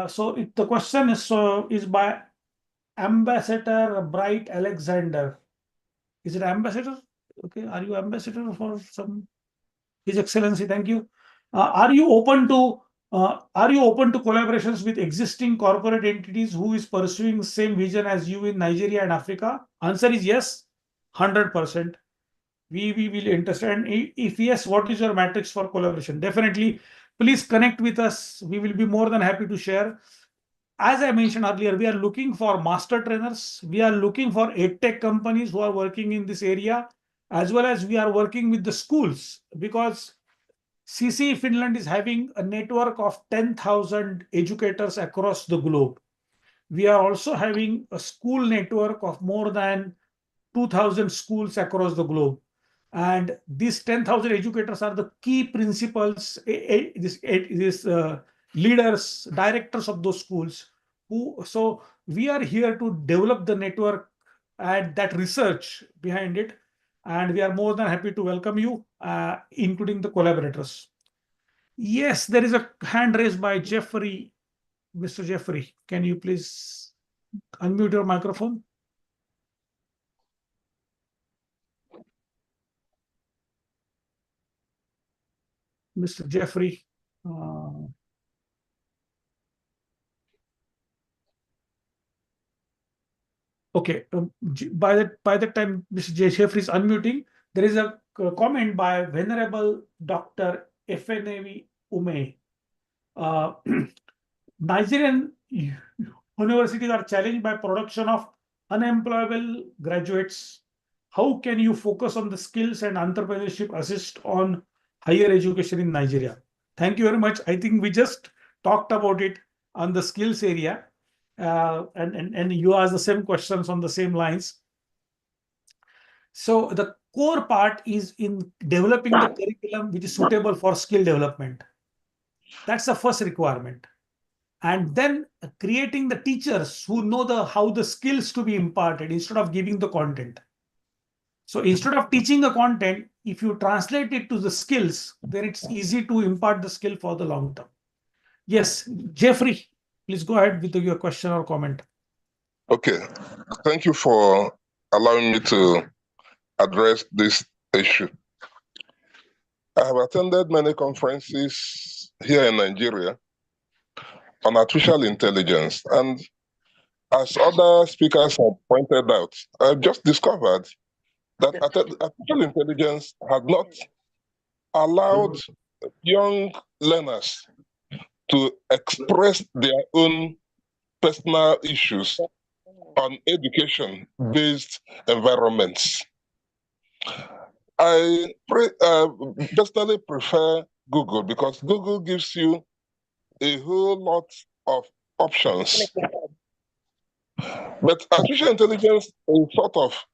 so if the question is by Ambassador Bright Alexander. Is it ambassador? Okay, are you ambassador for some? His Excellency, thank you. Are you open to collaborations with existing corporate entities who is pursuing same vision as you in Nigeria and Africa? Answer is yes, 100%. We will interested. And if yes, what is your matrix for collaboration? Definitely, please connect with us. We will be more than happy to share. As I mentioned earlier, we are looking for master trainers. We are looking for EdTech companies who are working in this area, as well as we are working with the schools, because CC Finland is having a network of 10,000 educators across the globe. We are also having a school network of more than 2,000 schools across the globe. And these 10,000 educators are the key principals, leaders, directors of those schools. So we are here to develop the network and that research behind it. And we are more than happy to welcome you, including the collaborators. Yes, there is a hand raised by Jeffrey. Mr. Jeffrey, can you please unmute your microphone? Mr. Jeffrey. Okay, by the time Mr. Jeffrey is unmuting, there is a comment by Venerable Dr. Efenevi Ume. Nigerian universities are challenged by production of unemployable graduates. How can you focus on the skills and entrepreneurship assist on higher education in Nigeria? Thank you very much. I think we just talked about it on the skills area, and you asked the same questions on the same lines. So the core part is in developing the curriculum which is suitable for skill development. That's the first requirement. And then creating the teachers who know how the skills to be imparted instead of giving the content. So instead of teaching the content, if you translate it to the skills, then it's easy to impart the skill for the long term. Yes, Jeffrey, please go ahead with your question or comment. Okay, thank you for allowing me to address this issue. I have attended many conferences here in Nigeria on artificial intelligence, and as other speakers have pointed out, I've just discovered that artificial intelligence has not allowed young learners to express their own personal issues on education-based environments. I personally prefer Google because Google gives you a whole lot of options. But artificial intelligence sort of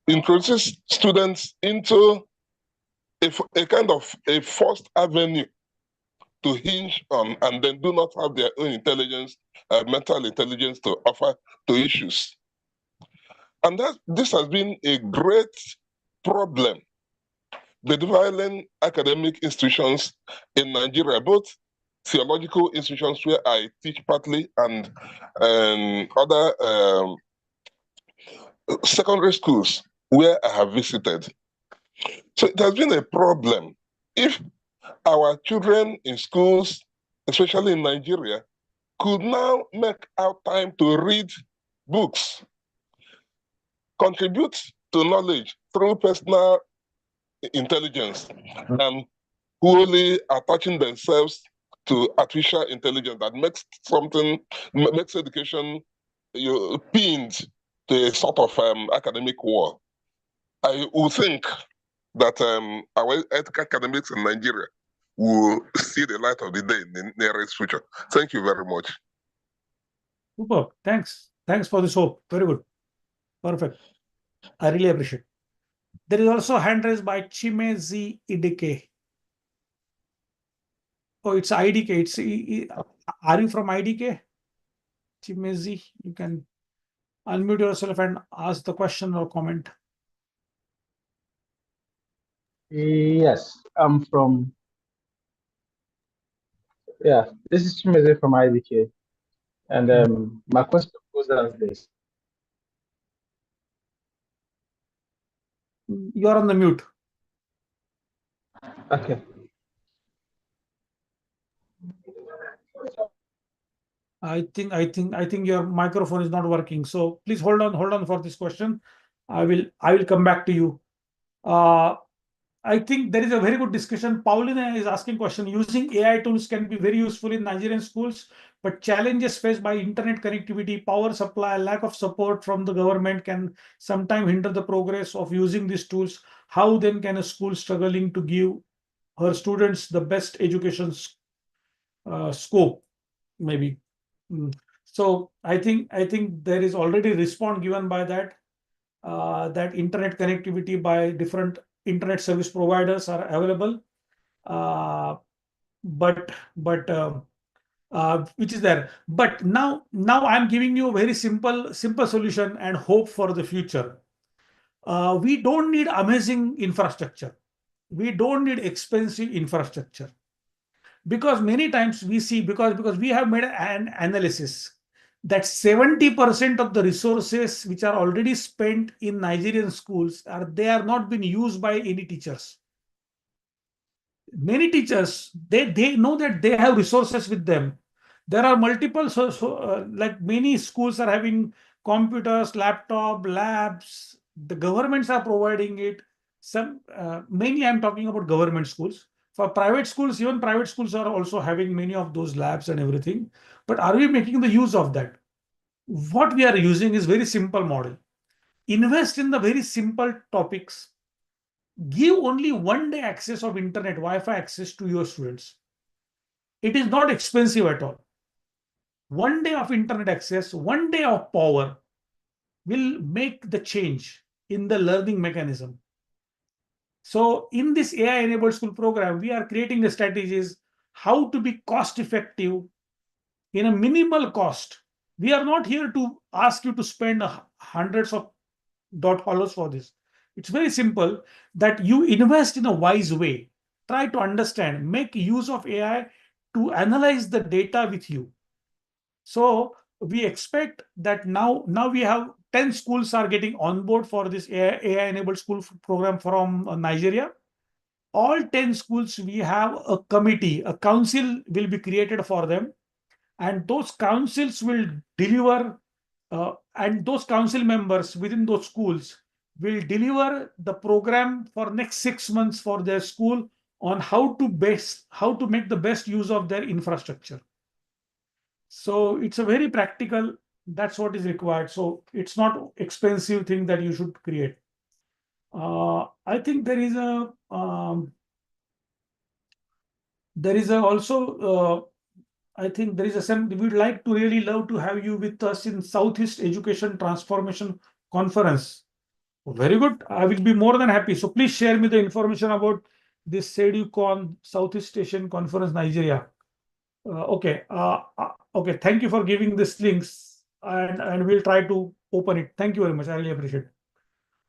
introduces students into a kind of a first avenue to hinge on, and then do not have their own intelligence, mental intelligence to offer to issues. And this has been a great problem bedefiling academic institutions in Nigeria, both theological institutions where I teach partly and other secondary schools where I have visited. So it has been a problem. If our children in schools, especially in Nigeria, could now make out time to read books, contribute to knowledge through personal intelligence, and wholly attaching themselves to artificial intelligence that makes makes education pinned to a sort of academic war. I would think that our academics in Nigeria will see the light of the day in the nearest future. Thank you very much. Super. Thanks for this hope. Very good. Perfect. I really appreciate. There is also a hand raised by Chimezi Idike. Oh, it's IDK. Are you from IDK? Chimezi, you can unmute yourself and ask the question or comment. Yes, I'm from. Yeah, this is Chimeze from IBK, and my question goes as this. You're on the mute. Okay. I think your microphone is not working. So please hold on for this question. I will come back to you. I think there is a very good discussion. Paulina is asking question. Using AI tools can be very useful in Nigerian schools, but challenges faced by internet connectivity, power supply, lack of support from the government can sometimes hinder the progress of using these tools. How then can a school struggling to give her students the best education scope, maybe? So I think there is already response given by that. That internet connectivity by different internet service providers are available, which is there. But now I'm giving you a very simple solution and hope for the future. We don't need amazing infrastructure. We don't need expensive infrastructure, because many times we see, because we have made an analysis that 70% of the resources which are already spent in Nigerian schools they are not being used by any teachers. Many teachers, they know that they have resources with them. There are multiple, like many schools are having computers, laptop, labs. The governments are providing it. Mainly I'm talking about government schools. For private schools, even private schools are also having many of those labs and everything. But are we making the use of that? What we are using is very simple model. Invest in the very simple topics. Give only 1 day access of internet, Wi-Fi access to your students. It is not expensive at all. 1 day of internet access, 1 day of power will make the change in the learning mechanism. So in this AI-enabled school program, we are creating the strategies how to be cost effective in a minimal cost. We are not here to ask you to spend hundreds of dollars for this. It's very simple that you invest in a wise way. Try to understand, make use of AI to analyze the data with you. So we expect that now we have 10 schools are getting on board for this AI-enabled school program from Nigeria. All 10 schools, we have a committee, a council will be created for them. And those councils will deliver, and those council members within those schools will deliver the program for next 6 months for their school on how to make the best use of their infrastructure. So it's a very practical, that's what is required. So it's not expensive thing that you should create. I think there is also I think there is we'd like to really love to have you with us in Southeast Education Transformation Conference. Very good. I will be more than happy. So please share me the information about this SEDUCON Southeast Asian Conference Nigeria. Okay. Okay. Thank you for giving these links, and we'll try to open it. Thank you very much. I really appreciate it.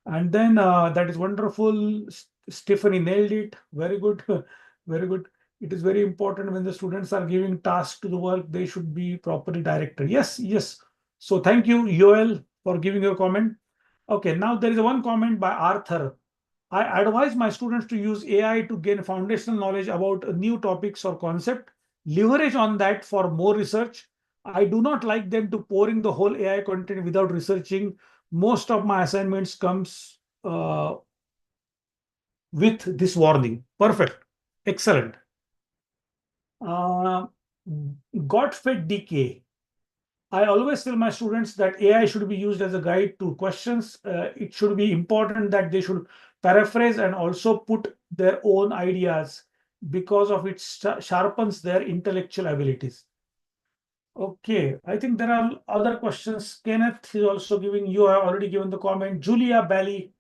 And then that is wonderful. Stephanie nailed it. Very good. Very good. It is very important when the students are giving tasks to the work, they should be properly directed. Yes, yes. So thank you, Yoel, for giving your comment. Okay, now there is one comment by Arthur. I advise my students to use AI to gain foundational knowledge about new topics or concept, leverage on that for more research. I do not like them to pouring the whole AI content without researching. Most of my assignments comes with this warning. Perfect. Excellent. God-fed decay. I always tell my students that AI should be used as a guide to questions. It should be important that they should paraphrase and also put their own ideas because of it sharpens their intellectual abilities. Okay, I think there are other questions. Kenneth is also giving, you have already given the comment. Julia Bally,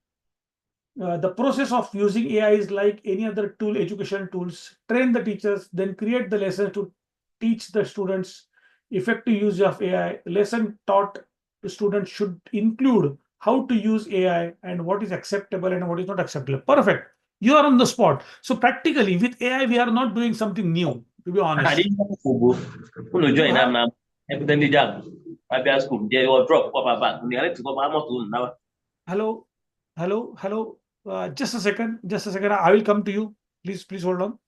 the process of using AI is like any other tool, education tools. Train the teachers, then create the lessons to teach the students effective use of AI. Lesson taught to students should include how to use AI and what is acceptable and what is not acceptable. Perfect. You are on the spot. So practically with AI, we are not doing something new, to be honest. Join them now. Evidently, jam. I be school. They will drop up back. We have to go back now. Hello, hello. Just a second. I will come to you. Please hold on.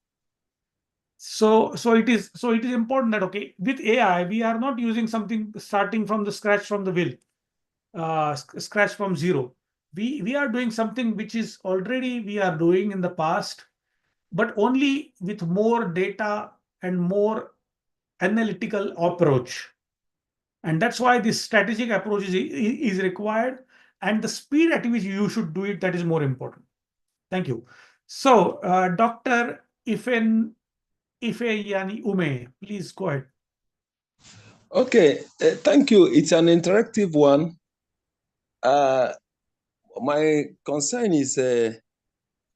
So it is important that, okay, with AI we are not using something starting from the scratch from the wheel, scratch from zero. We are doing something which is already we are doing in the past, but only with more data and more analytical approach. And that's why this strategic approach is required, and the speed at which you should do it, that is more important. Thank you. So Dr. Ifeyani Ume, please go ahead. Okay, thank you. It's an interactive one. My concern is the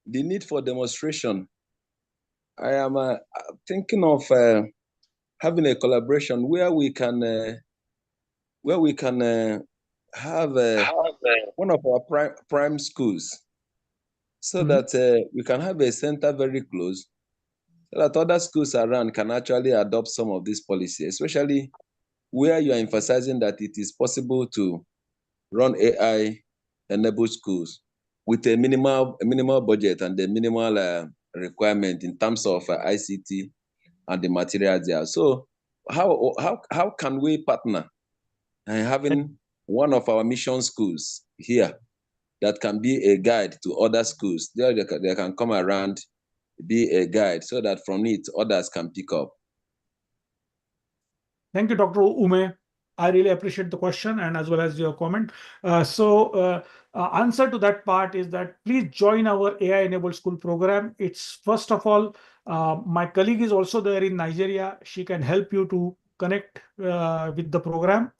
need for demonstration. I am thinking of having a collaboration where we can have one of our prime schools, so that we can have a center very close, so that other schools around can actually adopt some of these policies, especially where you are emphasizing that it is possible to run AI-enabled schools with a minimal budget and a minimal requirement in terms of ICT and the materials there. So how can we partner and having one of our mission schools here that can be a guide to other schools? They can come around, be a guide, so that from it others can pick up. Thank you, Dr. Ume. I really appreciate the question and as well as your comment. Answer to that part is that please join our AI-enabled school program. It's first of all, my colleague is also there in Nigeria. She can help you to connect with the program,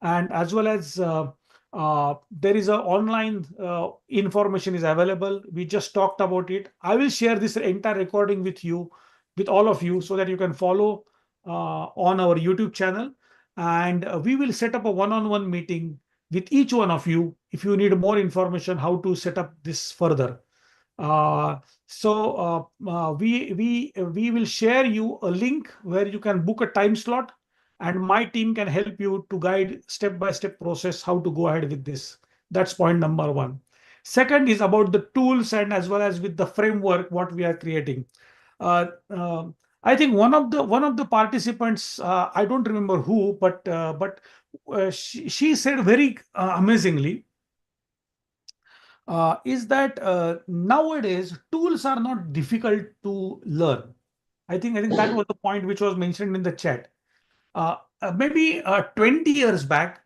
and as well as there is a online information is available. We just talked about it. I will share this entire recording with you, with all of you, so that you can follow on our YouTube channel, and we will set up a one-on-one meeting with each one of you if you need more information how to set up this further. We will share you a link where you can book a time slot, and my team can help you to guide step-by-step process how to go ahead with this. That's point number one. Second is about the tools and as well as with the framework what we are creating. I think one of the participants, I don't remember who, but she said very amazingly, is that nowadays tools are not difficult to learn. I think that was the point which was mentioned in the chat. Maybe 20 years back,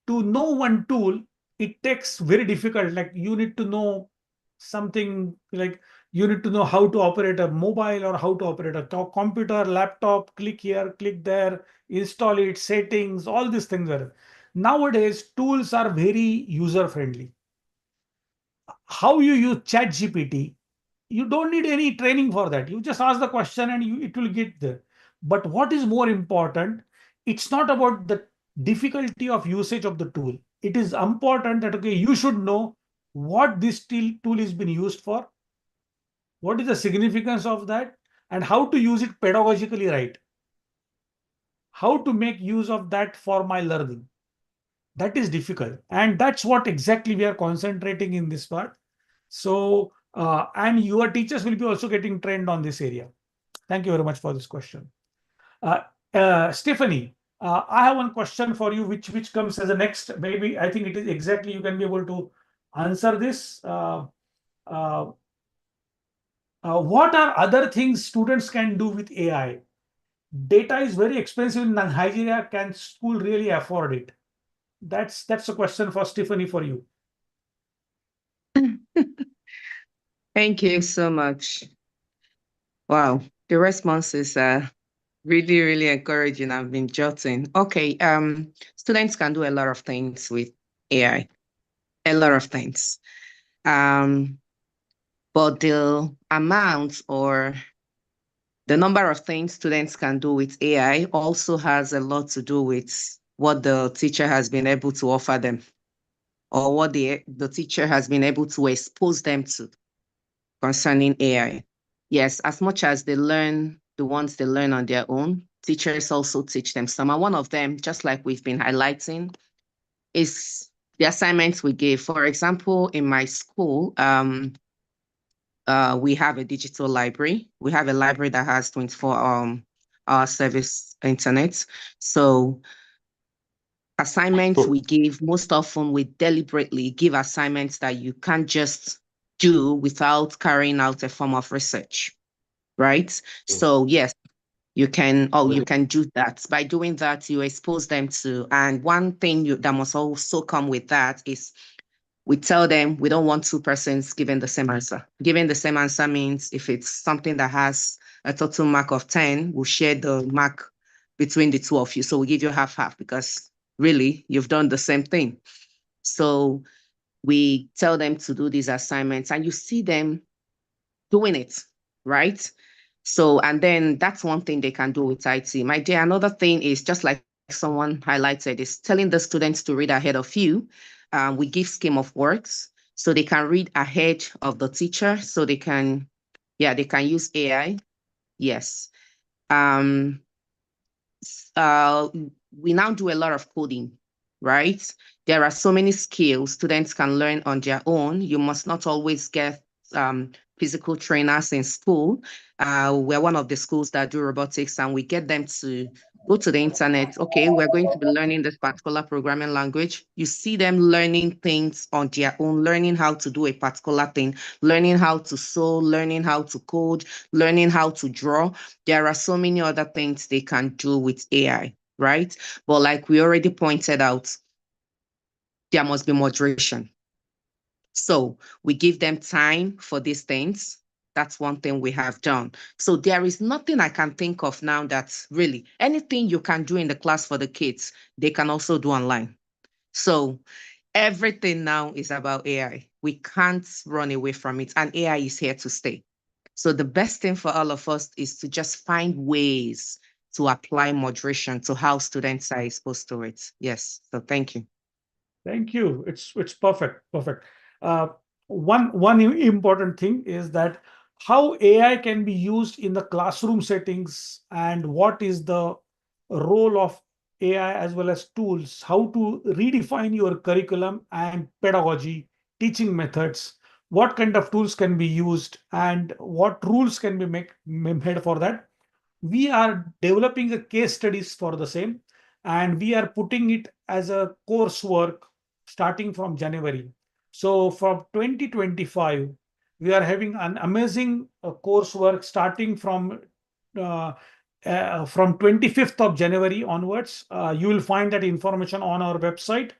to know one tool, it takes very difficult. Like you need to know something, like you need to know how to operate a mobile or how to operate a computer, laptop, click here, click there, install it, settings, all these things. Nowadays, tools are very user-friendly. How you use ChatGPT, you don't need any training for that. You just ask the question and it will get there. But what is more important, it's not about the difficulty of usage of the tool. It is important that, okay, you should know what this tool is being used for, what is the significance of that, and how to use it pedagogically right. How to make use of that for my learning. That is difficult. And that's what exactly we are concentrating in this part. So, and your teachers will be also getting trained on this area. Thank you very much for this question. Stephanie, I have one question for you, which comes as a next. Maybe I think it is exactly you can be able to answer this. What are other things students can do with AI? data is very expensive in Nigeria. Can school really afford it? That's a question for Stephanie, for you. Thank you so much. Wow, the responses are really, really encouraging. I've been jotting. Okay, students can do a lot of things with AI, a lot of things. But the amount or the number of things students can do with AI also has a lot to do with what the teacher has been able to offer them, or what the teacher has been able to expose them to concerning AI. Yes, as much as they learn, the ones they learn on their own, teachers also teach them some. And one of them, just like we've been highlighting, is the assignments we give. For example, in my school, we have a digital library. We have a library that has 24-hour service internet. So assignments we give, most often we deliberately give assignments that you can't just do without carrying out a form of research, right? So yes, you can do that. By doing that, you expose them to, and one thing that must also come with that is we tell them we don't want two persons giving the same answer. Giving the same answer means if it's something that has a total mark of 10, we'll share the mark between the two of you. So we give you half, because really you've done the same thing. So we tell them to do these assignments and you see them doing it, right? So, and then that's one thing they can do with IT. My dear, another thing is, just like someone highlighted, is telling the students to read ahead of you. We give scheme of works so they can read ahead of the teacher, so they can use AI. Yes. We now do a lot of coding, right? There are so many skills students can learn on their own. You must not always get physical trainers in school. We're one of the schools that do robotics, and we get them to go to the internet. Okay, we're going to be learning this particular programming language. You see them learning things on their own, learning how to do a particular thing, learning how to sew, learning how to code, learning how to draw. There are so many other things they can do with AI, right? But like we already pointed out, there must be moderation. So we give them time for these things. That's one thing we have done. So there is nothing I can think of now that's really anything you can do in the class for the kids, they can also do online. So everything now is about AI. We can't run away from it, and AI is here to stay. So the best thing for all of us is to just find ways to apply moderation to how students are exposed to it. Yes. So thank you. Thank you. It's perfect. One important thing is that how AI can be used in the classroom settings, and what is the role of AI as well as tools, how to redefine your curriculum and pedagogy, teaching methods, what kind of tools can be used, and what rules can be made for that. We are developing a case studies for the same, and we are putting it as a coursework starting from January. So from 2025, we are having an amazing coursework starting from 25th of January onwards. You will find that information on our website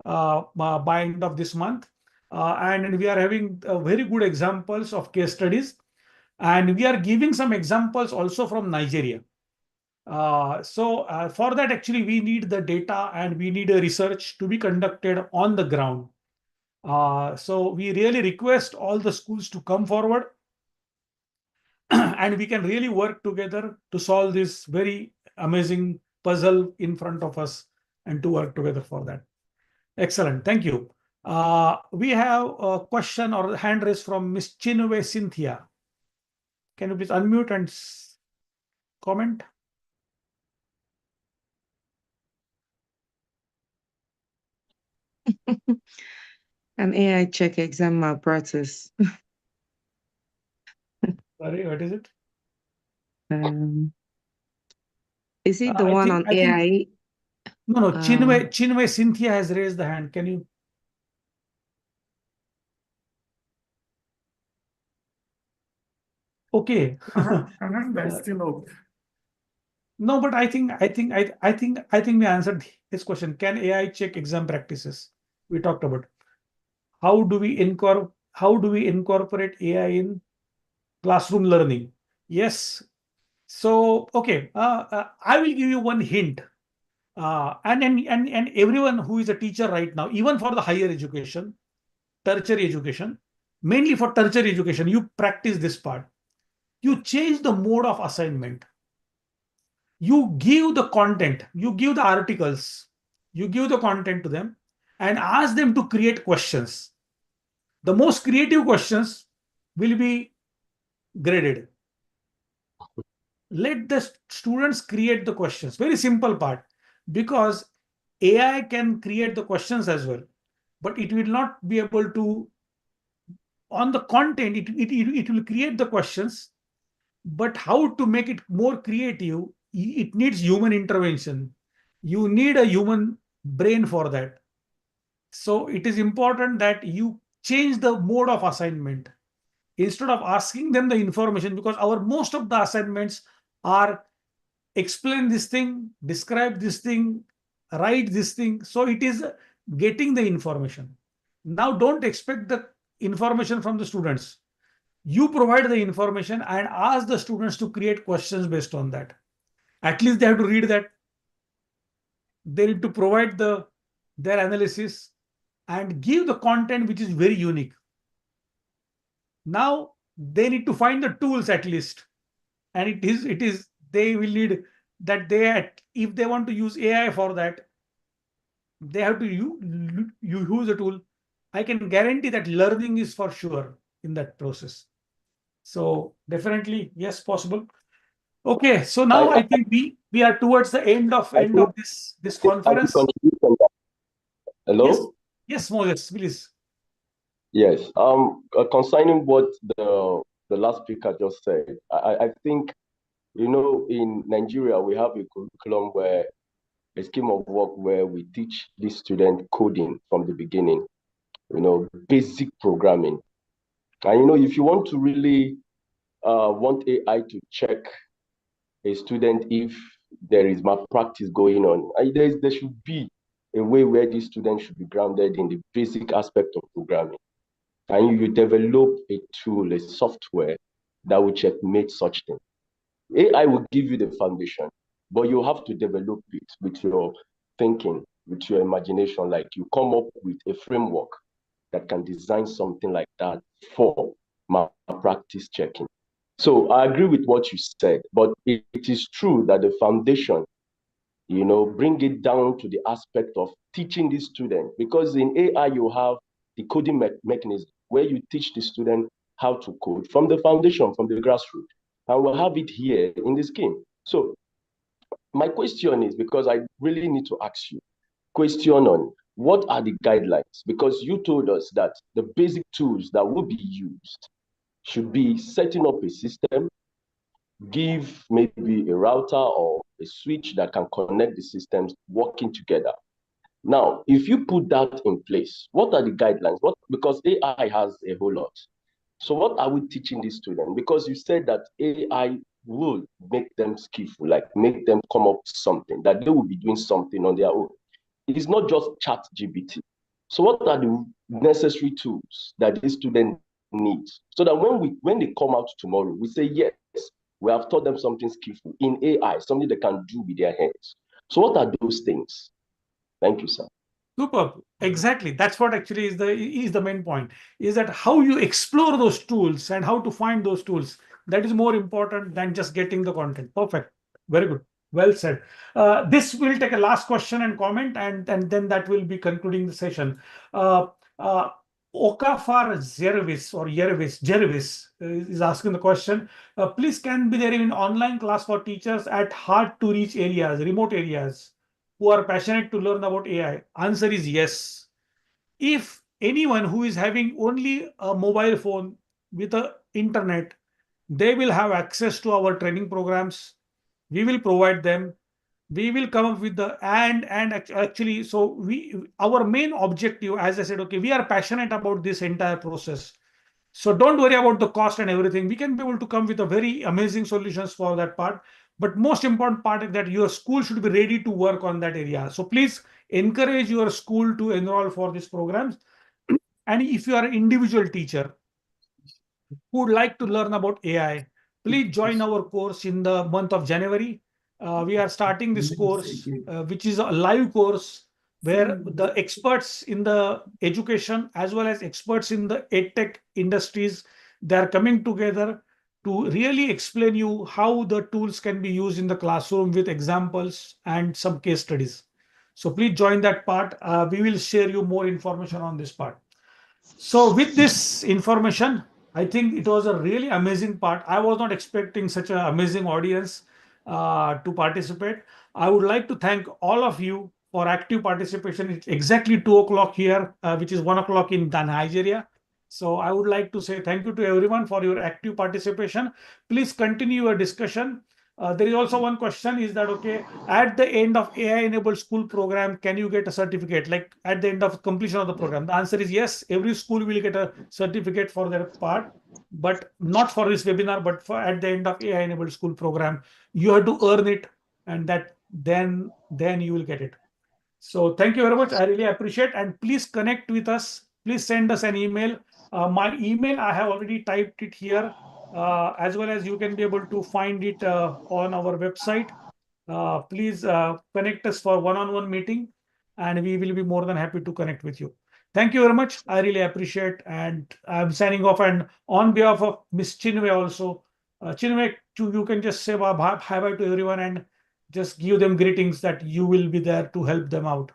by end of this month. And we are having very good examples of case studies. And we are giving some examples also from Nigeria. For that, actually, we need the data and we need a research to be conducted on the ground. So we really request all the schools to come forward and we can really work together to solve this very amazing puzzle in front of us and to work together for that. Excellent. Thank you. We have a question or hand raised from Ms. Chinwe Cynthia. Can you please unmute and comment? An AI check exam malpractice. Sorry, what is it? Is it the one on AI? No, Chinwe Cynthia has raised the hand. Can you? Okay. That's still up. No, but I think we answered this question. Can AI check exam practices? We talked about how do we incorporate AI in classroom learning? Yes. So okay, I will give you one hint. And everyone who is a teacher right now, even for the higher education, tertiary education, mainly for tertiary education, you practice this part. You change the mode of assignment. You give the content, you give the articles, you give the content to them and ask them to create questions. The most creative questions will be graded. Let the students create the questions. Very simple part, because AI can create the questions as well, but it will not be able to, on the content, it will create the questions, but how to make it more creative, it needs human intervention. You need a human brain for that. So it is important that you change the mode of assignment. Instead of asking them the information, because our most of the assignments are explain this thing, describe this thing, write this thing. So it is getting the information. Now don't expect the information from the students. You provide the information and ask the students to create questions based on that. At least they have to read that. They need to provide their analysis and give the content which is very unique. Now they need to find the tools at least, and it is they will need that. If they want to use AI for that, they have to use a tool. I can guarantee that learning is for sure in that process. So definitely, yes, possible. Okay, so now I think we are towards the end of this conference. Hello? Yes, Moses, please. Yes. Concerning what the last speaker just said, I think, in Nigeria, we have a curriculum where a scheme of work where we teach the student coding from the beginning, basic programming. And, if you want to really want AI to check a student if there is malpractice going on, there should be a way where these students should be grounded in the basic aspect of programming. And you develop a tool, a software that will checkmate such things. AI will give you the foundation, but you have to develop it with your thinking, with your imagination. Like you come up with a framework that can design something like that for malpractice checking. So I agree with what you said, but it is true that the foundation, bring it down to the aspect of teaching the student, because in AI you have the coding mechanism where you teach the student how to code from the foundation, from the grassroots, and we'll have it here in the scheme. So my question is, because I really need to ask you question on what are the guidelines, because you told us that the basic tools that will be used should be setting up a system, give maybe a router or a switch that can connect the systems working together. Now, if you put that in place, what are the guidelines? Because AI has a whole lot. So what are we teaching these students? Because you said that AI will make them skillful, like make them come up with something, that they will be doing something on their own. It is not just ChatGPT. So what are the necessary tools that these students need, so that when they come out tomorrow, we say, yes, we have taught them something skillful in AI, something they can do with their hands. So what are those things? Thank you, sir. Super. Exactly. That's what actually is the main point, is that how you explore those tools and how to find those tools. That is more important than just getting the content. Perfect. Very good. Well said. This will take a last question and comment, and then that will be concluding the session. Okafar Jervis is asking the question. Please, can be there in online class for teachers at hard to reach areas, remote areas, who are passionate to learn about AI? Answer is yes. If anyone who is having only a mobile phone with the internet, they will have access to our training programs. We will provide them. We will come up with the actually, so our main objective, as I said, okay, we are passionate about this entire process. So don't worry about the cost and everything. We can be able to come with a very amazing solutions for that part. But most important part is that your school should be ready to work on that area. So please encourage your school to enroll for these programs. And if you are an individual teacher who would like to learn about AI, please join our course in the month of January. We are starting this course, which is a live course where the experts in the education as well as experts in the EdTech industries, they are coming together to really explain you how the tools can be used in the classroom with examples and some case studies. So please join that part. We will share you more information on this part. So with this information, I think it was a really amazing part. I was not expecting such an amazing audience to participate. I would like to thank all of you for active participation. It's exactly 2 o'clock here, which is 1 o'clock in Nigeria. So I would like to say thank you to everyone for your active participation. Please continue your discussion. There is also one question is that, okay, at the end of AI-enabled school program, can you get a certificate? Like at the end of completion of the program? The answer is yes. Every school will get a certificate for their part, but not for this webinar, but for at the end of AI-enabled school program. You have to earn it, and that then you will get it. So thank you very much. I really appreciate, and please connect with us. Please send us an email. My email, I have already typed it here, as well as you can be able to find it on our website. Please connect us for one-on-one meeting, and we will be more than happy to connect with you. Thank you very much. I really appreciate, and I'm signing off. And on behalf of Ms. Chinwe also, Chinwe, you can just say bye to everyone and just give them greetings that you will be there to help them out.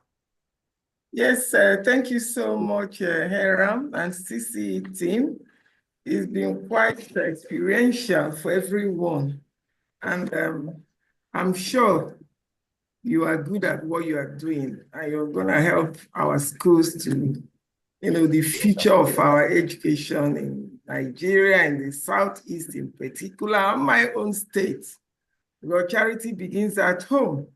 Yes, thank you so much, Hiram and CCE team. It's been quite experiential for everyone. And I'm sure you are good at what you are doing, and you're going to help our schools to, the future of our education in Nigeria and the Southeast in particular, and my own state. Because charity begins at home.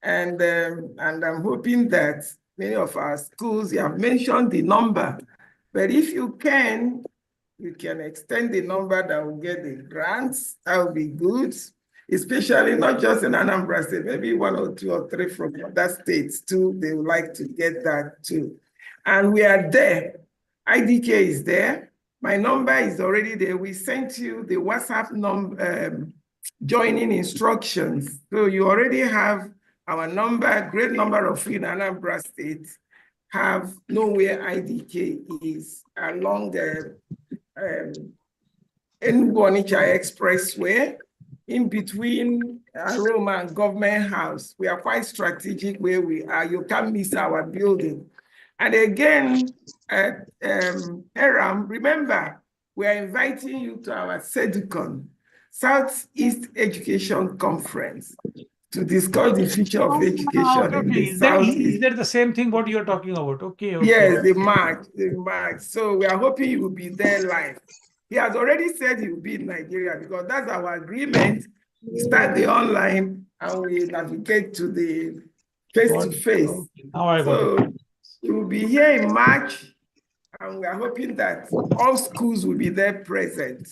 And I'm hoping that many of our schools, you have mentioned the number, but if you can extend the number that will get the grants, that would be good, especially not just in Anambra State, maybe 1 or 2 or 3 from other states too. They would like to get that too. And we are there. IDK is there. My number is already there. We sent you the WhatsApp number, joining instructions. So you already have our number. Great number of you in Anambra State have know where IDK is along the Onitsha Expressway, in between Roma and Government House. We are quite strategic where we are. You can't miss our building. And again, Hiram, remember, we are inviting you to our SEDUCON, Southeast Education Conference, to discuss the future of education in the Southeast. Is that the same thing what you're talking about? Okay. Yes, the March. So we are hoping you will be there live. He has already said he will be in Nigeria because that's our agreement. We start the online and we navigate to the face-to-face. So he will be here in March, and we are hoping that all schools will be there present.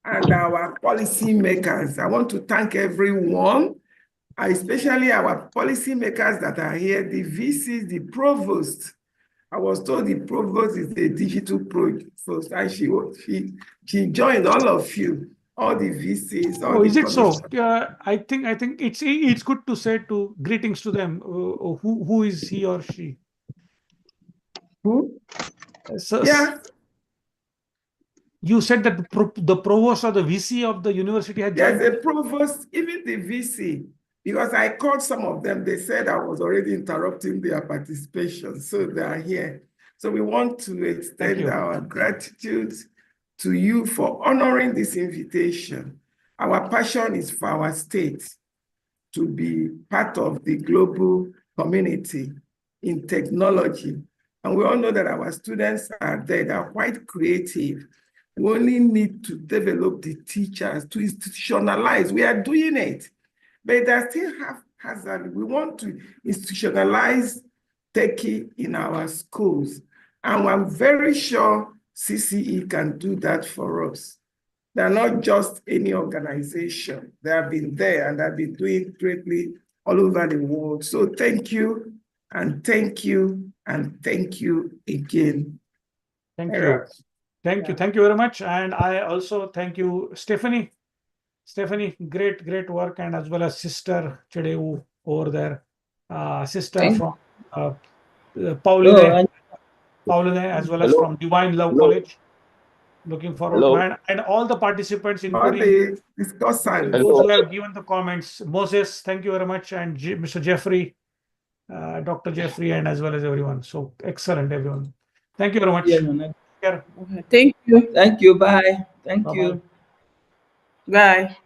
And our policymakers, I want to thank everyone, especially our policymakers that are here, the VCs, the provost. I was told the provost is the digital provost, and she joined all of you, all the VCs. All is it so? I think it's good to say greetings to them. Who is he or she? Who? So, yeah. You said that the provost or the VC of the university had joined? Yes, the provost, even the VC, because I called some of them, they said I was already interrupting their participation, so they are here. So we want to extend our gratitude to you for honoring this invitation. Our passion is for our state to be part of the global community in technology. And we all know that our students are there, they are quite creative. We only need to develop the teachers to institutionalize. We are doing it, but they still have hazard. We want to institutionalize techie in our schools. And I'm very sure CCE can do that for us. They're not just any organization. They have been there and have been doing greatly all over the world. So thank you, and thank you, and thank you again. Thank you. Thank you. Thank you very much. And I also thank you, Stephanie. Stephanie, great work, and as well as Sister Chideu over there. Sister from Pauline, as well as from Divine Love College. Looking forward to, and all the participants, including those who have given the comments. Moses, thank you very much, and Mr. Jeffrey, Dr. Jeffrey, and as well as everyone. So excellent, everyone. Thank you very much. Thank you. Thank you. Bye. Thank you. Bye.